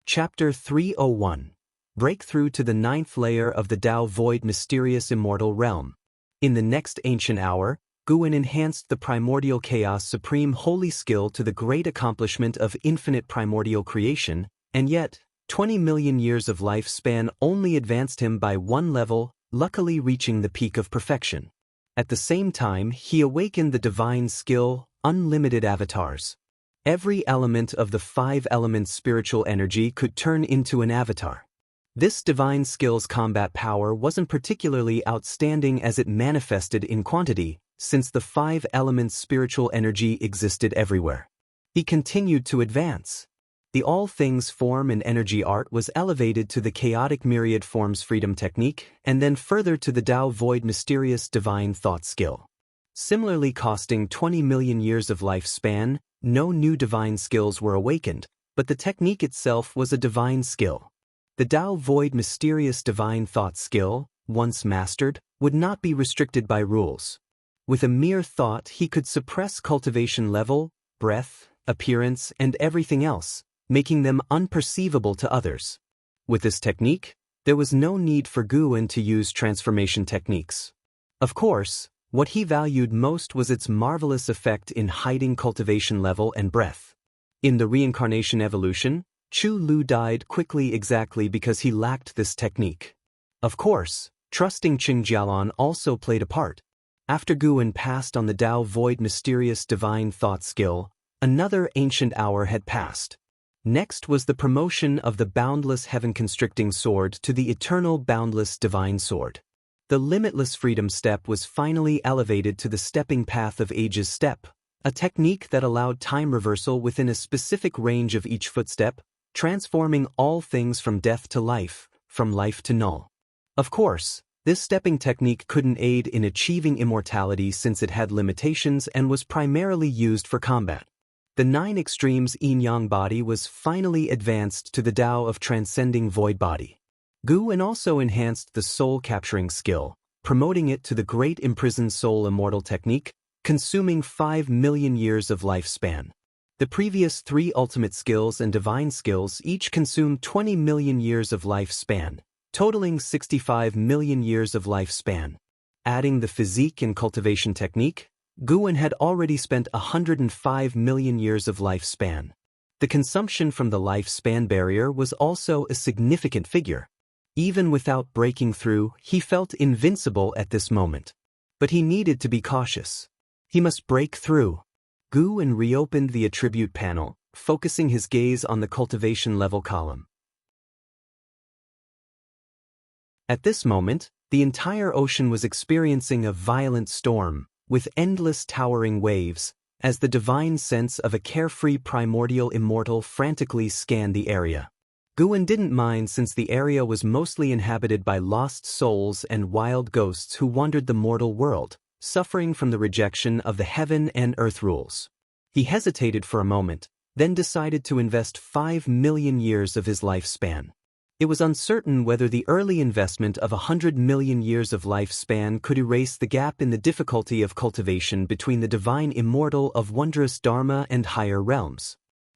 Chapter 301. Breakthrough to the 9th layer of the Tao Void Mysterious Immortal Realm. In the next ancient hour, Guin enhanced the primordial chaos supreme holy skill to the great accomplishment of infinite primordial creation, and yet, 20 million years of lifespan only advanced him by one level, luckily reaching the peak of perfection. At the same time, he awakened the divine skill, unlimited avatars. Every element of the 5 elements spiritual energy could turn into an avatar. This divine skill's combat power wasn't particularly outstanding as it manifested in quantity, since the 5 elements spiritual energy existed everywhere. He continued to advance. The all things form and energy art was elevated to the chaotic myriad forms freedom technique, and then further to the Tao Void mysterious divine thought skill. Similarly costing 20 million years of lifespan, no new divine skills were awakened, but the technique itself was a divine skill. The Tao Void mysterious divine thought skill, once mastered, would not be restricted by rules. With a mere thought he could suppress cultivation level, breath, appearance, and everything else, making them unperceivable to others. With this technique, there was no need for Guin to use transformation techniques. Of course, what he valued most was its marvelous effect in hiding cultivation level and breath. In the reincarnation evolution, Chu Lu died quickly exactly because he lacked this technique. Of course, trusting Qing Jialan also played a part. After Guin passed on the Tao Void mysterious divine thought skill, another ancient hour had passed. Next was the promotion of the boundless heaven-constricting sword to the eternal boundless divine sword. The limitless freedom step was finally elevated to the stepping path of ages step, a technique that allowed time reversal within a specific range of each footstep, transforming all things from death to life, from life to null. Of course, This stepping technique couldn't aid in achieving immortality since it had limitations and was primarily used for combat. The 9 extremes yin-yang body was finally advanced to the Tao of transcending void body. Guwen also enhanced the soul-capturing skill, promoting it to the great imprisoned soul immortal technique, consuming 5 million years of lifespan. The previous 3 ultimate skills and divine skills each consumed 20 million years of lifespan, totaling 65 million years of lifespan. Adding the physique and cultivation technique, Guwen had already spent 105 million years of lifespan. The consumption from the lifespan barrier was also a significant figure. Even without breaking through, he felt invincible at this moment. But he needed to be cautious. He must break through. Guwen reopened the attribute panel, focusing his gaze on the cultivation level column. At this moment, the entire ocean was experiencing a violent storm, with endless towering waves, as the divine sense of a carefree primordial immortal frantically scanned the area. Guwen didn't mind since the area was mostly inhabited by lost souls and wild ghosts who wandered the mortal world, suffering from the rejection of the heaven and earth rules. He hesitated for a moment, then decided to invest 5 million years of his lifespan. It was uncertain whether the early investment of 100 million years of lifespan could erase the gap in the difficulty of cultivation between the divine immortal of wondrous Dharma and higher realms.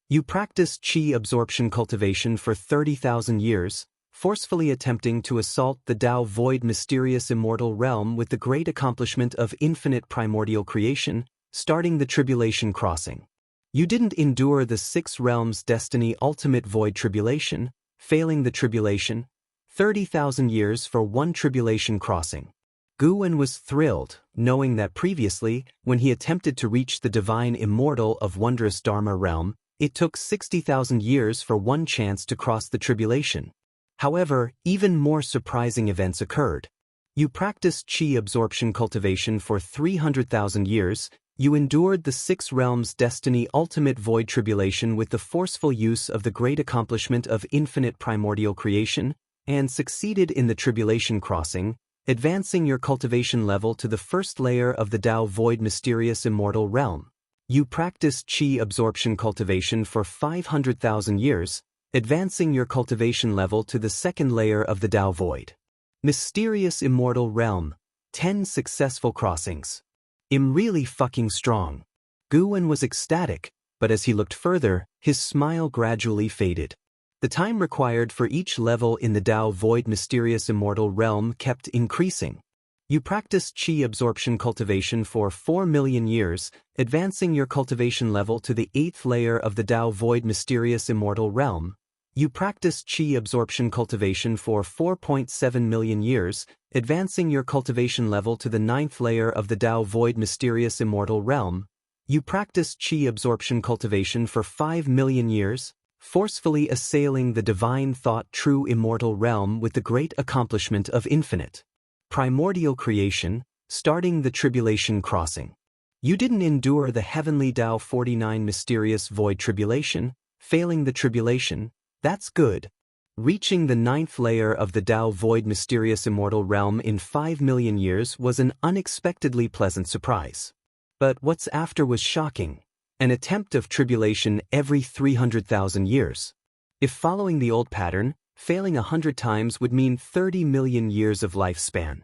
You practiced chi absorption cultivation for 30,000 years, forcefully attempting to assault the Tao void mysterious immortal realm with the great accomplishment of infinite primordial creation, starting the tribulation crossing. You didn't endure the 6 realms destiny ultimate void tribulation, failing the tribulation, 30,000 years for 1 tribulation crossing. Guwen was thrilled, knowing that previously, when he attempted to reach the divine immortal of wondrous Dharma realm, it took 60,000 years for 1 chance to cross the tribulation. However, even more surprising events occurred. You practiced chi absorption cultivation for 300,000 years, you endured the 6 realms destiny ultimate void tribulation with the forceful use of the great accomplishment of infinite primordial creation, and succeeded in the tribulation crossing, advancing your cultivation level to the first layer of the Tao void mysterious immortal realm. You practiced chi absorption cultivation for 500,000 years, advancing your cultivation level to the second layer of the Tao void mysterious immortal realm. 10 successful crossings. I'm really fucking strong. Guwen was ecstatic, but as he looked further, his smile gradually faded. The time required for each level in the Tao void mysterious immortal realm kept increasing. You practiced chi absorption cultivation for 4 million years, advancing your cultivation level to the 8th layer of the Tao void mysterious immortal realm. You practiced chi absorption cultivation for 4.7 million years, advancing your cultivation level to the 9th layer of the Tao void mysterious immortal realm. You practiced chi absorption cultivation for 5 million years, forcefully assailing the divine thought true immortal realm with the great accomplishment of infinite primordial creation, starting the tribulation crossing. You didn't endure the heavenly Tao 49 mysterious void tribulation, failing the tribulation. That's good. Reaching the 9th layer of the Tao void mysterious immortal realm in 5 million years was an unexpectedly pleasant surprise. But what's after was shocking. An attempt of tribulation every 300,000 years. If following the old pattern, failing 100 times would mean 30 million years of lifespan.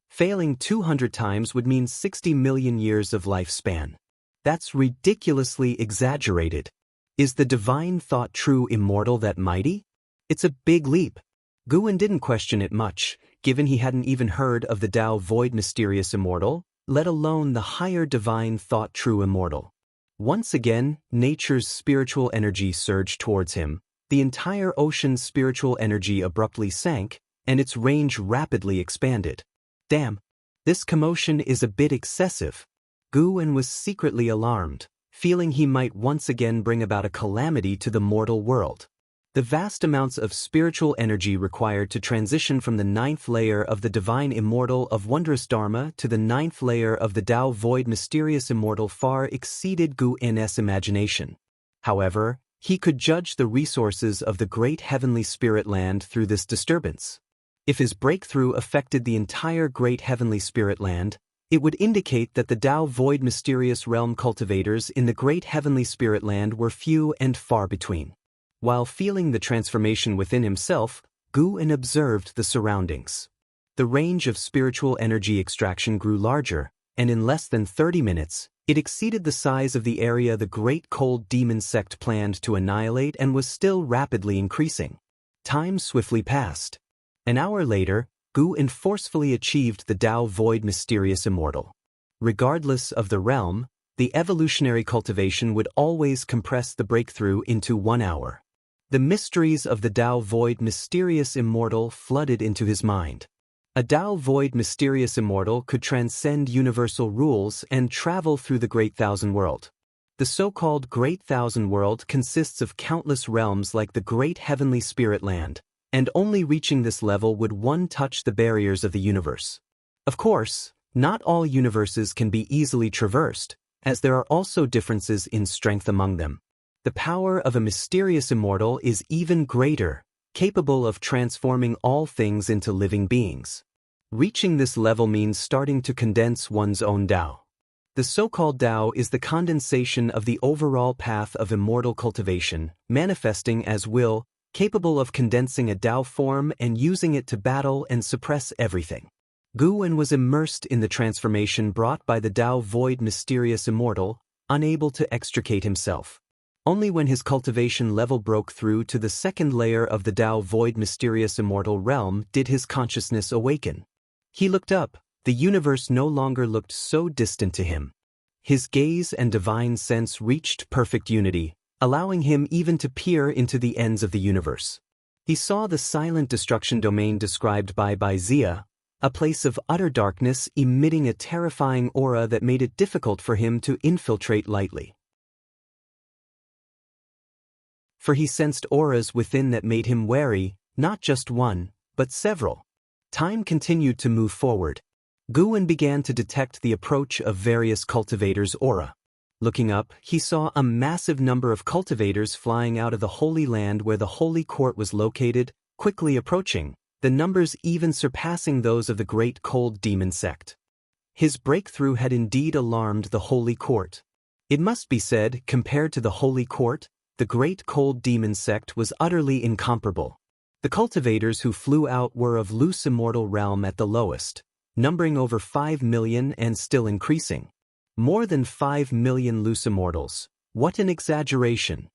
Failing 200 times would mean 60 million years of lifespan. That's ridiculously exaggerated. Is the divine thought true immortal that mighty? It's a big leap. Guwen didn't question it much, given he hadn't even heard of the Tao void mysterious immortal, let alone the higher divine thought true immortal. Once again, nature's spiritual energy surged towards him, the entire ocean's spiritual energy abruptly sank, and its range rapidly expanded. Damn, this commotion is a bit excessive. Guwen was secretly alarmed, feeling he might once again bring about a calamity to the mortal world. The vast amounts of spiritual energy required to transition from the 9th layer of the divine immortal of wondrous Dharma to the 9th layer of the Tao void mysterious immortal far exceeded Guwen's imagination. However, He could judge the resources of the great heavenly spirit land through this disturbance. If his breakthrough affected the entire great heavenly spirit land, it would indicate that the Tao Void mysterious realm cultivators in the great heavenly spirit land were few and far between. While feeling the transformation within himself, Guan observed the surroundings. The range of spiritual energy extraction grew larger, and in less than 30 minutes, it exceeded the size of the area the great cold demon sect planned to annihilate and was still rapidly increasing. Time swiftly passed. An hour later, Guan forcefully achieved the Tao Void mysterious immortal. Regardless of the realm, the evolutionary cultivation would always compress the breakthrough into 1 hour. The mysteries of the Tao Void mysterious immortal flooded into his mind. A Tao Void mysterious immortal could transcend universal rules and travel through the Great Thousand World. The so-called Great Thousand World consists of countless realms like the Great Heavenly Spirit Land, and only reaching this level would one touch the barriers of the universe. Of course, not all universes can be easily traversed, as there are also differences in strength among them. The power of a mysterious immortal is even greater, capable of transforming all things into living beings. Reaching this level means starting to condense one's own Tao. The so-called Tao is the condensation of the overall path of immortal cultivation, manifesting as will, capable of condensing a Tao form and using it to battle and suppress everything. Guan was immersed in the transformation brought by the Tao Void mysterious immortal, unable to extricate himself. Only when his cultivation level broke through to the second layer of the Tao Void mysterious immortal realm did his consciousness awaken. He looked up. The universe no longer looked so distant to him. His gaze and divine sense reached perfect unity, allowing him even to peer into the ends of the universe. He saw the silent destruction domain described by Zia, a place of utter darkness emitting a terrifying aura that made it difficult for him to infiltrate lightly. For he sensed auras within that made him wary, not just one, but several. Time continued to move forward. Guan began to detect the approach of various cultivators' aura. Looking up, he saw a massive number of cultivators flying out of the Holy Land where the Holy Court was located, quickly approaching, the numbers even surpassing those of the Great Cold Demon Sect. His breakthrough had indeed alarmed the Holy Court. It must be said, compared to the Holy Court, the Great Cold Demon Sect was utterly incomparable. The cultivators who flew out were of loose immortal realm at the lowest, numbering over 5 million and still increasing. More than 5 million loose immortals. What an exaggeration.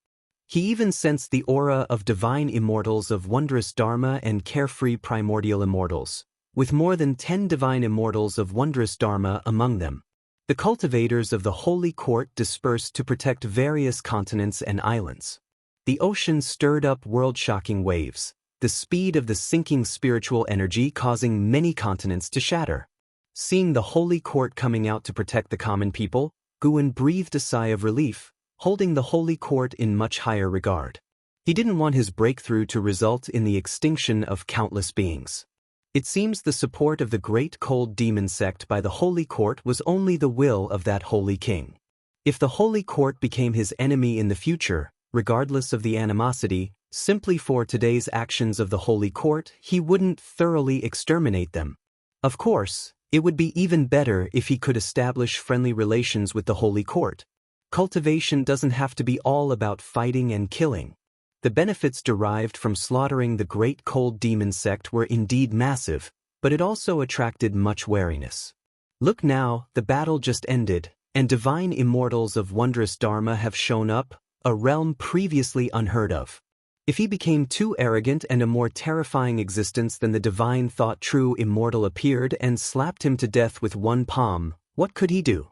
He even sensed the aura of divine immortals of wondrous Dharma and carefree primordial immortals, with more than 10 divine immortals of wondrous Dharma among them. The cultivators of the Holy Court dispersed to protect various continents and islands. The ocean stirred up world-shocking waves, the speed of the sinking spiritual energy causing many continents to shatter. Seeing the Holy Court coming out to protect the common people, Guan breathed a sigh of relief, holding the Holy Court in much higher regard. He didn't want his breakthrough to result in the extinction of countless beings. It seems the support of the Great Cold Demon Sect by the Holy Court was only the will of that Holy King. If the Holy Court became his enemy in the future, regardless of the animosity, simply for today's actions of the Holy Court, he wouldn't thoroughly exterminate them. Of course, it would be even better if he could establish friendly relations with the Holy Court. Cultivation doesn't have to be all about fighting and killing. The benefits derived from slaughtering the Great Cold Demon Sect were indeed massive, but it also attracted much wariness. Look now, the battle just ended, and divine immortals of wondrous Dharma have shown up, a realm previously unheard of. If he became too arrogant and a more terrifying existence than the divine thought true immortal appeared and slapped him to death with one palm, what could he do?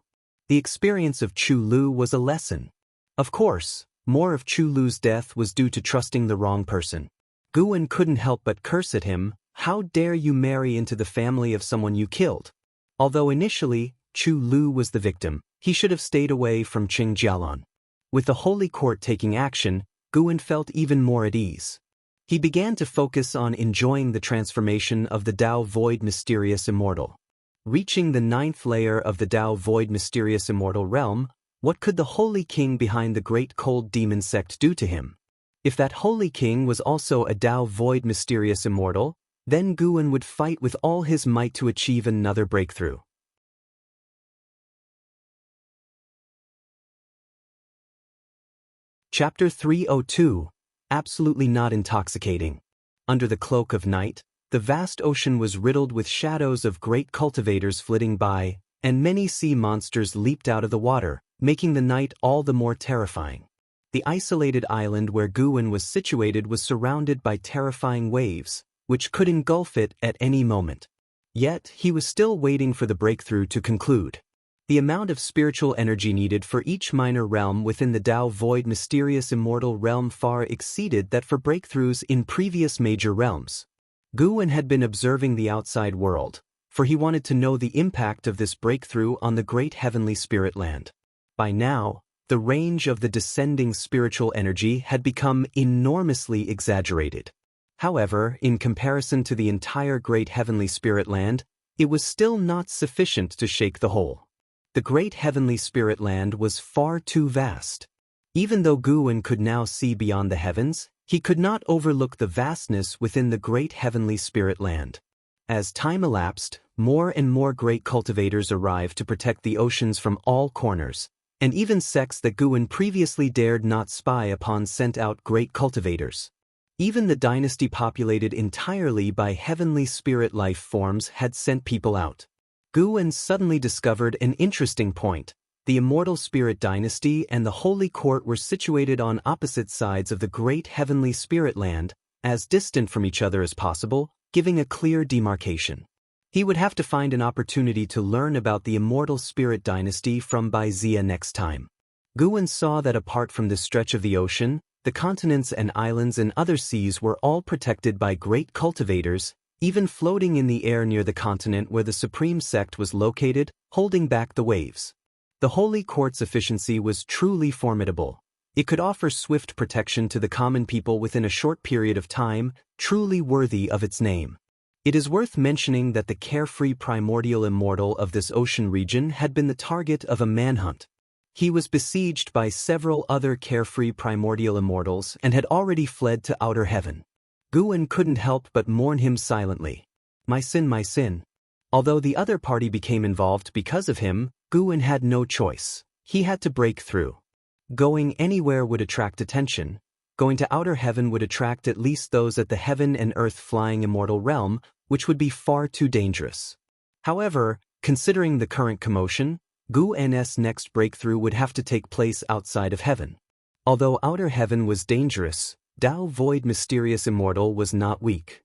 The experience of Chu Lu was a lesson. Of course, more of Chu Lu's death was due to trusting the wrong person. Guan couldn't help but curse at him. How dare you marry into the family of someone you killed? Although initially, Chu Lu was the victim, he should have stayed away from Qing Jialan. With the Holy Court taking action, Guan felt even more at ease. He began to focus on enjoying the transformation of the Tao Void Mysterious Immortal. Reaching the 9th layer of the Tao Void Mysterious Immortal realm, What could the Holy King behind the great cold demon sect do to him? If that Holy King was also a Tao void mysterious immortal, then Guan would fight with all his might to achieve another breakthrough. Chapter 302. Absolutely not intoxicating. Under the cloak of night, the vast ocean was riddled with shadows of great cultivators flitting by, and many sea monsters leaped out of the water, making the night all the more terrifying. The isolated island where Guan was situated was surrounded by terrifying waves, which could engulf it at any moment. Yet, he was still waiting for the breakthrough to conclude. The amount of spiritual energy needed for each minor realm within the Tao void mysterious immortal realm far exceeded that for breakthroughs in previous major realms. Guan had been observing the outside world, for he wanted to know the impact of this breakthrough on the great heavenly spirit land. By now, the range of the descending spiritual energy had become enormously exaggerated. However, in comparison to the entire great heavenly spirit land, it was still not sufficient to shake the whole. The great heavenly spirit land was far too vast. Even though Guan could now see beyond the heavens, he could not overlook the vastness within the great heavenly spirit land. As time elapsed, more and more great cultivators arrived to protect the oceans from all corners, and even sects that Guan previously dared not spy upon sent out great cultivators. Even the dynasty populated entirely by heavenly spirit life forms had sent people out. Guan suddenly discovered an interesting point. The immortal spirit dynasty and the holy court were situated on opposite sides of the great heavenly spirit land, as distant from each other as possible, giving a clear demarcation. He would have to find an opportunity to learn about the immortal spirit dynasty from Baizia next time. Guan saw that apart from this stretch of the ocean, the continents and islands and other seas were all protected by great cultivators, even floating in the air near the continent where the supreme sect was located, holding back the waves. The holy court's efficiency was truly formidable. It could offer swift protection to the common people within a short period of time, truly worthy of its name. It is worth mentioning that the carefree primordial immortal of this ocean region had been the target of a manhunt. He was besieged by several other carefree primordial immortals and had already fled to outer heaven. Guan couldn't help but mourn him silently. My sin, my sin. Although the other party became involved because of him, Guan had no choice. He had to break through. Going anywhere would attract attention. Going to outer heaven would attract at least those at the heaven and earth flying immortal realm, which would be far too dangerous. However, considering the current commotion, Guan's next breakthrough would have to take place outside of heaven. Although outer heaven was dangerous, Tao void mysterious immortal was not weak.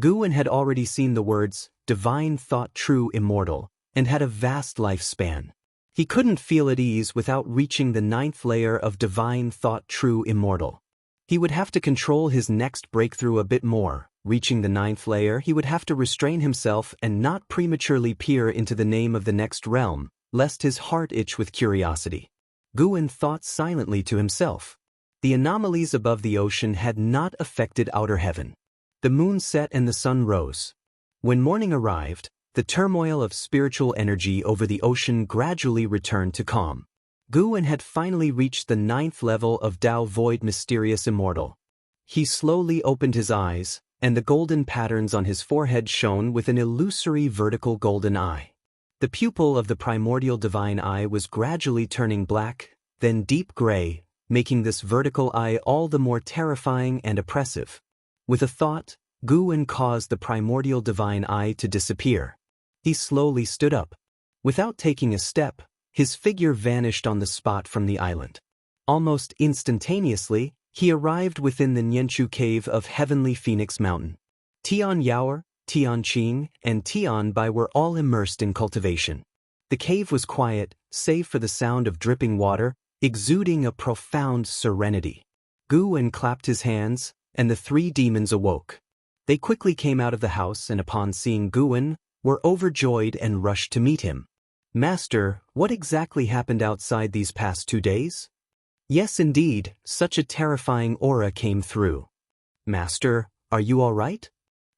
Guan had already seen the words, divine thought true immortal, and had a vast lifespan. He couldn't feel at ease without reaching the 9th layer of divine thought true immortal. He would have to control his next breakthrough a bit more. Reaching the 9th layer, he would have to restrain himself and not prematurely peer into the name of the next realm, lest his heart itch with curiosity. Guan thought silently to himself. The anomalies above the ocean had not affected outer heaven. The moon set and the sun rose. When morning arrived, the turmoil of spiritual energy over the ocean gradually returned to calm. Guan had finally reached the 9th level of Tao void mysterious immortal. He slowly opened his eyes, and the golden patterns on his forehead shone with an illusory vertical golden eye. The pupil of the primordial divine eye was gradually turning black, then deep gray, making this vertical eye all the more terrifying and oppressive. With a thought, Guan caused the primordial divine eye to disappear. He slowly stood up. Without taking a step, his figure vanished on the spot from the island. Almost instantaneously, he arrived within the Nianchu cave of Heavenly Phoenix Mountain. Tian Yaoer, Tian Qing, and Tian Bai were all immersed in cultivation. The cave was quiet, save for the sound of dripping water, exuding a profound serenity. Guan clapped his hands, and the 3 demons awoke. They quickly came out of the house and upon seeing Guan, were overjoyed and rushed to meet him. Master, what exactly happened outside these past 2 days? Yes, indeed, such a terrifying aura came through. Master, are you all right?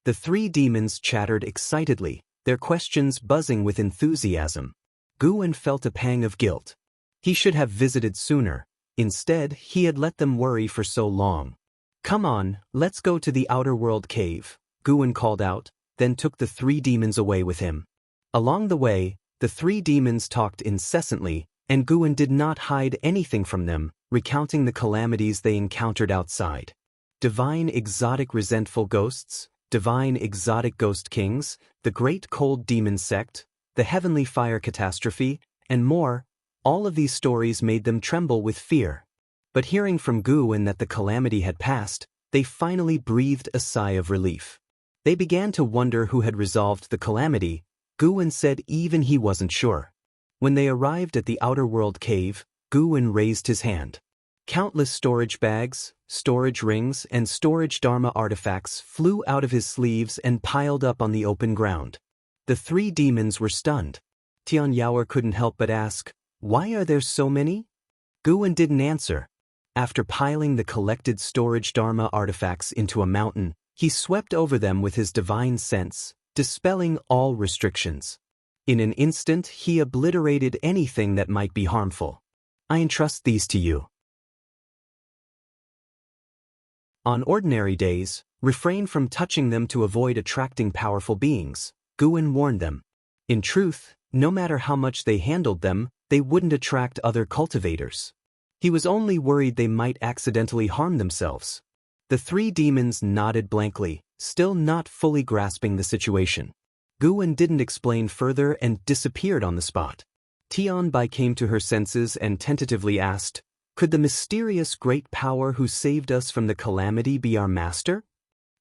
The 3 demons chattered excitedly, their questions buzzing with enthusiasm. Guwen felt a pang of guilt. He should have visited sooner. Instead, he had let them worry for so long. "Come on, let's go to the outer world cave," Guwen called out, then took the 3 demons away with him. Along the way, the 3 demons talked incessantly, and Guwen did not hide anything from them, recounting the calamities they encountered outside. Divine exotic resentful ghosts, divine exotic ghost kings, the great cold demon sect, the heavenly fire catastrophe, and more. All of these stories made them tremble with fear. But hearing from Guwen that the calamity had passed, they finally breathed a sigh of relief. They began to wonder who had resolved the calamity. Guwen said even he wasn't sure. When they arrived at the outer world cave, Guwen raised his hand. Countless storage bags, storage rings, and storage dharma artifacts flew out of his sleeves and piled up on the open ground. The 3 demons were stunned. Tian Yaoer couldn't help but ask, "Why are there so many?" Guwen didn't answer. After piling the collected storage dharma artifacts into a mountain, he swept over them with his divine sense, dispelling all restrictions. In an instant, he obliterated anything that might be harmful. "I entrust these to you." On ordinary days, refrain from touching them to avoid attracting powerful beings, Guwen warned them. In truth, no matter how much they handled them, they wouldn't attract other cultivators. He was only worried they might accidentally harm themselves. The 3 demons nodded blankly, still not fully grasping the situation. Guwen didn't explain further and disappeared on the spot. Tian Bai came to her senses and tentatively asked, "Could the mysterious great power who saved us from the calamity be our master?"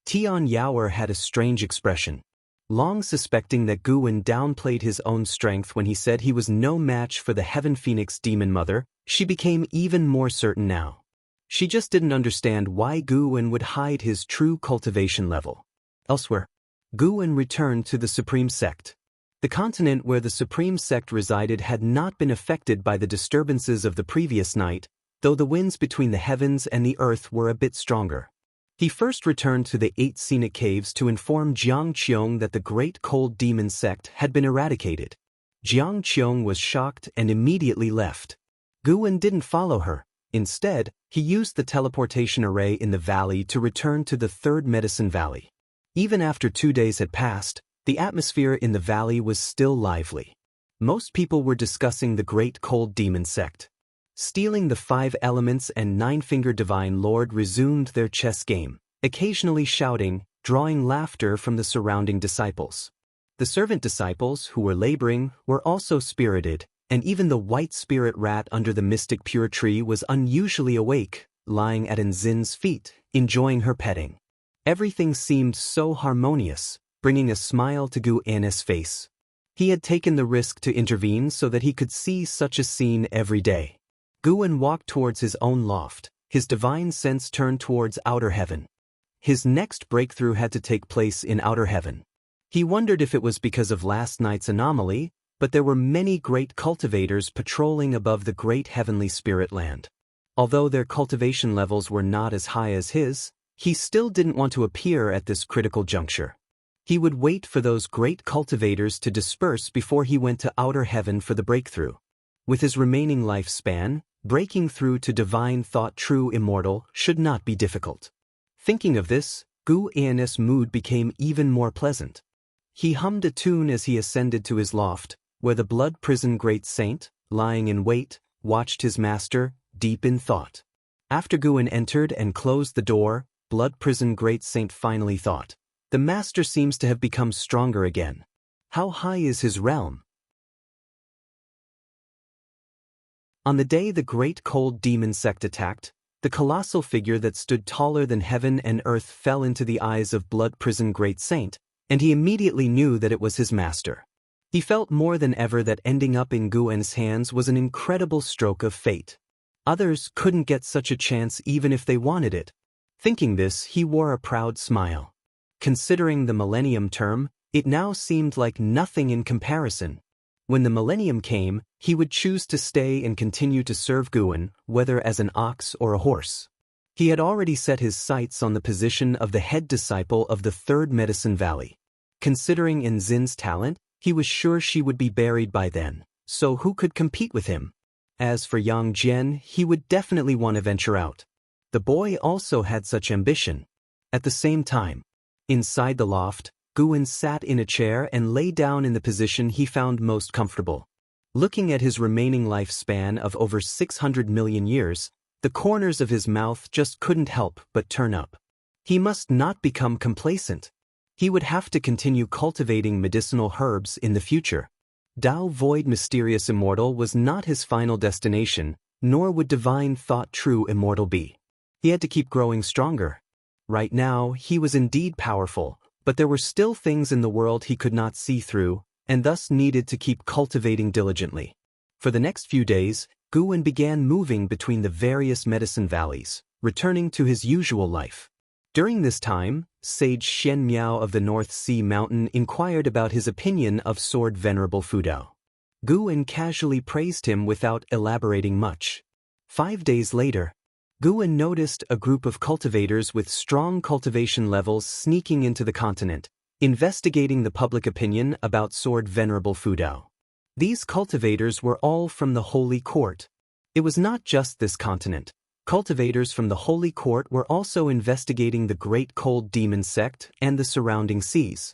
Tian Yaoer had a strange expression. Long suspecting that Guwen downplayed his own strength when he said he was no match for the Heaven Phoenix Demon Mother, she became even more certain now. She just didn't understand why Guwen would hide his true cultivation level. Elsewhere, Guwen returned to the Supreme Sect. The continent where the Supreme Sect resided had not been affected by the disturbances of the previous night, though the winds between the heavens and the earth were a bit stronger. He first returned to the 8 scenic caves to inform Jiang Qiong that the great cold demon sect had been eradicated. Jiang Qiong was shocked and immediately left. Guwen didn't follow her. Instead, he used the teleportation array in the valley to return to the 3rd Medicine Valley. Even after 2 days had passed, the atmosphere in the valley was still lively. Most people were discussing the great cold demon sect. Stealing the 5 elements and 9-fingered divine lord resumed their chess game, occasionally shouting, drawing laughter from the surrounding disciples. The servant disciples, who were laboring, were also spirited, and even the white spirit rat under the mystic pure tree was unusually awake, lying at Enzin's feet, enjoying her petting. Everything seemed so harmonious, bringing a smile to Gu An's face. He had taken the risk to intervene so that he could see such a scene every day. Guwen walked towards his own loft, his divine sense turned towards outer heaven. His next breakthrough had to take place in outer heaven. He wondered if it was because of last night's anomaly, but there were many great cultivators patrolling above the great heavenly spirit land. Although their cultivation levels were not as high as his, he still didn't want to appear at this critical juncture. He would wait for those great cultivators to disperse before he went to outer heaven for the breakthrough. With his remaining lifespan, breaking through to divine thought true immortal should not be difficult. Thinking of this, Gu An's mood became even more pleasant. He hummed a tune as he ascended to his loft, where the blood prison great saint, lying in wait, watched his master, deep in thought. After Guwen entered and closed the door, blood prison great saint finally thought, "The master seems to have become stronger again. How high is his realm?" On the day the great cold demon sect attacked, the colossal figure that stood taller than heaven and earth fell into the eyes of blood prison great saint, and he immediately knew that it was his master. He felt more than ever that ending up in Guwen's hands was an incredible stroke of fate. Others couldn't get such a chance even if they wanted it. Thinking this, he wore a proud smile. Considering the millennium term, it now seemed like nothing in comparison. When the millennium came, he would choose to stay and continue to serve Guwen, whether as an ox or a horse. He had already set his sights on the position of the head disciple of the 3rd Medicine Valley. Considering Enzin's talent, he was sure she would be buried by then, so who could compete with him? As for Yang Jian, he would definitely want to venture out. The boy also had such ambition. At the same time, inside the loft, Guwen sat in a chair and lay down in the position he found most comfortable. Looking at his remaining lifespan of over 600 million years, the corners of his mouth just couldn't help but turn up. He must not become complacent. He would have to continue cultivating medicinal herbs in the future. Tao Void Mysterious Immortal was not his final destination, nor would Divine Thought True Immortal be. He had to keep growing stronger. Right now, he was indeed powerful, but there were still things in the world he could not see through, and thus needed to keep cultivating diligently. For the next few days, Guwen began moving between the various medicine valleys, returning to his usual life. During this time, Sage Shen Miao of the North Sea Mountain inquired about his opinion of Sword Venerable Fudao. Guwen casually praised him without elaborating much. 5 days later, Guwen noticed a group of cultivators with strong cultivation levels sneaking into the continent, investigating the public opinion about Sword Venerable Fudao. These cultivators were all from the Holy Court. It was not just this continent. Cultivators from the Holy Court were also investigating the Great Cold Demon Sect and the surrounding seas.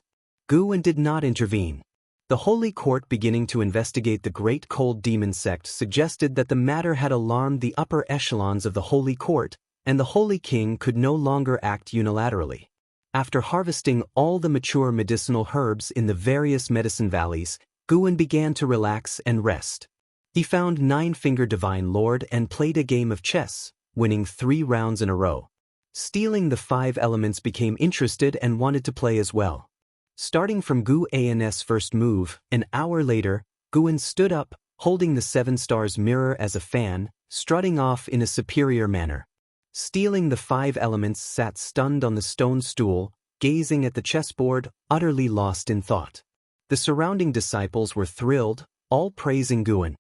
Guwen did not intervene. The Holy Court beginning to investigate the Great Cold Demon Sect suggested that the matter had alarmed the upper echelons of the Holy Court, and the Holy King could no longer act unilaterally. After harvesting all the mature medicinal herbs in the various medicine valleys, Guwen began to relax and rest. He found Nine-Finger Divine Lord and played a game of chess, winning 3 rounds in a row. Stealing the 5 Elements became interested and wanted to play as well. Starting from Gu An's first move, an hour later, Guwen stood up, holding the 7 Stars mirror as a fan, strutting off in a superior manner. Stealing the 5 Elements sat stunned on the stone stool, gazing at the chessboard, utterly lost in thought. The surrounding disciples were thrilled, all praising Guwen.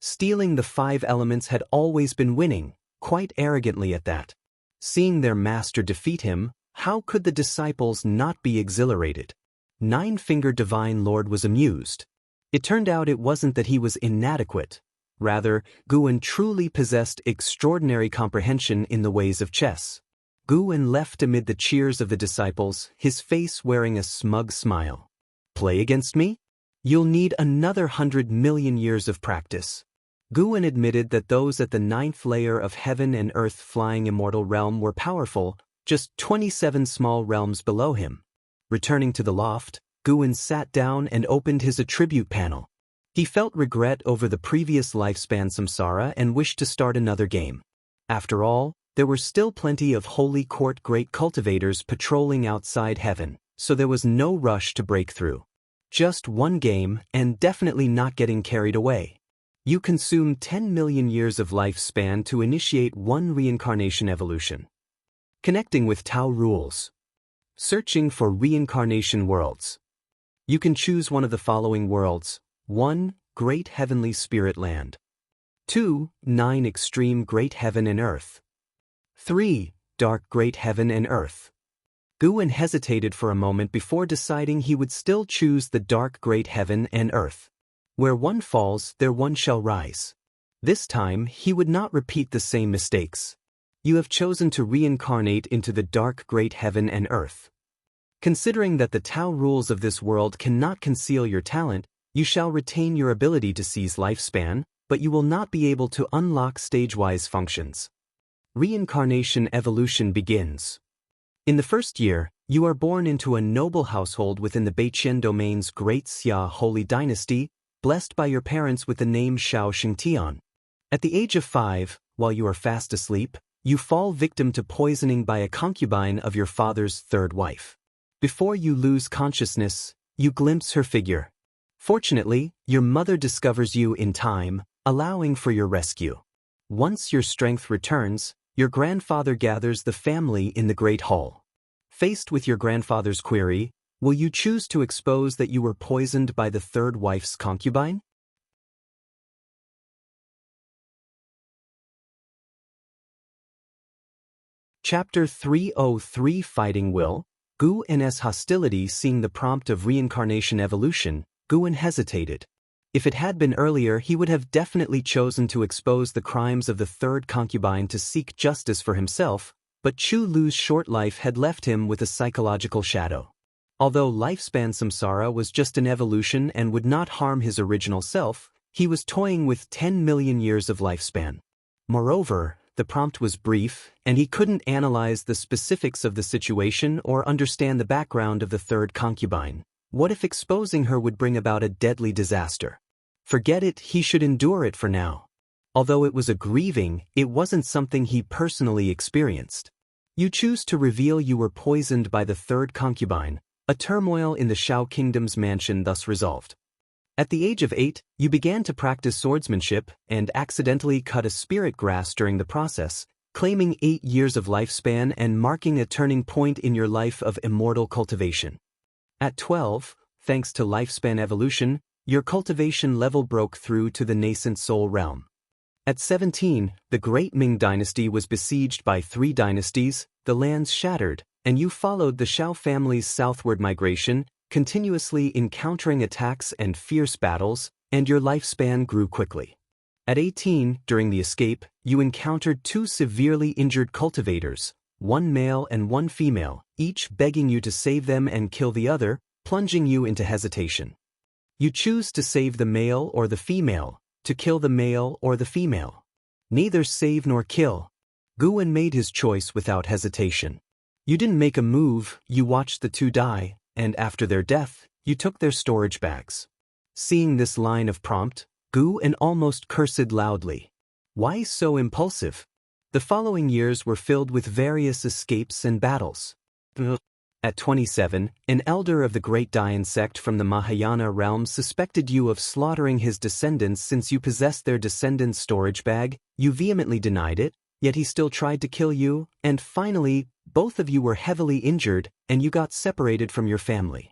Stealing the 5 Elements had always been winning, quite arrogantly at that. Seeing their master defeat him, how could the disciples not be exhilarated? Nine-Finger Divine Lord was amused. It turned out it wasn't that he was inadequate. Rather, Guwen truly possessed extraordinary comprehension in the ways of chess. Guwen left amid the cheers of the disciples, his face wearing a smug smile. Play against me? You'll need another 100 million years of practice. Guwen admitted that those at the 9th layer of heaven and earth flying immortal realm were powerful, just 27 small realms below him. Returning to the loft, Guwen sat down and opened his attribute panel. He felt regret over the previous lifespan samsara and wished to start another game. After all, there were still plenty of Holy Court great cultivators patrolling outside heaven, so there was no rush to break through. Just one game, and definitely not getting carried away. You consume 10 million years of lifespan to initiate 1 reincarnation evolution. Connecting with Tao rules. Searching for reincarnation worlds. You can choose one of the following worlds. 1. Great Heavenly Spirit Land. 2. 9 Extreme Great Heaven and Earth. 3. Dark Great Heaven and Earth. Guwen hesitated for a moment before deciding he would still choose the Dark Great Heaven and Earth. Where one falls, there one shall rise. This time, he would not repeat the same mistakes. You have chosen to reincarnate into the Dark Great Heaven and Earth. Considering that the Tao rules of this world cannot conceal your talent, you shall retain your ability to seize lifespan, but you will not be able to unlock stage-wise functions. Reincarnation evolution begins. In the first year, you are born into a noble household within the Beiqian domain's Great Xia Holy Dynasty, blessed by your parents with the name Shao Xingtian. At the age of 5, while you are fast asleep, you fall victim to poisoning by a concubine of your father's 3rd wife. Before you lose consciousness, you glimpse her figure. Fortunately, your mother discovers you in time, allowing for your rescue. Once your strength returns, your grandfather gathers the family in the Great Hall. Faced with your grandfather's query, will you choose to expose that you were poisoned by the 3rd wife's concubine? Chapter 303 Fighting Will. Gu-n's hostility seeing the prompt of reincarnation evolution, Gu-n hesitated. If it had been earlier, he would have definitely chosen to expose the crimes of the third concubine to seek justice for himself, but Chu Lu's short life had left him with a psychological shadow. Although lifespan samsara was just an evolution and would not harm his original self, he was toying with 10 million years of lifespan. Moreover, the prompt was brief, and he couldn't analyze the specifics of the situation or understand the background of the third concubine. What if exposing her would bring about a deadly disaster? Forget it, he should endure it for now. Although it was a grieving, it wasn't something he personally experienced. You choose to reveal you were poisoned by the third concubine. A turmoil in the Shao Kingdom's mansion thus resolved. At the age of 8, you began to practice swordsmanship and accidentally cut a spirit grass during the process, claiming 8 years of lifespan and marking a turning point in your life of immortal cultivation. At 12, thanks to lifespan evolution, your cultivation level broke through to the nascent soul realm. At 17, the Great Ming dynasty was besieged by 3 dynasties, the lands shattered, and you followed the Shao family's southward migration, continuously encountering attacks and fierce battles, and your lifespan grew quickly. At 18, during the escape, you encountered 2 severely injured cultivators, one male and one female, each begging you to save them and kill the other, plunging you into hesitation. You choose to save the male or the female, to kill the male or the female. Neither save nor kill. Gu-n made his choice without hesitation. You didn't make a move, you watched the 2 die, and after their death, you took their storage bags. Seeing this line of prompt, Gu-n almost cursed loudly. Why so impulsive? The following years were filled with various escapes and battles. At 27, an elder of the Great Dayan sect from the Mahayana realm suspected you of slaughtering his descendants since you possessed their descendants' storage bag. You vehemently denied it, yet he still tried to kill you, and finally, both of you were heavily injured, and you got separated from your family.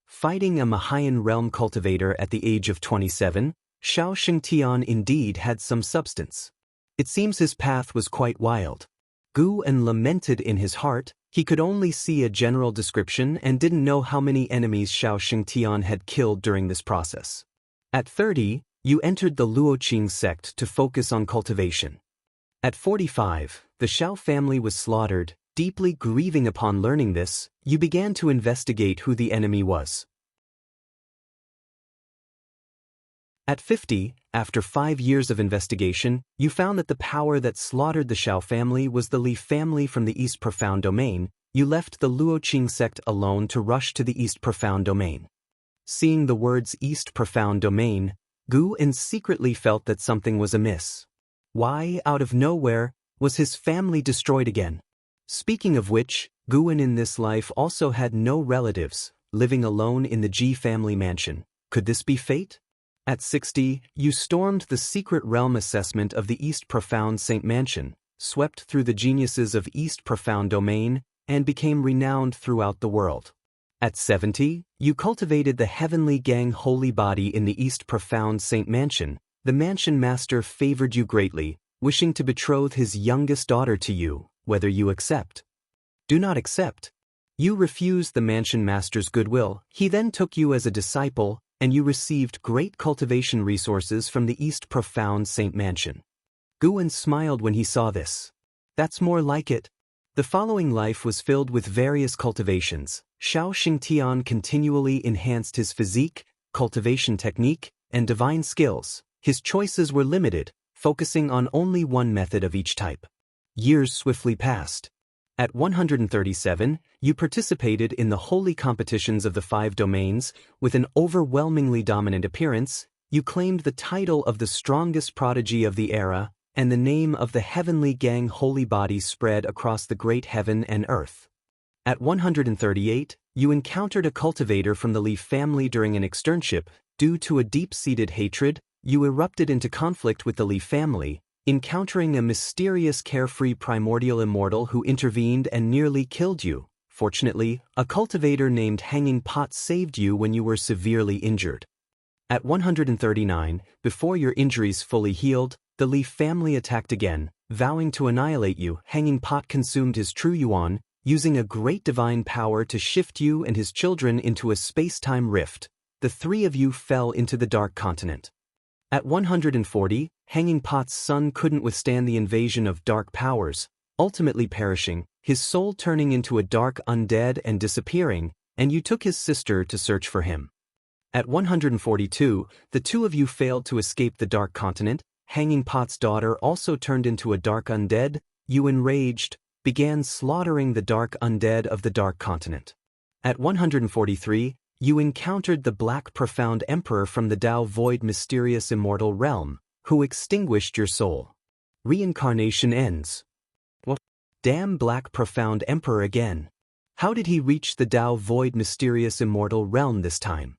Fighting a Mahayan realm cultivator at the age of 27, Shao Xingtian indeed had some substance. It seems his path was quite wild. Gu-n lamented in his heart. He could only see a general description and didn't know how many enemies Shao Xingtian had killed during this process. At 30, you entered the Luoqing sect to focus on cultivation. At 45, the Shao family was slaughtered. Deeply grieving upon learning this, you began to investigate who the enemy was. At 50, after 5 years of investigation, you found that the power that slaughtered the Shao family was the Li family from the East Profound Domain. You left the Luoqing sect alone to rush to the East Profound Domain. Seeing the words East Profound Domain, Gu-n secretly felt that something was amiss. Why, out of nowhere, was his family destroyed again? Speaking of which, Gu-n in this life also had no relatives, living alone in the Ji family mansion. Could this be fate? At 60, you stormed the secret realm assessment of the East Profound Saint Mansion, swept through the geniuses of East Profound Domain, and became renowned throughout the world. At 70, you cultivated the Heavenly Gang Holy Body in the East Profound Saint Mansion. The mansion master favored you greatly, wishing to betroth his youngest daughter to you, whether you accept. Do not accept. You refused the mansion master's goodwill. He then took you as a disciple, and you received great cultivation resources from the East Profound Saint Mansion. Gu-n smiled when he saw this. That's more like it. The following life was filled with various cultivations. Shao Xingtian continually enhanced his physique, cultivation technique, and divine skills. His choices were limited, focusing on only one method of each type. Years swiftly passed. At 137, you participated in the holy competitions of the 5 domains. With an overwhelmingly dominant appearance, you claimed the title of the strongest prodigy of the era, and the name of the Heavenly Gang Holy Body spread across the great heaven and earth. At 138, you encountered a cultivator from the Li family during an externship. Due to a deep-seated hatred, you erupted into conflict with the Li family, encountering a mysterious carefree primordial immortal who intervened and nearly killed you. Fortunately, a cultivator named Hanging Pot saved you when you were severely injured. At 139, before your injuries fully healed, the Li family attacked again, vowing to annihilate you. Hanging Pot consumed his true yuan. using a great divine power to shift you and his children into a space-time rift. The three of you fell into the Dark Continent. At 140, Hanging Pot's son couldn't withstand the invasion of dark powers, ultimately perishing, his soul turning into a dark undead and disappearing, and you took his sister to search for him. At 142, the two of you failed to escape the Dark Continent. Hanging Pot's daughter also turned into a dark undead. You, enraged, began slaughtering the dark undead of the Dark Continent. At 143, you encountered the Black Profound Emperor from the Tao Void Mysterious Immortal Realm, who extinguished your soul. Reincarnation ends. What? Damn Black Profound Emperor again. How did he reach the Tao Void Mysterious Immortal Realm this time?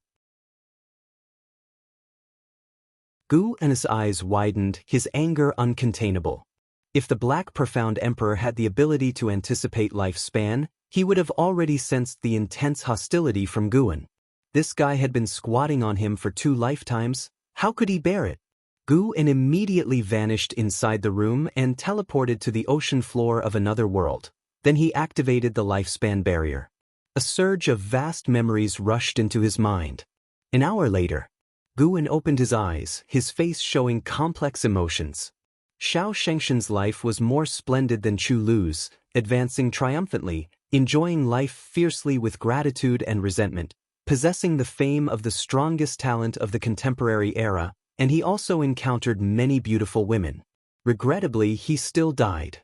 Gu's eyes widened, his anger uncontainable. If the Black Profound Emperor had the ability to anticipate lifespan, he would have already sensed the intense hostility from Guan. This guy had been squatting on him for 2 lifetimes. How could he bear it? Guan immediately vanished inside the room and teleported to the ocean floor of another world. Then he activated the lifespan barrier. A surge of vast memories rushed into his mind. An hour later, Guan opened his eyes, his face showing complex emotions. Xiao Shengshen's life was more splendid than Chu Lu's, advancing triumphantly, enjoying life fiercely with gratitude and resentment, possessing the fame of the strongest talent of the contemporary era, and he also encountered many beautiful women. Regrettably, he still died.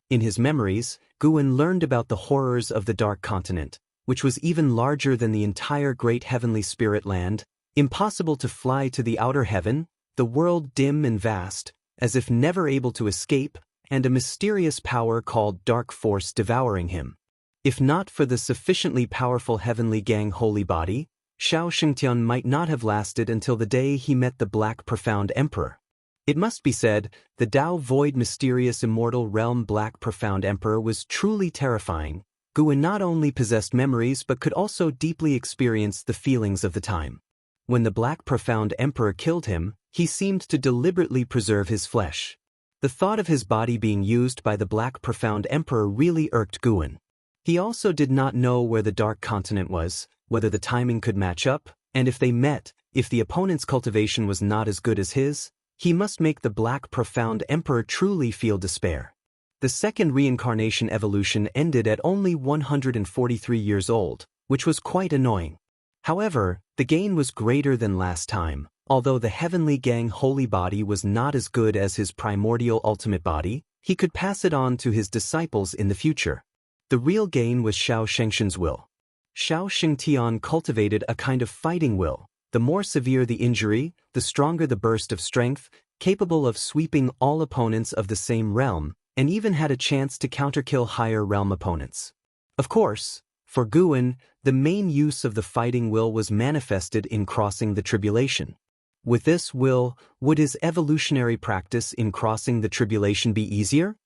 In his memories, Guan learned about the horrors of the Dark Continent, which was even larger than the entire Great Heavenly Spirit Land, impossible to fly to the outer heaven, the world dim and vast, as if never able to escape, and a mysterious power called Dark Force devouring him. If not for the sufficiently powerful Heavenly Gang Holy Body, Xiao Shengtian might not have lasted until the day he met the Black Profound Emperor. It must be said, the Tao Void Mysterious Immortal Realm Black Profound Emperor was truly terrifying. Guan not only possessed memories but could also deeply experience the feelings of the time. When the Black Profound Emperor killed him, he seemed to deliberately preserve his flesh. The thought of his body being used by the Black Profound Emperor really irked Guan. He also did not know where the Dark Continent was, whether the timing could match up, and if they met, if the opponent's cultivation was not as good as his, he must make the Black Profound Emperor truly feel despair. The second reincarnation evolution ended at only 143 years old, which was quite annoying. However, the gain was greater than last time. Although the Heavenly Gang Holy Body was not as good as his primordial ultimate body, he could pass it on to his disciples in the future. The real gain was Xiao Shengshen's will. Xiao Shengtian cultivated a kind of fighting will. The more severe the injury, the stronger the burst of strength, capable of sweeping all opponents of the same realm, and even had a chance to counterkill higher realm opponents. Of course, for Guan, the main use of the fighting will was manifested in crossing the tribulation. With this will, would his evolutionary practice in crossing the tribulation be easier?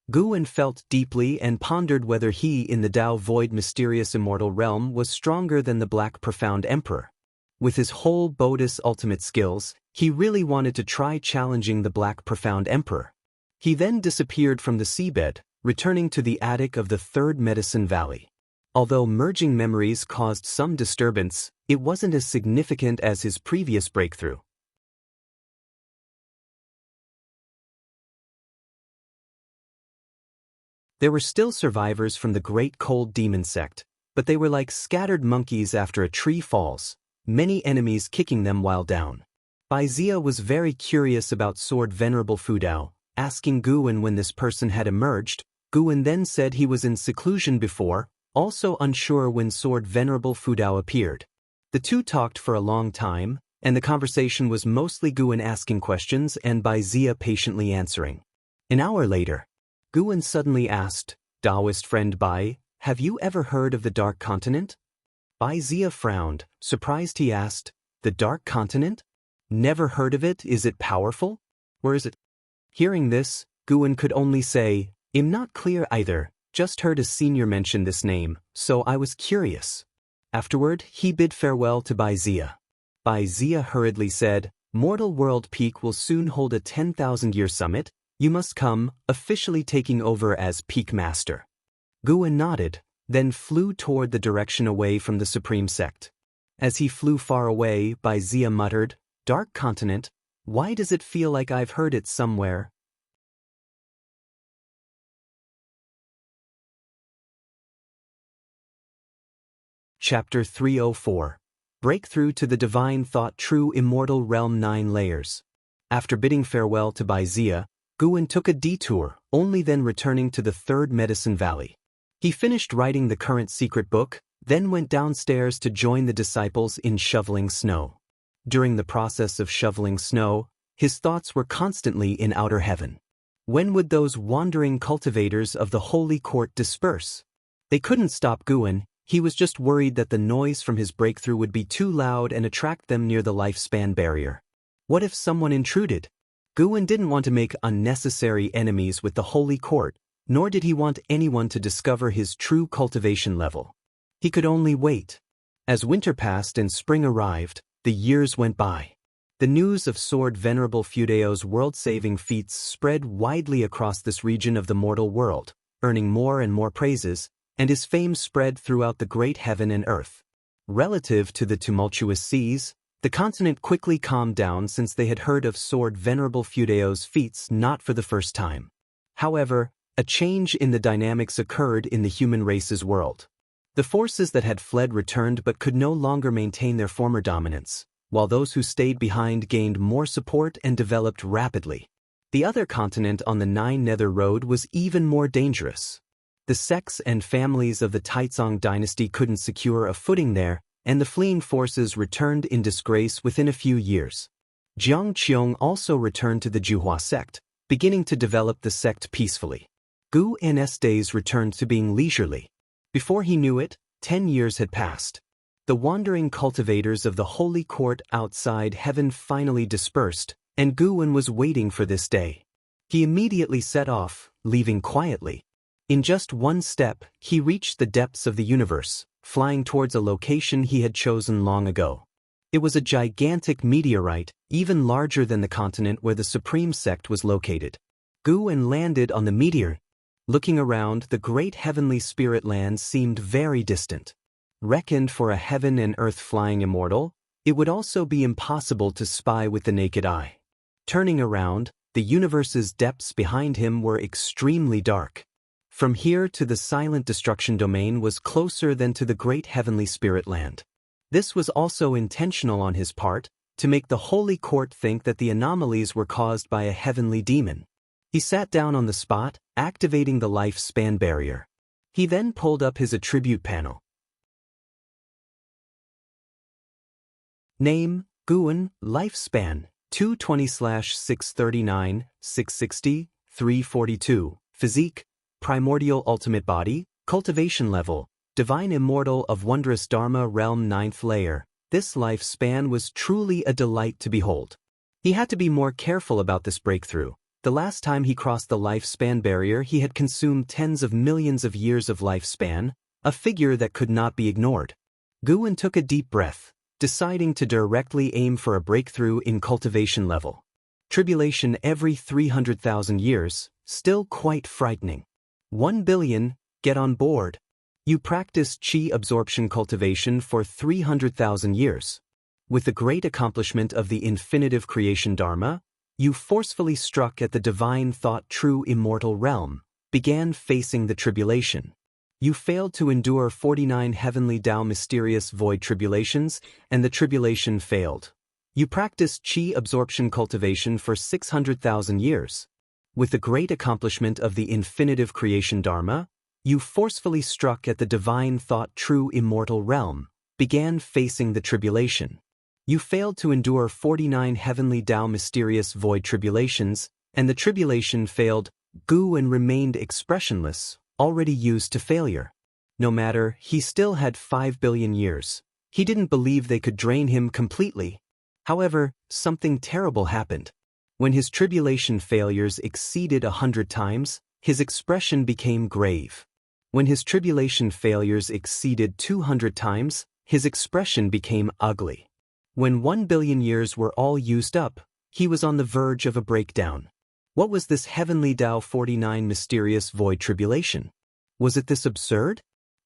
Guan felt deeply and pondered whether he in the Tao Void Mysterious Immortal Realm was stronger than the Black Profound Emperor. With his whole Bodhis ultimate skills, he really wanted to try challenging the Black Profound Emperor. He then disappeared from the seabed, returning to the attic of the Third Medicine Valley. Although merging memories caused some disturbance, it wasn't as significant as his previous breakthrough. There were still survivors from the Great Cold Demon Sect, but they were like scattered monkeys after a tree falls, many enemies kicking them while down. Bai Zia was very curious about Sword Venerable Fudao, asking Guan when this person had emerged. Guan then said he was in seclusion before, also unsure when Sword Venerable Fudao appeared. The two talked for a long time, and the conversation was mostly Guan asking questions and Bai Zia patiently answering. An hour later, Guan suddenly asked, "Taoist friend Bai, have you ever heard of the Dark Continent?" Bai Zia frowned, surprised. He asked, "The Dark Continent? Never heard of it. Is it powerful? Where is it?" Hearing this, Guan could only say, "I'm not clear either, just heard a senior mention this name, so I was curious." Afterward, he bid farewell to Bai Zia. Bai Zia hurriedly said, "Mortal World Peak will soon hold a 10,000-year summit. You must come, officially taking over as Peak Master." Guan nodded. then flew toward the direction away from the supreme sect. As he flew far away, Zia muttered, "Dark continent, why does it feel like I've heard it somewhere?" Chapter 304. Breakthrough to the Divine Thought True Immortal Realm 9 Layers. After bidding farewell to Zia, Guan took a detour, only then returning to the Third Medicine Valley. He finished writing the current secret book, then went downstairs to join the disciples in shoveling snow. During the process of shoveling snow, his thoughts were constantly in outer heaven. When would those wandering cultivators of the Holy Court disperse? They couldn't stop Guan. He was just worried that the noise from his breakthrough would be too loud and attract them near the lifespan barrier. What if someone intruded? Guan didn't want to make unnecessary enemies with the Holy Court, nor did he want anyone to discover his true cultivation level. He could only wait. As winter passed and spring arrived, the years went by. The news of Sword Venerable Fudeo's world-saving feats spread widely across this region of the mortal world, earning more and more praises, and his fame spread throughout the great heaven and earth. Relative to the tumultuous seas, the continent quickly calmed down since they had heard of Sword Venerable Fudeo's feats not for the first time. However, a change in the dynamics occurred in the human race's world. The forces that had fled returned but could no longer maintain their former dominance, while those who stayed behind gained more support and developed rapidly. The other continent on the Nine Nether Road was even more dangerous. The sects and families of the Taizong dynasty couldn't secure a footing there, and the fleeing forces returned in disgrace within a few years. Jiang Qiong also returned to the Juhua sect, beginning to develop the sect peacefully. Gu N's days returned to being leisurely. Before he knew it, 10 years had passed. The wandering cultivators of the Holy Court outside heaven finally dispersed, and Guan was waiting for this day. He immediately set off, leaving quietly. In just one step, he reached the depths of the universe, flying towards a location he had chosen long ago. It was a gigantic meteorite, even larger than the continent where the Supreme Sect was located. Guan landed on the meteor. Looking around, the great heavenly spirit land seemed very distant. Reckoned for a heaven and earth flying immortal, it would also be impossible to spy with the naked eye. Turning around, the universe's depths behind him were extremely dark. From here to the silent destruction domain was closer than to the great heavenly spirit land. This was also intentional on his part, to make the Holy Court think that the anomalies were caused by a heavenly demon. He sat down on the spot, activating the lifespan barrier. He then pulled up his attribute panel. Name, Guan, lifespan, 220/639, 660, 342, physique, primordial ultimate body, cultivation level, divine immortal of wondrous Dharma realm 9th layer. This lifespan was truly a delight to behold. He had to be more careful about this breakthrough. The last time he crossed the lifespan barrier, he had consumed tens of millions of years of lifespan, a figure that could not be ignored. Guan took a deep breath, deciding to directly aim for a breakthrough in cultivation level. Tribulation every 300,000 years, still quite frightening. 1 billion, get on board. You practiced chi absorption cultivation for 300,000 years. With the great accomplishment of the infinitive creation Dharma, you forcefully struck at the divine thought true immortal realm, began facing the tribulation. You failed to endure 49 heavenly Tao mysterious void tribulations, and the tribulation failed. You practiced chi absorption cultivation for 600,000 years. With the great accomplishment of the infinitive creation Dharma, you forcefully struck at the divine thought true immortal realm, began facing the tribulation. You failed to endure 49 heavenly Tao mysterious void tribulations, and the tribulation failed. Guan remained expressionless, already used to failure. No matter, he still had 5 billion years. He didn't believe they could drain him completely. However, something terrible happened. When his tribulation failures exceeded 100 times, his expression became grave. When his tribulation failures exceeded 200 times, his expression became ugly. When 1 billion years were all used up, he was on the verge of a breakdown. What was this heavenly Tao 49 mysterious void tribulation? Was it this absurd?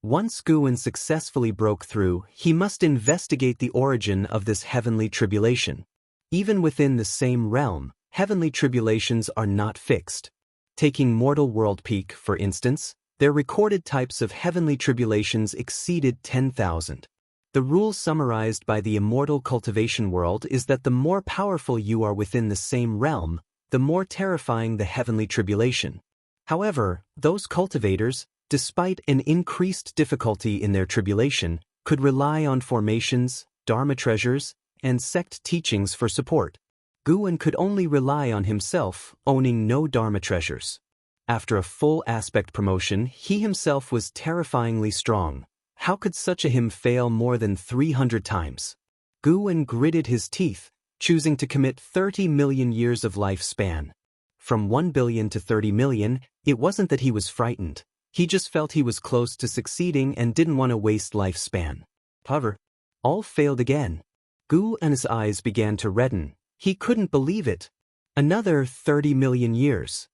Once Guan successfully broke through, he must investigate the origin of this heavenly tribulation. Even within the same realm, heavenly tribulations are not fixed. Taking mortal world peak, for instance, their recorded types of heavenly tribulations exceeded 10,000. The rule summarized by the immortal cultivation world is that the more powerful you are within the same realm, the more terrifying the heavenly tribulation. However, those cultivators, despite an increased difficulty in their tribulation, could rely on formations, dharma treasures, and sect teachings for support. Guan could only rely on himself, owning no dharma treasures. After a full aspect promotion, he himself was terrifyingly strong. How could such a him fail more than 300 times? Guan gritted his teeth, choosing to commit 30 million years of lifespan. From 1 billion to 30 million, it wasn't that he was frightened. He just felt he was close to succeeding and didn't want to waste lifespan. However, all failed again. Guan's eyes began to redden. He couldn't believe it. Another 30 million years.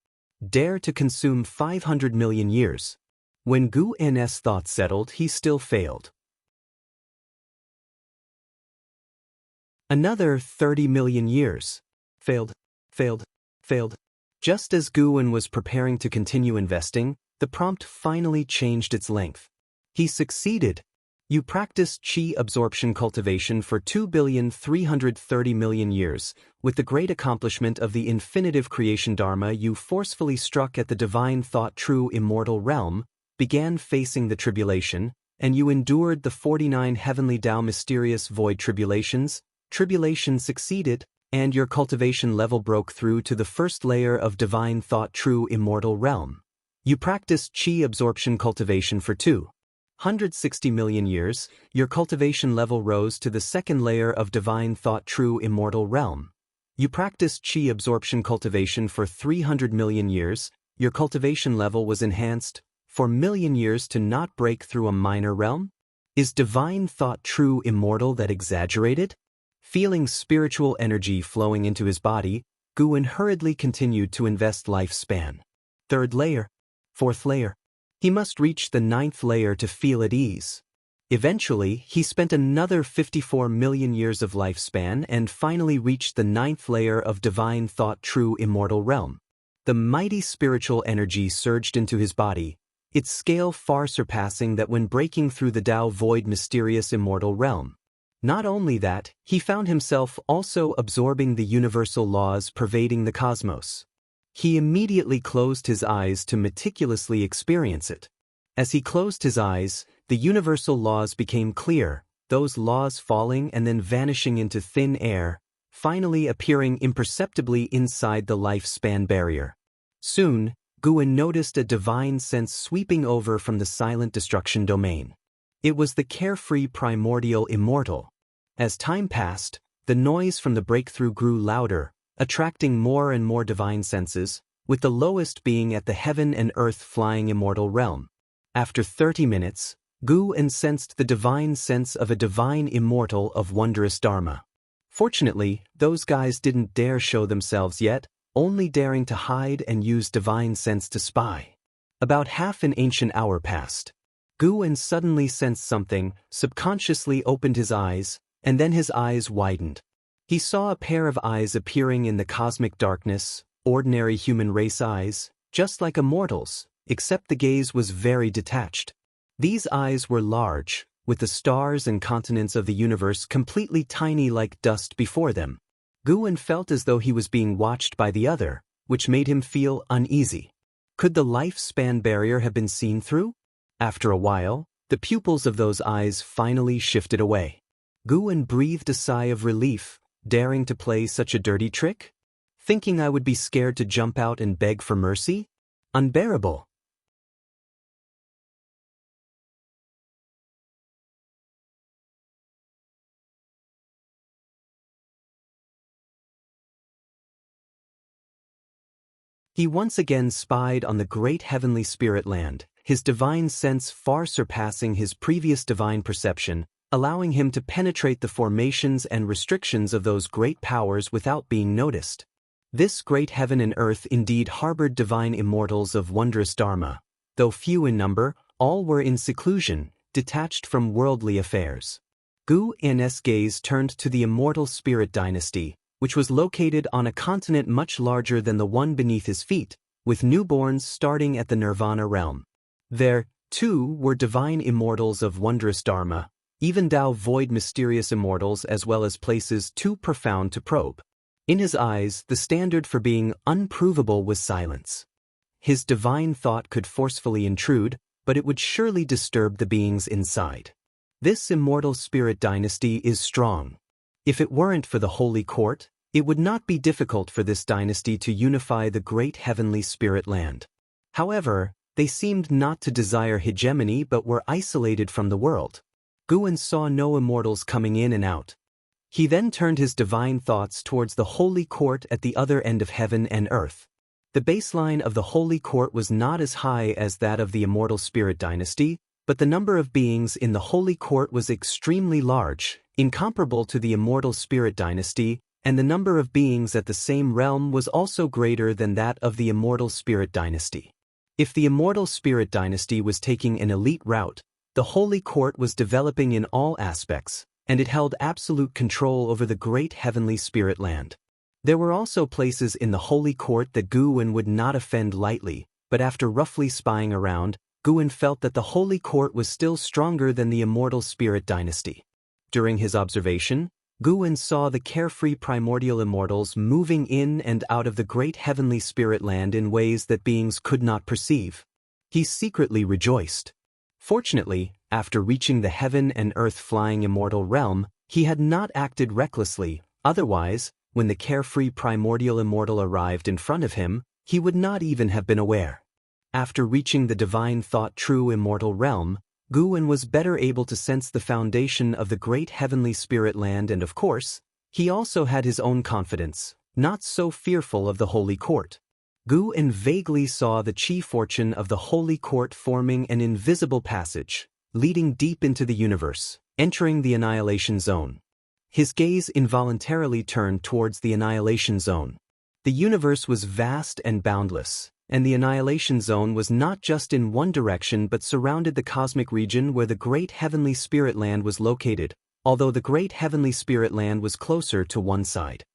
Dare to consume 500 million years. When Guan's thoughts settled, he still failed. Another 30 million years. Failed. Just as Guan was preparing to continue investing, the prompt finally changed its length. He succeeded. You practiced chi absorption cultivation for 2,330,000,000 years. With the great accomplishment of the infinitive creation dharma, you forcefully struck at the divine thought true immortal realm, began facing the tribulation, and you endured the 49 heavenly Tao mysterious void tribulations. Tribulation succeeded, and your cultivation level broke through to the first layer of divine thought true immortal realm. You practiced chi absorption cultivation for 260 million years. Your cultivation level rose to the second layer of divine thought true immortal realm. You practiced chi absorption cultivation for 300 million years. Your cultivation level was enhanced for million years to not break through a minor realm? Is divine thought true immortal that exaggerated? Feeling spiritual energy flowing into his body, Guan hurriedly continued to invest lifespan. Third layer. Fourth layer. He must reach the 9th layer to feel at ease. Eventually, he spent another 54 million years of lifespan and finally reached the 9th layer of divine thought true immortal realm. The mighty spiritual energy surged into his body, its scale far surpassing that when breaking through the Tao void mysterious immortal realm. Not only that, he found himself also absorbing the universal laws pervading the cosmos. He immediately closed his eyes to meticulously experience it. As he closed his eyes, the universal laws became clear, those laws falling and then vanishing into thin air, finally appearing imperceptibly inside the lifespan barrier. Soon, Guan noticed a divine sense sweeping over from the silent destruction domain. It was the carefree primordial immortal. As time passed, the noise from the breakthrough grew louder, attracting more and more divine senses, with the lowest being at the heaven and earth flying immortal realm. After 30 minutes, Guan sensed the divine sense of a divine immortal of wondrous dharma. Fortunately, those guys didn't dare show themselves yet, only daring to hide and use divine sense to spy. About half an ancient hour passed. Guan suddenly sensed something, subconsciously opened his eyes, and then his eyes widened. He saw a pair of eyes appearing in the cosmic darkness, ordinary human race eyes, just like a mortal's, except the gaze was very detached. These eyes were large, with the stars and continents of the universe completely tiny like dust before them. Guan felt as though he was being watched by the other, which made him feel uneasy. Could the lifespan barrier have been seen through? After a while, the pupils of those eyes finally shifted away. Guan breathed a sigh of relief, daring to play such a dirty trick? Thinking I would be scared to jump out and beg for mercy? Unbearable. He once again spied on the great heavenly spirit land, his divine sense far surpassing his previous divine perception, allowing him to penetrate the formations and restrictions of those great powers without being noticed. This great heaven and earth indeed harbored divine immortals of wondrous dharma. Though few in number, all were in seclusion, detached from worldly affairs. Gu In's gaze turned to the immortal spirit dynasty, which was located on a continent much larger than the one beneath his feet, with newborns starting at the Nirvana realm. There, too, were divine immortals of wondrous dharma, even Tao void mysterious immortals, as well as places too profound to probe. In his eyes, the standard for being unprovable was silence. His divine thought could forcefully intrude, but it would surely disturb the beings inside. This immortal spirit dynasty is strong. If it weren't for the Holy Court, it would not be difficult for this dynasty to unify the great heavenly spirit land. However, they seemed not to desire hegemony but were isolated from the world. Guan saw no immortals coming in and out. He then turned his divine thoughts towards the Holy Court at the other end of heaven and earth. The baseline of the Holy Court was not as high as that of the immortal spirit dynasty, but the number of beings in the Holy Court was extremely large, incomparable to the immortal spirit dynasty, and the number of beings at the same realm was also greater than that of the immortal spirit dynasty. If the immortal spirit dynasty was taking an elite route, the Holy Court was developing in all aspects, and it held absolute control over the great heavenly spirit land. There were also places in the Holy Court that Guan would not offend lightly, but after roughly spying around, Guan felt that the Holy Court was still stronger than the immortal spirit dynasty. During his observation, Guan saw the carefree primordial immortals moving in and out of the great heavenly spirit land in ways that beings could not perceive. He secretly rejoiced. Fortunately, after reaching the heaven and earth flying immortal realm, he had not acted recklessly, otherwise, when the carefree primordial immortal arrived in front of him, he would not even have been aware. After reaching the divine thought true immortal realm, Guan was better able to sense the foundation of the great heavenly spirit land, and of course, he also had his own confidence, not so fearful of the Holy Court. Guan vaguely saw the chi fortune of the Holy Court forming an invisible passage, leading deep into the universe, entering the annihilation zone. His gaze involuntarily turned towards the annihilation zone. The universe was vast and boundless, and the annihilation zone was not just in one direction but surrounded the cosmic region where the great heavenly spirit land was located, although the great heavenly spirit land was closer to one side.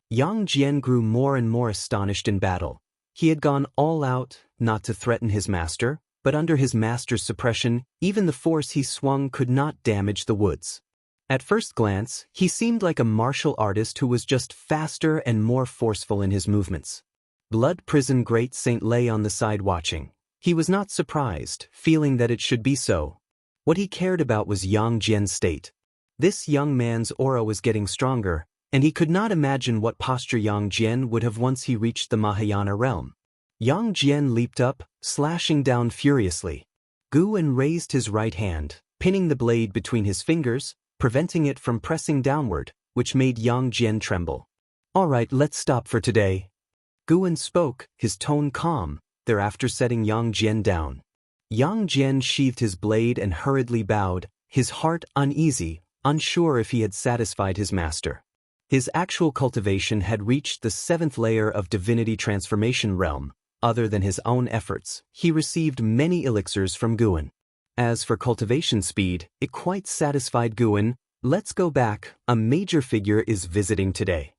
Yang Jian grew more and more astonished in battle. He had gone all out, not to threaten his master, but under his master's suppression, even the force he swung could not damage the woods. At first glance, he seemed like a martial artist who was just faster and more forceful in his movements. Blood Prison Great Saint lay on the side watching. He was not surprised, feeling that it should be so. What he cared about was Yang Jian's state. This young man's aura was getting stronger, and he could not imagine what posture Yang Jian would have once he reached the Mahayana realm. Yang Jian leaped up, slashing down furiously. Guan raised his right hand, pinning the blade between his fingers, preventing it from pressing downward, which made Yang Jian tremble. "All right, let's stop for today." Guan spoke, his tone calm, thereafter setting Yang Jian down. Yang Jian sheathed his blade and hurriedly bowed, his heart uneasy, unsure if he had satisfied his master. His actual cultivation had reached the 7th layer of divinity transformation realm. Other than his own efforts, he received many elixirs from Guan. As for cultivation speed, it quite satisfied Guan. "Let's go back, a major figure is visiting today."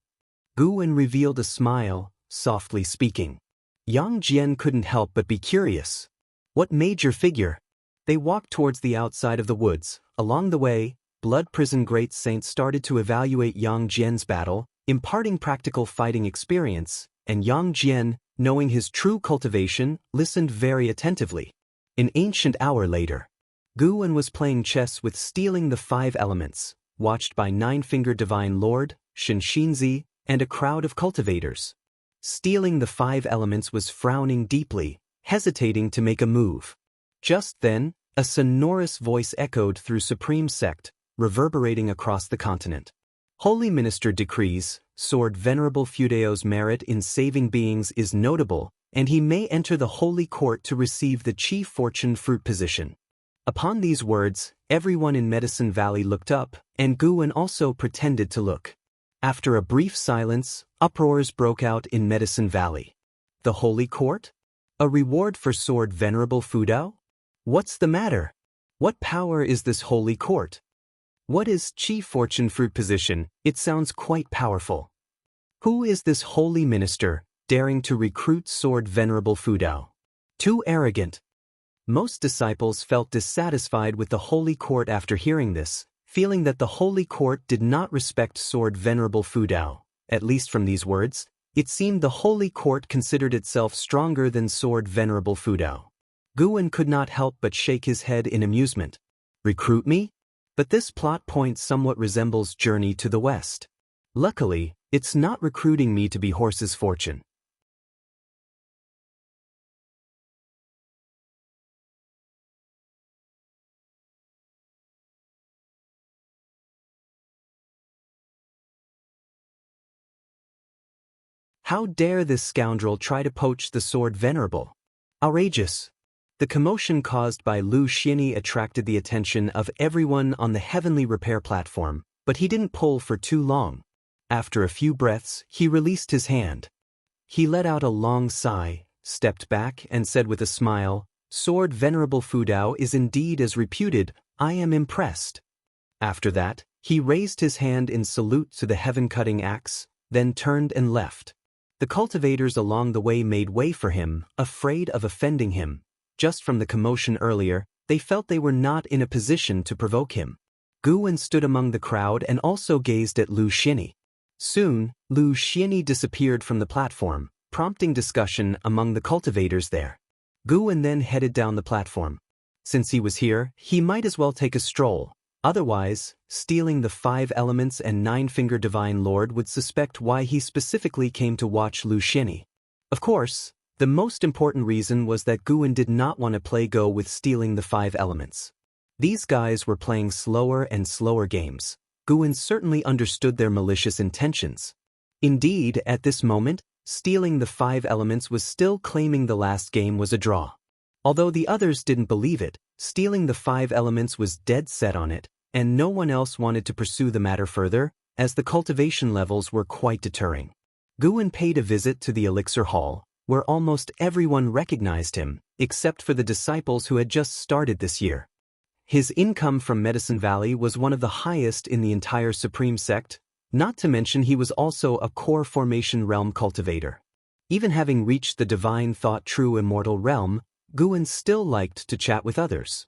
Guan revealed a smile, softly speaking. Yang Jian couldn't help but be curious. What major figure? They walked towards the outside of the woods. Along the way, Blood Prison Great Saint started to evaluate Yang Jian's battle, imparting practical fighting experience, and Yang Jian, knowing his true cultivation, listened very attentively. An ancient hour later, Guan was playing chess with Stealing the 5 Elements, watched by 9-Finger Divine Lord, Shinshinzi, and a crowd of cultivators. Stealing the 5 Elements was frowning deeply, hesitating to make a move. Just then, a sonorous voice echoed through Supreme Sect, reverberating across the continent. "Holy Minister decrees, Sword Venerable Fudeo's merit in saving beings is notable, and he may enter the Holy Court to receive the Chi Fortune Fruit position." Upon these words, everyone in Medicine Valley looked up, and Guan also pretended to look. After a brief silence, uproars broke out in Medicine Valley. The Holy Court? A reward for Sword Venerable Fudao? What's the matter? What power is this Holy Court? What is Chief Fortune Fruit position? It sounds quite powerful. Who is this holy minister, daring to recruit Sword Venerable Fudao? Too arrogant. Most disciples felt dissatisfied with the Holy Court after hearing this, feeling that the Holy Court did not respect Sword Venerable Fudao. At least from these words, it seemed the Holy Court considered itself stronger than Sword Venerable Fudao. Guan could not help but shake his head in amusement. Recruit me? But this plot point somewhat resembles Journey to the West. Luckily, it's not recruiting me to be Horse's Fortune. How dare this scoundrel try to poach the Sword Venerable? Outrageous! The commotion caused by Lu Xianyi attracted the attention of everyone on the heavenly repair platform, but he didn't pull for too long. After a few breaths, he released his hand. He let out a long sigh, stepped back, and said with a smile, Sword Venerable Fudao is indeed as reputed. I am impressed. After that, he raised his hand in salute to the heaven-cutting axe, then turned and left. The cultivators along the way made way for him, afraid of offending him. Just from the commotion earlier, they felt they were not in a position to provoke him. Guan stood among the crowd and also gazed at Lu Xianyi. Soon, Lu Xianyi disappeared from the platform, prompting discussion among the cultivators there. Guan then headed down the platform. Since he was here, he might as well take a stroll. Otherwise, stealing the 5 elements and 9-finger Divine Lord would suspect why he specifically came to watch Lu Xianyi. Of course, the most important reason was that Guan did not want to play go with stealing the 5 elements. These guys were playing slower and slower games. Guan certainly understood their malicious intentions. Indeed, at this moment, stealing the 5 elements was still claiming the last game was a draw. Although the others didn't believe it, stealing the 5 elements was dead set on it, and no one else wanted to pursue the matter further, as the cultivation levels were quite deterring. Guan paid a visit to the Elixir Hall, where almost everyone recognized him, except for the disciples who had just started this year. His income from Medicine Valley was one of the highest in the entire Supreme Sect, not to mention he was also a core formation realm cultivator. Even having reached the divine thought true immortal realm, Guan still liked to chat with others.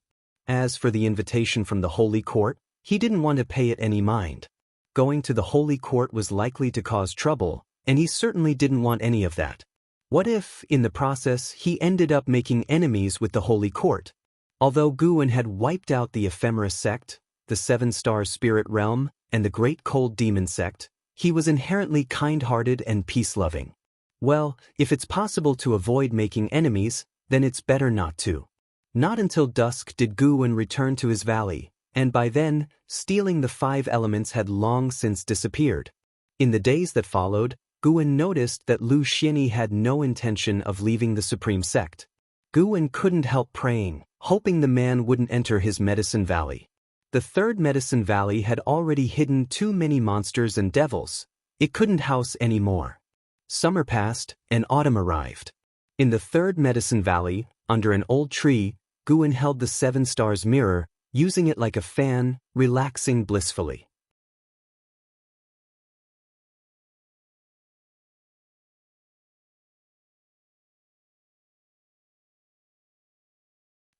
As for the invitation from the Holy Court, he didn't want to pay it any mind. Going to the Holy Court was likely to cause trouble, and he certainly didn't want any of that. What if, in the process, he ended up making enemies with the Holy Court? Although Guan had wiped out the Ephemera sect, the 7-star spirit realm, and the Great Cold Demon sect, he was inherently kind-hearted and peace-loving. Well, if it's possible to avoid making enemies, then it's better not to. Not until dusk did Guan return to his valley, and by then, stealing the 5 elements had long since disappeared. In the days that followed, Guan noticed that Lu Xianyi had no intention of leaving the Supreme Sect. Guan couldn't help praying, hoping the man wouldn't enter his Medicine Valley. The 3rd Medicine Valley had already hidden too many monsters and devils. It couldn't house any more. Summer passed, and autumn arrived. In the 3rd Medicine Valley, under an old tree, Guan held the 7 stars mirror, using it like a fan, relaxing blissfully.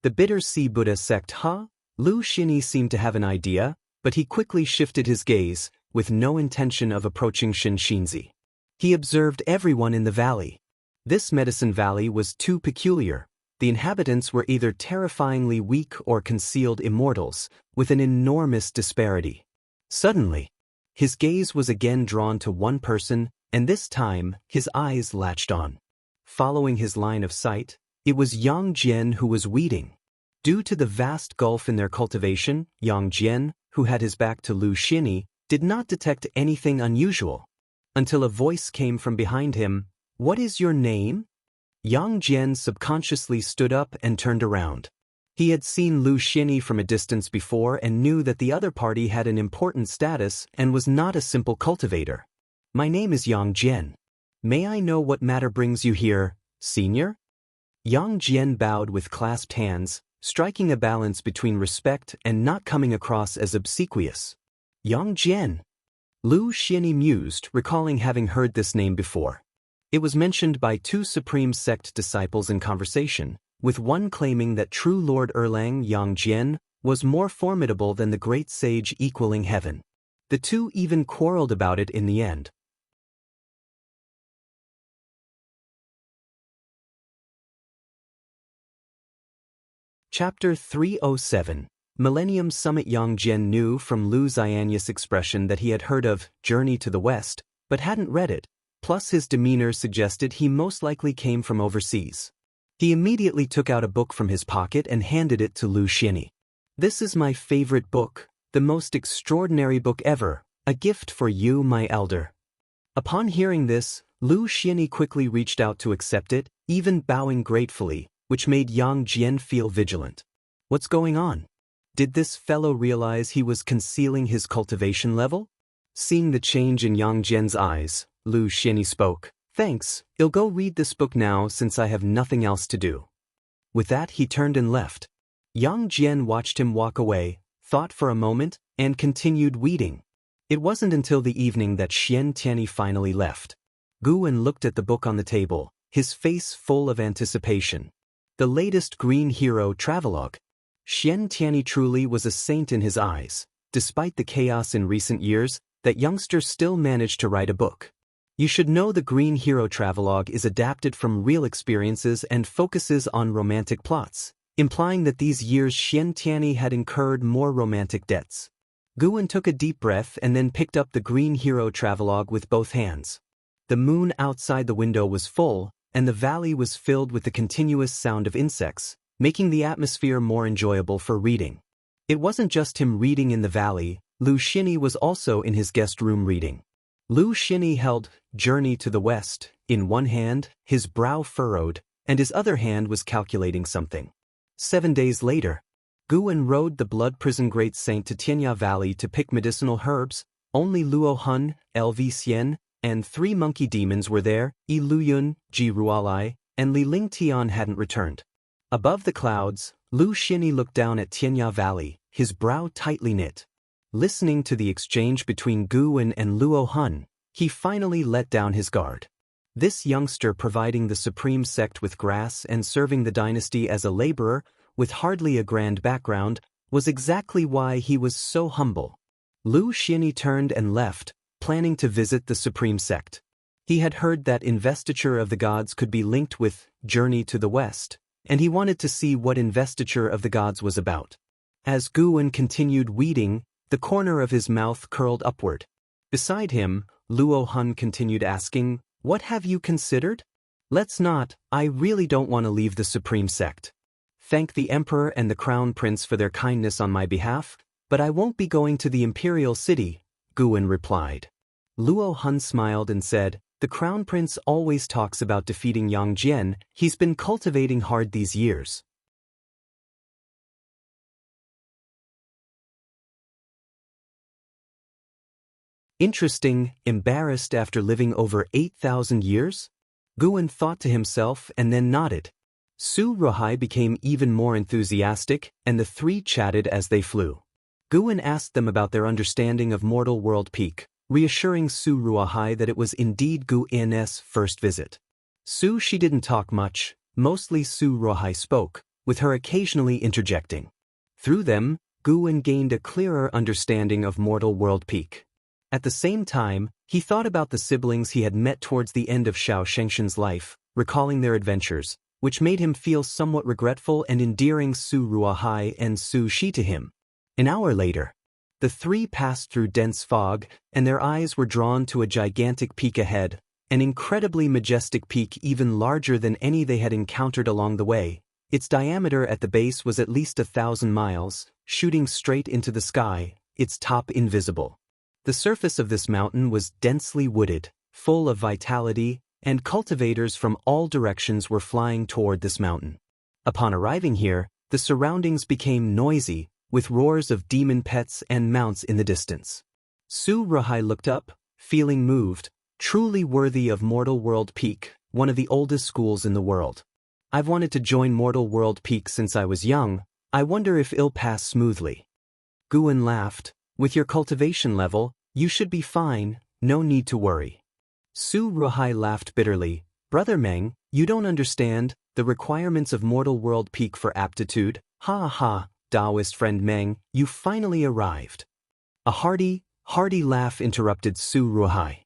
The Bitter Sea Buddha sect, huh? Lu Xianyi seemed to have an idea, but he quickly shifted his gaze, with no intention of approaching Shinxinzi. He observed everyone in the valley. This Medicine Valley was too peculiar. The inhabitants were either terrifyingly weak or concealed immortals, with an enormous disparity. Suddenly, his gaze was again drawn to one person, and this time, his eyes latched on. Following his line of sight, it was Yang Jian who was weeding. Due to the vast gulf in their cultivation, Yang Jian, who had his back to Lu Xianyi, did not detect anything unusual. Until a voice came from behind him. What is your name? Yang Jian subconsciously stood up and turned around. He had seen Lu Xinyi from a distance before and knew that the other party had an important status and was not a simple cultivator. "My name is Yang Jian. May I know what matter brings you here, senior?" Yang Jian bowed with clasped hands, striking a balance between respect and not coming across as obsequious. "Yang Jian." Lu Xinyi mused, recalling having heard this name before. It was mentioned by two Supreme Sect disciples in conversation, with one claiming that true Lord Erlang Yang Jian was more formidable than the great sage equaling heaven. The two even quarreled about it in the end. Chapter 307. Millennium Summit. Yang Jian knew from Lu Xianyas' expression that he had heard of Journey to the West, but hadn't read it, plus his demeanor suggested he most likely came from overseas. He immediately took out a book from his pocket and handed it to Lu Xinyi. "This is my favorite book, the most extraordinary book ever, a gift for you, my elder." Upon hearing this, Lu Xinyi quickly reached out to accept it, even bowing gratefully, which made Yang Jian feel vigilant. What's going on? Did this fellow realize he was concealing his cultivation level? Seeing the change in Yang Jian's eyes, Lu Xinyi spoke. "Thanks, I'll go read this book now since I have nothing else to do." With that he turned and left. Yang Jian watched him walk away, thought for a moment, and continued weeding. It wasn't until the evening that Xian Tianyi finally left. Guwen looked at the book on the table, his face full of anticipation. The latest Green Hero travelogue. Xian Tianyi truly was a saint in his eyes. Despite the chaos in recent years, that youngster still managed to write a book. You should know the Green Hero travelogue is adapted from real experiences and focuses on romantic plots, implying that these years Xian Tianyi had incurred more romantic debts. Guwen took a deep breath and then picked up the Green Hero travelogue with both hands. The moon outside the window was full, and the valley was filled with the continuous sound of insects, making the atmosphere more enjoyable for reading. It wasn't just him reading in the valley, Lu Xinyi was also in his guest room reading. Lu Xinyi held Journey to the West in one hand, his brow furrowed, and his other hand was calculating something. 7 days later, Guwen rode the blood prison Great Saint to Tianya Valley to pick medicinal herbs. Only Luo Hun, Lv Xian, and 3 monkey demons were there. Yi Luyun, Ji Rualai, and Li Ling Tian hadn't returned. Above the clouds, Lu Xinyi looked down at Tianya Valley, his brow tightly knit. Listening to the exchange between Guwen and Luo Hun, he finally let down his guard. This youngster providing the Supreme Sect with grass and serving the dynasty as a laborer, with hardly a grand background, was exactly why he was so humble. Lu Xinyi turned and left, planning to visit the Supreme Sect. He had heard that investiture of the gods could be linked with Journey to the West, and he wanted to see what investiture of the gods was about. As Guwen continued weeding, the corner of his mouth curled upward. Beside him, Luo Hun continued asking, "What have you considered?" "Let's not, I really don't want to leave the Supreme Sect. Thank the Emperor and the Crown Prince for their kindness on my behalf, but I won't be going to the Imperial City," Guwen replied. Luo Hun smiled and said, "The Crown Prince always talks about defeating Yang Jian. He's been cultivating hard these years." Interesting, embarrassed after living over 8,000 years? Guwen thought to himself and then nodded. Su Ruhai became even more enthusiastic, and the three chatted as they flew. Guwen asked them about their understanding of mortal world peak, reassuring Su Ruhai that it was indeed Guwen's first visit. She didn't talk much, mostly Su Ruhai spoke, with her occasionally interjecting. Through them, Guwen gained a clearer understanding of mortal world peak. At the same time, he thought about the siblings he had met towards the end of Xiao Shengshen's life, recalling their adventures, which made him feel somewhat regretful and endearing Su Ruahai and Su Shi to him. An hour later, the three passed through dense fog, and their eyes were drawn to a gigantic peak ahead, an incredibly majestic peak even larger than any they had encountered along the way. Its diameter at the base was at least 1,000 miles, shooting straight into the sky, its top invisible. The surface of this mountain was densely wooded, full of vitality, and cultivators from all directions were flying toward this mountain. Upon arriving here, the surroundings became noisy, with roars of demon pets and mounts in the distance. Su Ruhai looked up, feeling moved, truly worthy of Mortal World Peak, one of the oldest schools in the world. I've wanted to join Mortal World Peak since I was young. I wonder if it'll pass smoothly. Guan laughed. With your cultivation level, you should be fine, no need to worry. Su Ruhai laughed bitterly. Brother Meng, you don't understand the requirements of Mortal World Peak for aptitude. Ha ha, Taoist friend Meng, you finally arrived. A hearty laugh interrupted Su Ruhai.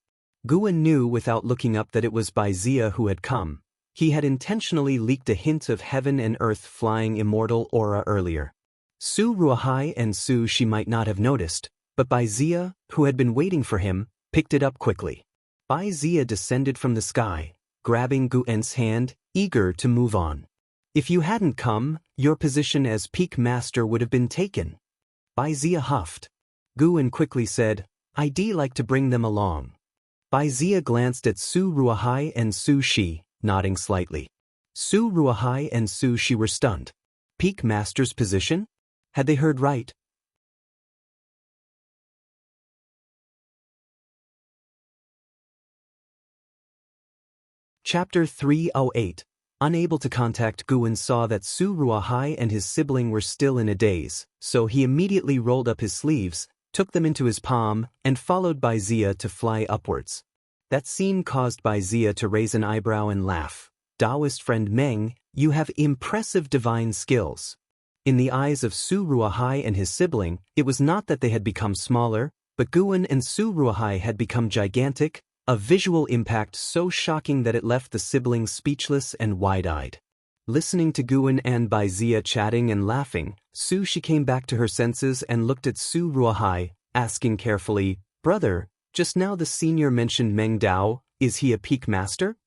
Guan knew without looking up that it was Bai Zia who had come. He had intentionally leaked a hint of heaven and earth flying immortal aura earlier. Su Ruhai and Su Shi might not have noticed, but Bai Zia, who had been waiting for him, picked it up quickly. Bai Zia descended from the sky, grabbing Guan's hand, eager to move on. If you hadn't come, your position as Peak Master would have been taken. Bai Zia huffed. Guan quickly said, I'd like to bring them along. Bai Zia glanced at Su Ruhai and Su Shi, nodding slightly. Su Ruhai and Su Shi were stunned. Peak Master's position? Had they heard right? Chapter 308. Unable to contact Guan saw that Su Ruhai and his sibling were still in a daze, so he immediately rolled up his sleeves, took them into his palm, and followed Bai Zia to fly upwards. That scene caused Bai Zia to raise an eyebrow and laugh. Taoist friend Meng, you have impressive divine skills. In the eyes of Su Ruhai and his sibling, it was not that they had become smaller, but Guan and Su Ruhai had become gigantic, a visual impact so shocking that it left the siblings speechless and wide-eyed. Listening to Guan and Bai Zia chatting and laughing, Su Shi came back to her senses and looked at Su Ruhai, asking carefully, Brother, just now the senior mentioned Meng Dao, is he a Peak Master?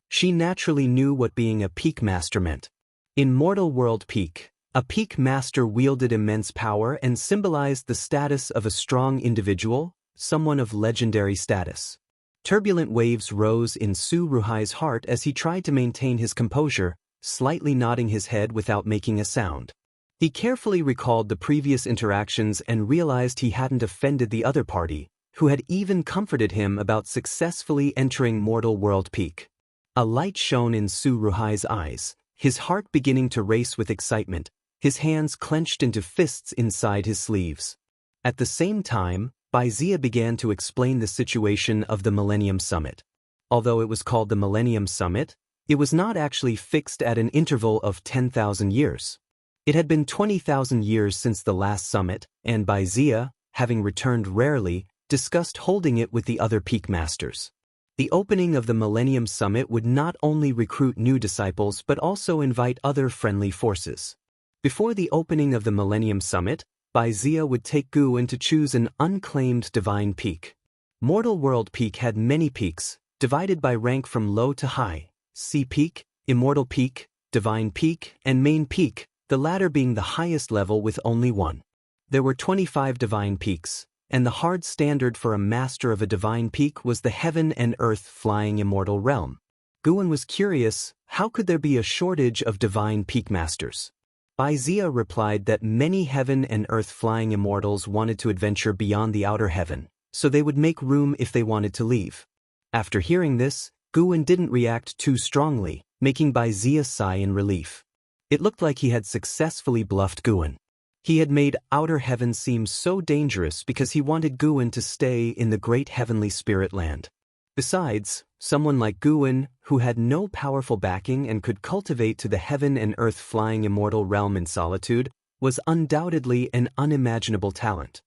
She naturally knew what being a Peak Master meant. In Mortal World Peak, a Peak Master wielded immense power and symbolized the status of a strong individual, someone of legendary status. Turbulent waves rose in Su Ruhai's heart as he tried to maintain his composure, slightly nodding his head without making a sound. He carefully recalled the previous interactions and realized he hadn't offended the other party, who had even comforted him about successfully entering Mortal World Peak. A light shone in Su Ruhai's eyes, his heart beginning to race with excitement, his hands clenched into fists inside his sleeves. At the same time, Bai Zia began to explain the situation of the Millennium Summit. Although it was called the Millennium Summit, it was not actually fixed at an interval of 10,000 years. It had been 20,000 years since the last summit, and Bai Zia, having returned rarely, discussed holding it with the other Peak Masters. The opening of the Millennium Summit would not only recruit new disciples but also invite other friendly forces. Before the opening of the Millennium Summit, Bai Zia would take Guan to choose an unclaimed divine peak. Mortal World Peak had many peaks, divided by rank from low to high: Sea Peak, Immortal Peak, Divine Peak, and Main Peak, the latter being the highest level with only one. There were 25 divine peaks, and the hard standard for a master of a divine peak was the heaven and earth flying immortal realm. Guan was curious, how could there be a shortage of divine peak masters? Bai Zia replied that many heaven and earth flying immortals wanted to adventure beyond the outer heaven, so they would make room if they wanted to leave. After hearing this, Guan didn't react too strongly, making Bai Zia sigh in relief. It looked like he had successfully bluffed Guan. He had made outer heaven seem so dangerous because he wanted Guan to stay in the great heavenly spirit land. Besides, someone like Guan, who had no powerful backing and could cultivate to the heaven and earth flying immortal realm in solitude, was undoubtedly an unimaginable talent.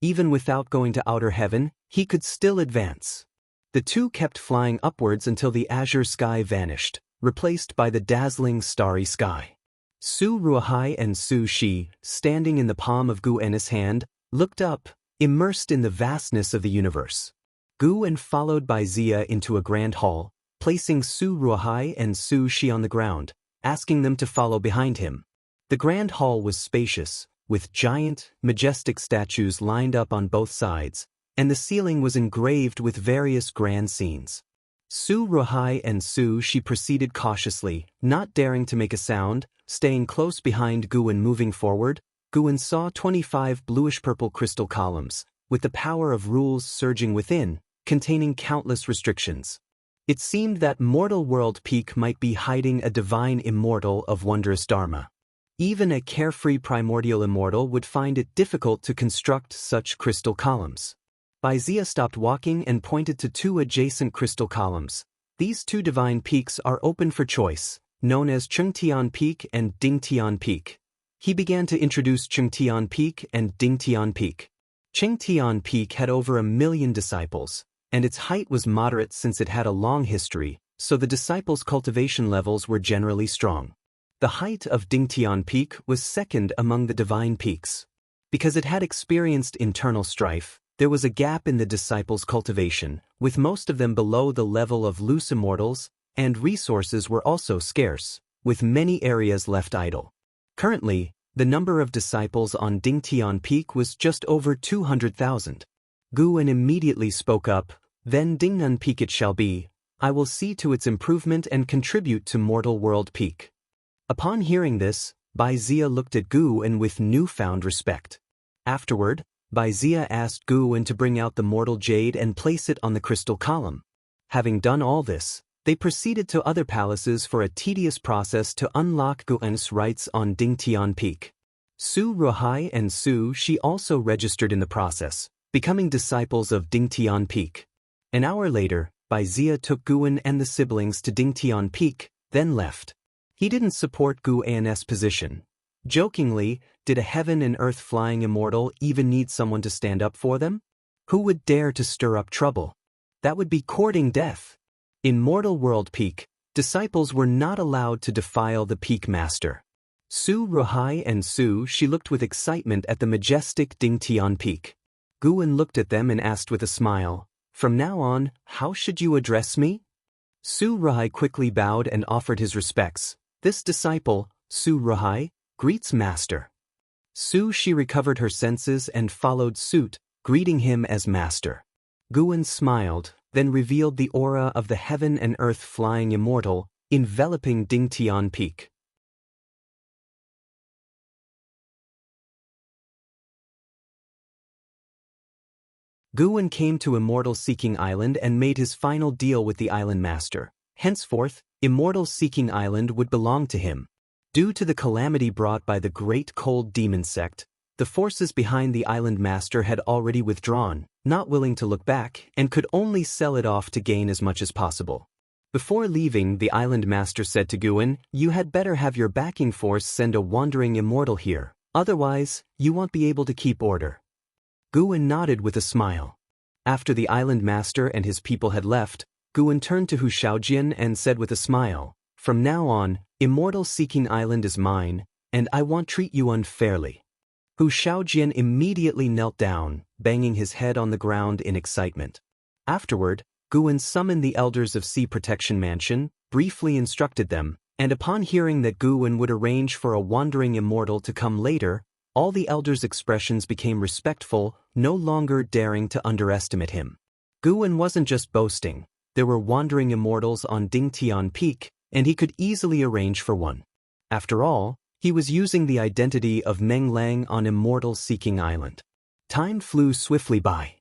Even without going to outer heaven, he could still advance. The two kept flying upwards until the azure sky vanished, replaced by the dazzling starry sky. Su Ruhai and Su Shi, standing in the palm of Guan's hand, looked up, immersed in the vastness of the universe. Guan followed Bai Zia into a grand hall, placing Su Ruhai and Su Shi on the ground, asking them to follow behind him. The grand hall was spacious, with giant, majestic statues lined up on both sides, and the ceiling was engraved with various grand scenes. Su Rohai and Su She proceeded cautiously, not daring to make a sound, staying close behind Gu and moving forward. Guan saw 25 bluish-purple crystal columns, with the power of rules surging within, containing countless restrictions. It seemed that mortal world peak might be hiding a divine immortal of wondrous dharma. Even a carefree primordial immortal would find it difficult to construct such crystal columns. Baizia stopped walking and pointed to 2 adjacent crystal columns. These 2 divine peaks are open for choice, known as Chengtian Peak and Dingtian Peak. He began to introduce Chengtian Peak and Dingtian Peak. Chengtian Peak had over 1 million disciples, and its height was moderate since it had a long history, so the disciples' cultivation levels were generally strong. The height of Dingtian Peak was second among the divine peaks. Because it had experienced internal strife, there was a gap in the disciples' cultivation, with most of them below the level of loose immortals, and resources were also scarce, with many areas left idle. Currently, the number of disciples on Dingtian Peak was just over 200,000. Guan immediately spoke up, "Then Dingnan Peak it shall be. I will see to its improvement and contribute to Mortal World Peak." Upon hearing this, Baizia looked at Guan with newfound respect. Afterward, Baizia asked Guan to bring out the mortal jade and place it on the crystal column. Having done all this, they proceeded to other palaces for a tedious process to unlock Guan's rights on Dingtian Peak. Su Rohai and Su She also registered in the process, becoming disciples of Dingtian Peak. An hour later, Baizia took Guan and the siblings to Dingtian Peak, then left. He didn't support Guan's position. Jokingly, did a heaven and earth flying immortal even need someone to stand up for them? Who would dare to stir up trouble? That would be courting death. In Mortal World Peak, disciples were not allowed to defile the Peak Master. Su Rohai and Su She looked with excitement at the majestic Dingtian Peak. Guan looked at them and asked with a smile, "From now on, how should you address me?" Su Rohai quickly bowed and offered his respects. "This disciple, Su Rohai, greets Master." Su She recovered her senses and followed suit, greeting him as Master. Guan smiled, then revealed the aura of the heaven and earth flying immortal, enveloping Dingtian Peak. Guan came to Immortal Seeking Island and made his final deal with the island master. Henceforth, Immortal Seeking Island would belong to him. Due to the calamity brought by the Great Cold Demon Sect, the forces behind the island master had already withdrawn, not willing to look back, and could only sell it off to gain as much as possible. Before leaving, the island master said to Guan, "You had better have your backing force send a wandering immortal here, otherwise, you won't be able to keep order." Guan nodded with a smile. After the island master and his people had left, Guan turned to Hu Shaojian and said with a smile, "From now on, Immortal Seeking Island is mine, and I won't treat you unfairly." Hu Shaojian immediately knelt down, banging his head on the ground in excitement. Afterward, Guan summoned the elders of Sea Protection Mansion, briefly instructed them, and upon hearing that Guan would arrange for a wandering immortal to come later, all the elders' expressions became respectful, no longer daring to underestimate him. Guan wasn't just boasting. There were wandering immortals on Dingtian Peak, and he could easily arrange for one. After all, he was using the identity of Meng Lang on Immortal Seeking Island. Time flew swiftly by.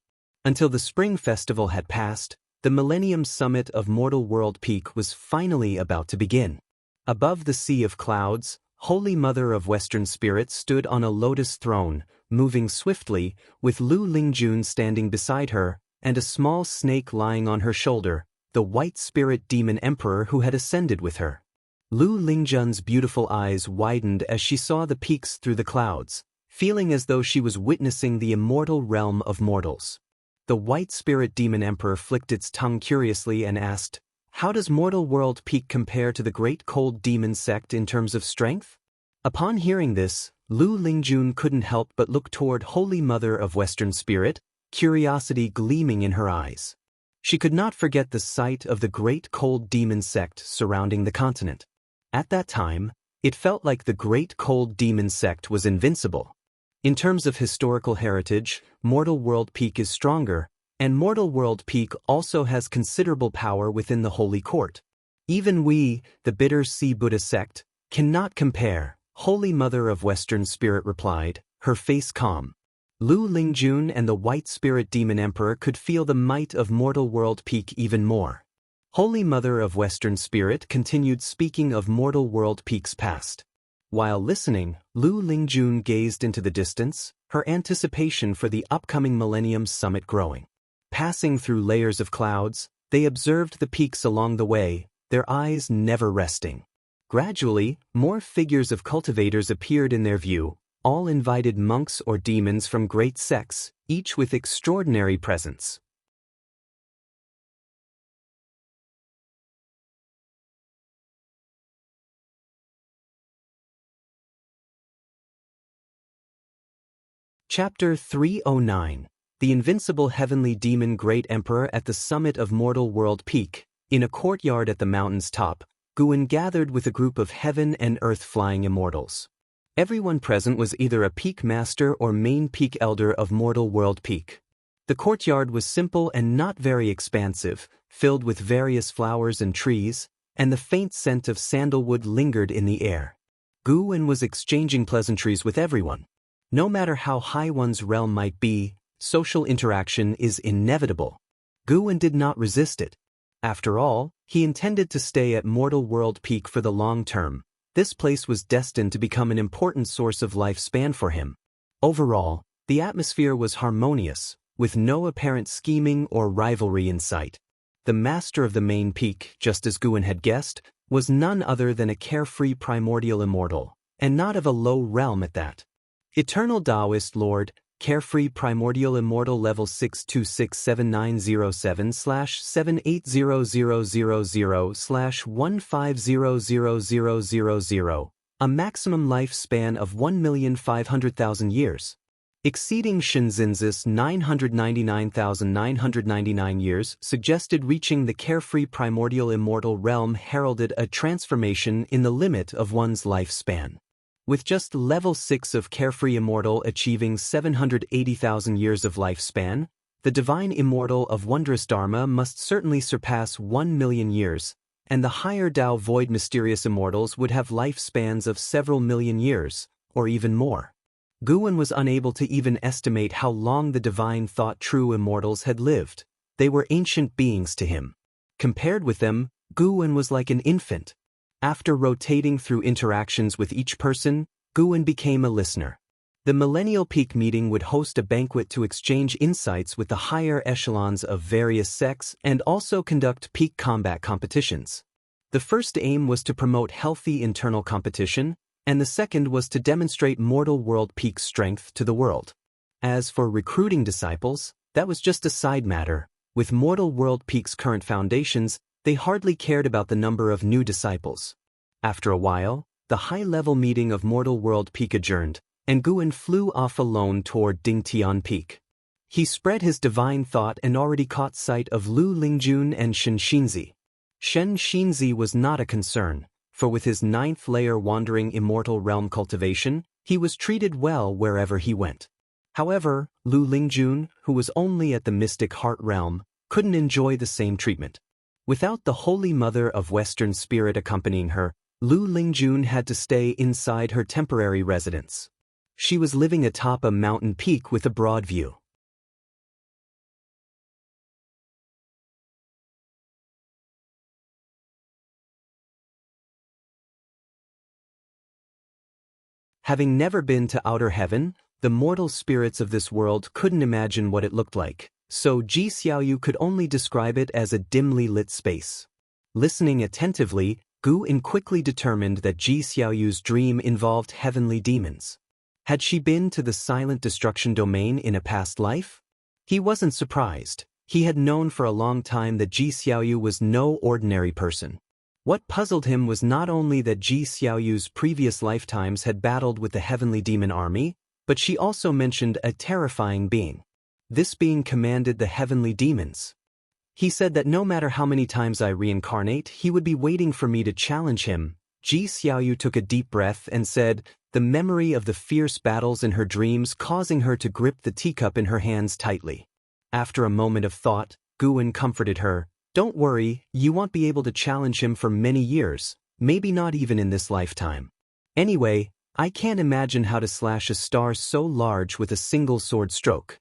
Until the Spring Festival had passed, the Millennium Summit of Mortal World Peak was finally about to begin. Above the sea of clouds, Holy Mother of Western Spirit stood on a lotus throne, moving swiftly, with Lu Lingjun standing beside her, and a small snake lying on her shoulder, the White Spirit Demon Emperor who had ascended with her. Lu Lingjun's beautiful eyes widened as she saw the peaks through the clouds, feeling as though she was witnessing the immortal realm of mortals. The White Spirit Demon Emperor flicked its tongue curiously and asked, "How does Mortal World Peak compare to the Great Cold Demon Sect in terms of strength?" Upon hearing this, Lu Lingjun couldn't help but look toward Holy Mother of Western Spirit, curiosity gleaming in her eyes. She could not forget the sight of the Great Cold Demon Sect surrounding the continent. At that time, it felt like the Great Cold Demon Sect was invincible. In terms of historical heritage, Mortal World Peak is stronger, And Mortal World Peak also has considerable power within the Holy Court. Even we, the bitter Sea Buddha sect, cannot compare, Holy Mother of Western Spirit replied, her face calm. Lu Lingjun and the White Spirit Demon Emperor could feel the might of Mortal World Peak even more. Holy Mother of Western Spirit continued speaking of Mortal World Peak's past. While listening, Lu Lingjun gazed into the distance, her anticipation for the upcoming Millennium Summit growing. Passing through layers of clouds, they observed the peaks along the way, their eyes never resting. Gradually, more figures of cultivators appeared in their view, all invited monks or demons from great sects, each with extraordinary presence. Chapter 309. The Invincible Heavenly Demon Great Emperor at the summit of Mortal World Peak. In a courtyard at the mountain's top, Guan gathered with a group of heaven and earth flying immortals. Everyone present was either a peak master or main peak elder of Mortal World Peak. The courtyard was simple and not very expansive, filled with various flowers and trees, and the faint scent of sandalwood lingered in the air. Guan was exchanging pleasantries with everyone. No matter how high one's realm might be, social interaction is inevitable. Guan did not resist it. After all, he intended to stay at Mortal World Peak for the long term. This place was destined to become an important source of lifespan for him. Overall, the atmosphere was harmonious, with no apparent scheming or rivalry in sight. The master of the main peak, just as Guan had guessed, was none other than a carefree primordial immortal, and not of a low realm at that. Eternal Taoist Lord, Carefree Primordial Immortal Level 6267907/78000/1500000, a maximum lifespan of 1,500,000 years. Exceeding Shinzin's 999,999 years suggested reaching the Carefree Primordial Immortal realm heralded a transformation in the limit of one's lifespan. With just level 6 of Carefree Immortal achieving 780,000 years of lifespan, the Divine Immortal of Wondrous Dharma must certainly surpass 1 million years, and the higher Tao Void Mysterious Immortals would have lifespans of several million years, or even more. Guan was unable to even estimate how long the Divine Thought True Immortals had lived. They were ancient beings to him. Compared with them, Guan was like an infant. After rotating through interactions with each person, Guan became a listener. The Millennial Peak meeting would host a banquet to exchange insights with the higher echelons of various sects and also conduct peak combat competitions. The first aim was to promote healthy internal competition, and the second was to demonstrate Mortal World Peak's strength to the world. As for recruiting disciples, that was just a side matter. With Mortal World Peak's current foundations, they hardly cared about the number of new disciples. After a while, the high-level meeting of Mortal World Peak adjourned, and Guan flew off alone toward Dingtian Peak. He spread his divine thought and already caught sight of Lu Lingjun and Shen Xinzi. Shen Xinzi was not a concern, for with his 9th layer wandering immortal realm cultivation, he was treated well wherever he went. However, Lu Lingjun, who was only at the Mystic Heart realm, couldn't enjoy the same treatment. Without the Holy Mother of Western Spirit accompanying her, Lu Lingjun had to stay inside her temporary residence. She was living atop a mountain peak with a broad view. Having never been to outer heaven, the mortal spirits of this world couldn't imagine what it looked like. So Ji Xiaoyu could only describe it as a dimly lit space. Listening attentively, Guan quickly determined that Ji Xiaoyu's dream involved heavenly demons. Had she been to the silent destruction domain in a past life? He wasn't surprised. He had known for a long time that Ji Xiaoyu was no ordinary person. What puzzled him was not only that Ji Xiaoyu's previous lifetimes had battled with the heavenly demon army, but she also mentioned a terrifying being. This being commanded the heavenly demons. He said that no matter how many times I reincarnate, he would be waiting for me to challenge him. Ji Xiaoyu took a deep breath and said, the memory of the fierce battles in her dreams causing her to grip the teacup in her hands tightly. After a moment of thought, Guan comforted her. Don't worry, you won't be able to challenge him for many years, maybe not even in this lifetime. Anyway, I can't imagine how to slash a star so large with a single sword stroke.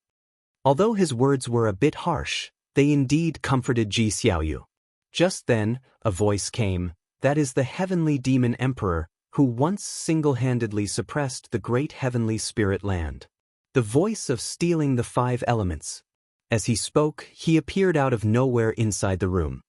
Although his words were a bit harsh, they indeed comforted Ji Xiaoyu. Just then, a voice came. That is the heavenly demon emperor, who once single-handedly suppressed the great heavenly spirit land. The voice of stealing the 5 elements. As he spoke, he appeared out of nowhere inside the room.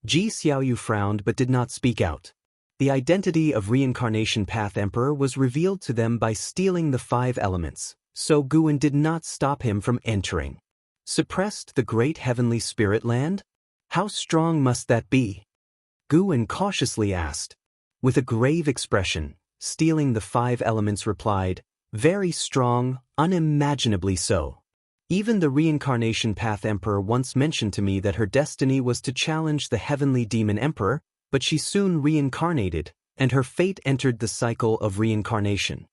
Ji Xiaoyu frowned but did not speak out. The identity of Reincarnation Path Emperor was revealed to them by stealing the 5 elements, so Guan did not stop him from entering. Suppressed the great heavenly spirit land? How strong must that be? Guan cautiously asked. With a grave expression, stealing the 5 elements replied, very strong, unimaginably so. Even the Reincarnation Path Emperor once mentioned to me that her destiny was to challenge the heavenly demon emperor, but she soon reincarnated, and her fate entered the cycle of reincarnation.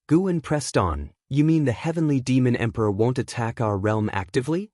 Guan pressed on, you mean the heavenly demon emperor won't attack our realm actively?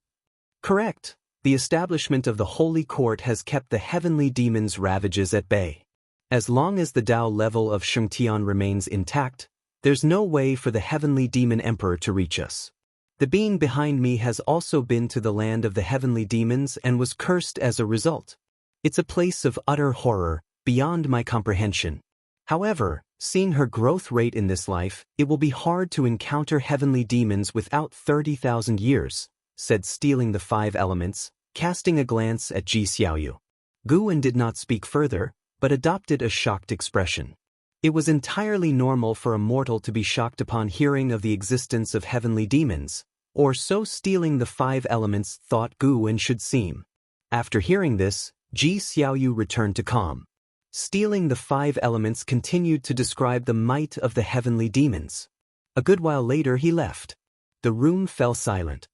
Correct. The establishment of the Holy Court has kept the heavenly demon's ravages at bay. As long as the Tao level of Shengtian remains intact, there's no way for the heavenly demon emperor to reach us. The being behind me has also been to the land of the heavenly demons and was cursed as a result. It's a place of utter horror, beyond my comprehension. However, seeing her growth rate in this life, it will be hard to encounter heavenly demons without 30,000 years, said stealing the 5 elements, casting a glance at Ji Xiaoyu. Guan did not speak further, but adopted a shocked expression. It was entirely normal for a mortal to be shocked upon hearing of the existence of heavenly demons, or so stealing the 5 elements thought Guan should seem. After hearing this, Ji Xiaoyu returned to calm. Stealing the 5 elements continued to describe the might of the heavenly demons. A good while later he left. The room fell silent.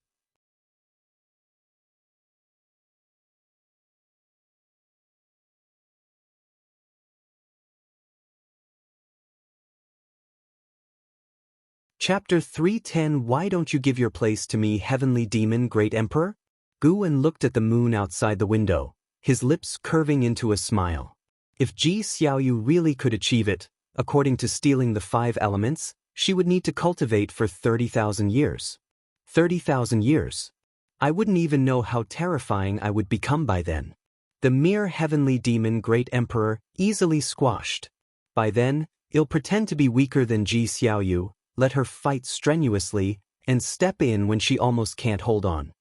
Chapter 310 Why don't you give your place to me, heavenly demon great emperor? Guan looked at the moon outside the window, his lips curving into a smile. If Ji Xiaoyu really could achieve it, according to stealing the 5 elements, she would need to cultivate for 30,000 years. 30,000 years. I wouldn't even know how terrifying I would become by then. The mere heavenly demon great emperor, easily squashed. By then, I'll pretend to be weaker than Ji Xiaoyu, let her fight strenuously, and step in when she almost can't hold on.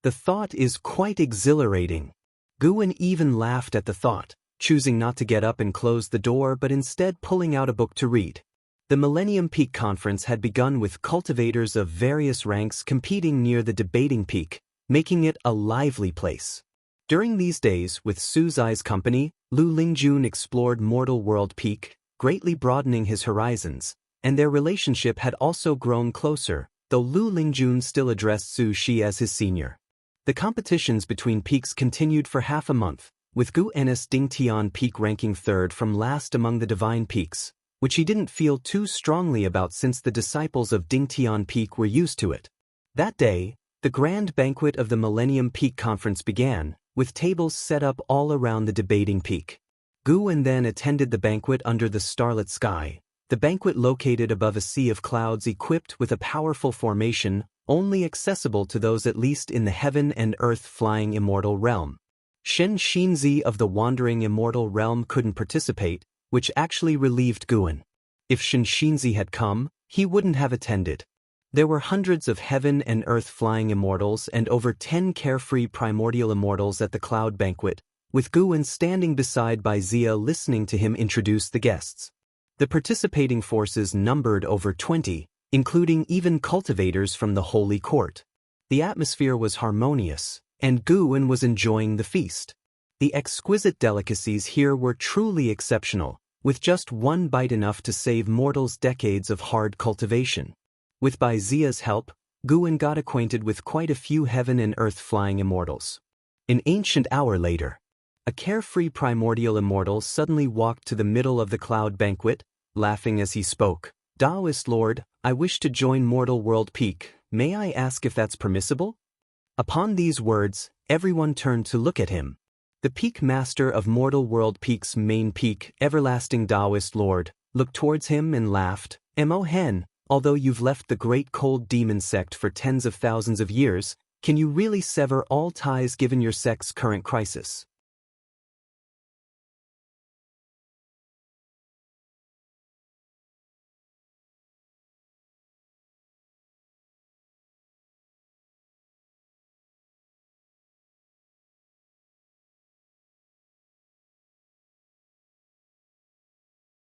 The thought is quite exhilarating. Guan even laughed at the thought, choosing not to get up and close the door but instead pulling out a book to read. The Millennium Peak Conference had begun with cultivators of various ranks competing near the debating peak, making it a lively place. During these days, with Su Zai's company, Lu Lingjun explored Mortal World Peak, greatly broadening his horizons, and their relationship had also grown closer, though Lu Lingjun still addressed Su Shi as his senior. The competitions between peaks continued for half a month, with Gu Ennis Dingtian Peak ranking 3rd from last among the divine peaks, which he didn't feel too strongly about since the disciples of Dingtian Peak were used to it. That day, the grand banquet of the Millennium Peak Conference began, with tables set up all around the debating peak. Guan then attended the banquet under the starlit sky, the banquet located above a sea of clouds equipped with a powerful formation, only accessible to those at least in the heaven and earth flying immortal realm. Shen Xinzi of the wandering immortal realm couldn't participate, which actually relieved Guan. If Shen Xinzi had come, he wouldn't have attended. There were hundreds of heaven and earth flying immortals and over 10 carefree primordial immortals at the cloud banquet, with Guan standing beside Bai Zia listening to him introduce the guests. The participating forces numbered over 20, including even cultivators from the Holy Court. The atmosphere was harmonious, and Guan was enjoying the feast. The exquisite delicacies here were truly exceptional, with just one bite enough to save mortals decades of hard cultivation. With Bai Zia's help, Guan got acquainted with quite a few heaven and earth flying immortals. An ancient hour later, a carefree primordial immortal suddenly walked to the middle of the cloud banquet, laughing as he spoke. Taoist Lord, I wish to join Mortal World Peak. May I ask if that's permissible? Upon these words, everyone turned to look at him. The peak master of mortal world peak's main peak, everlasting Taoist lord, looked towards him and laughed. Mo Hen, although you've left the great cold demon sect for tens of thousands of years, can you really sever all ties given your sect's current crisis?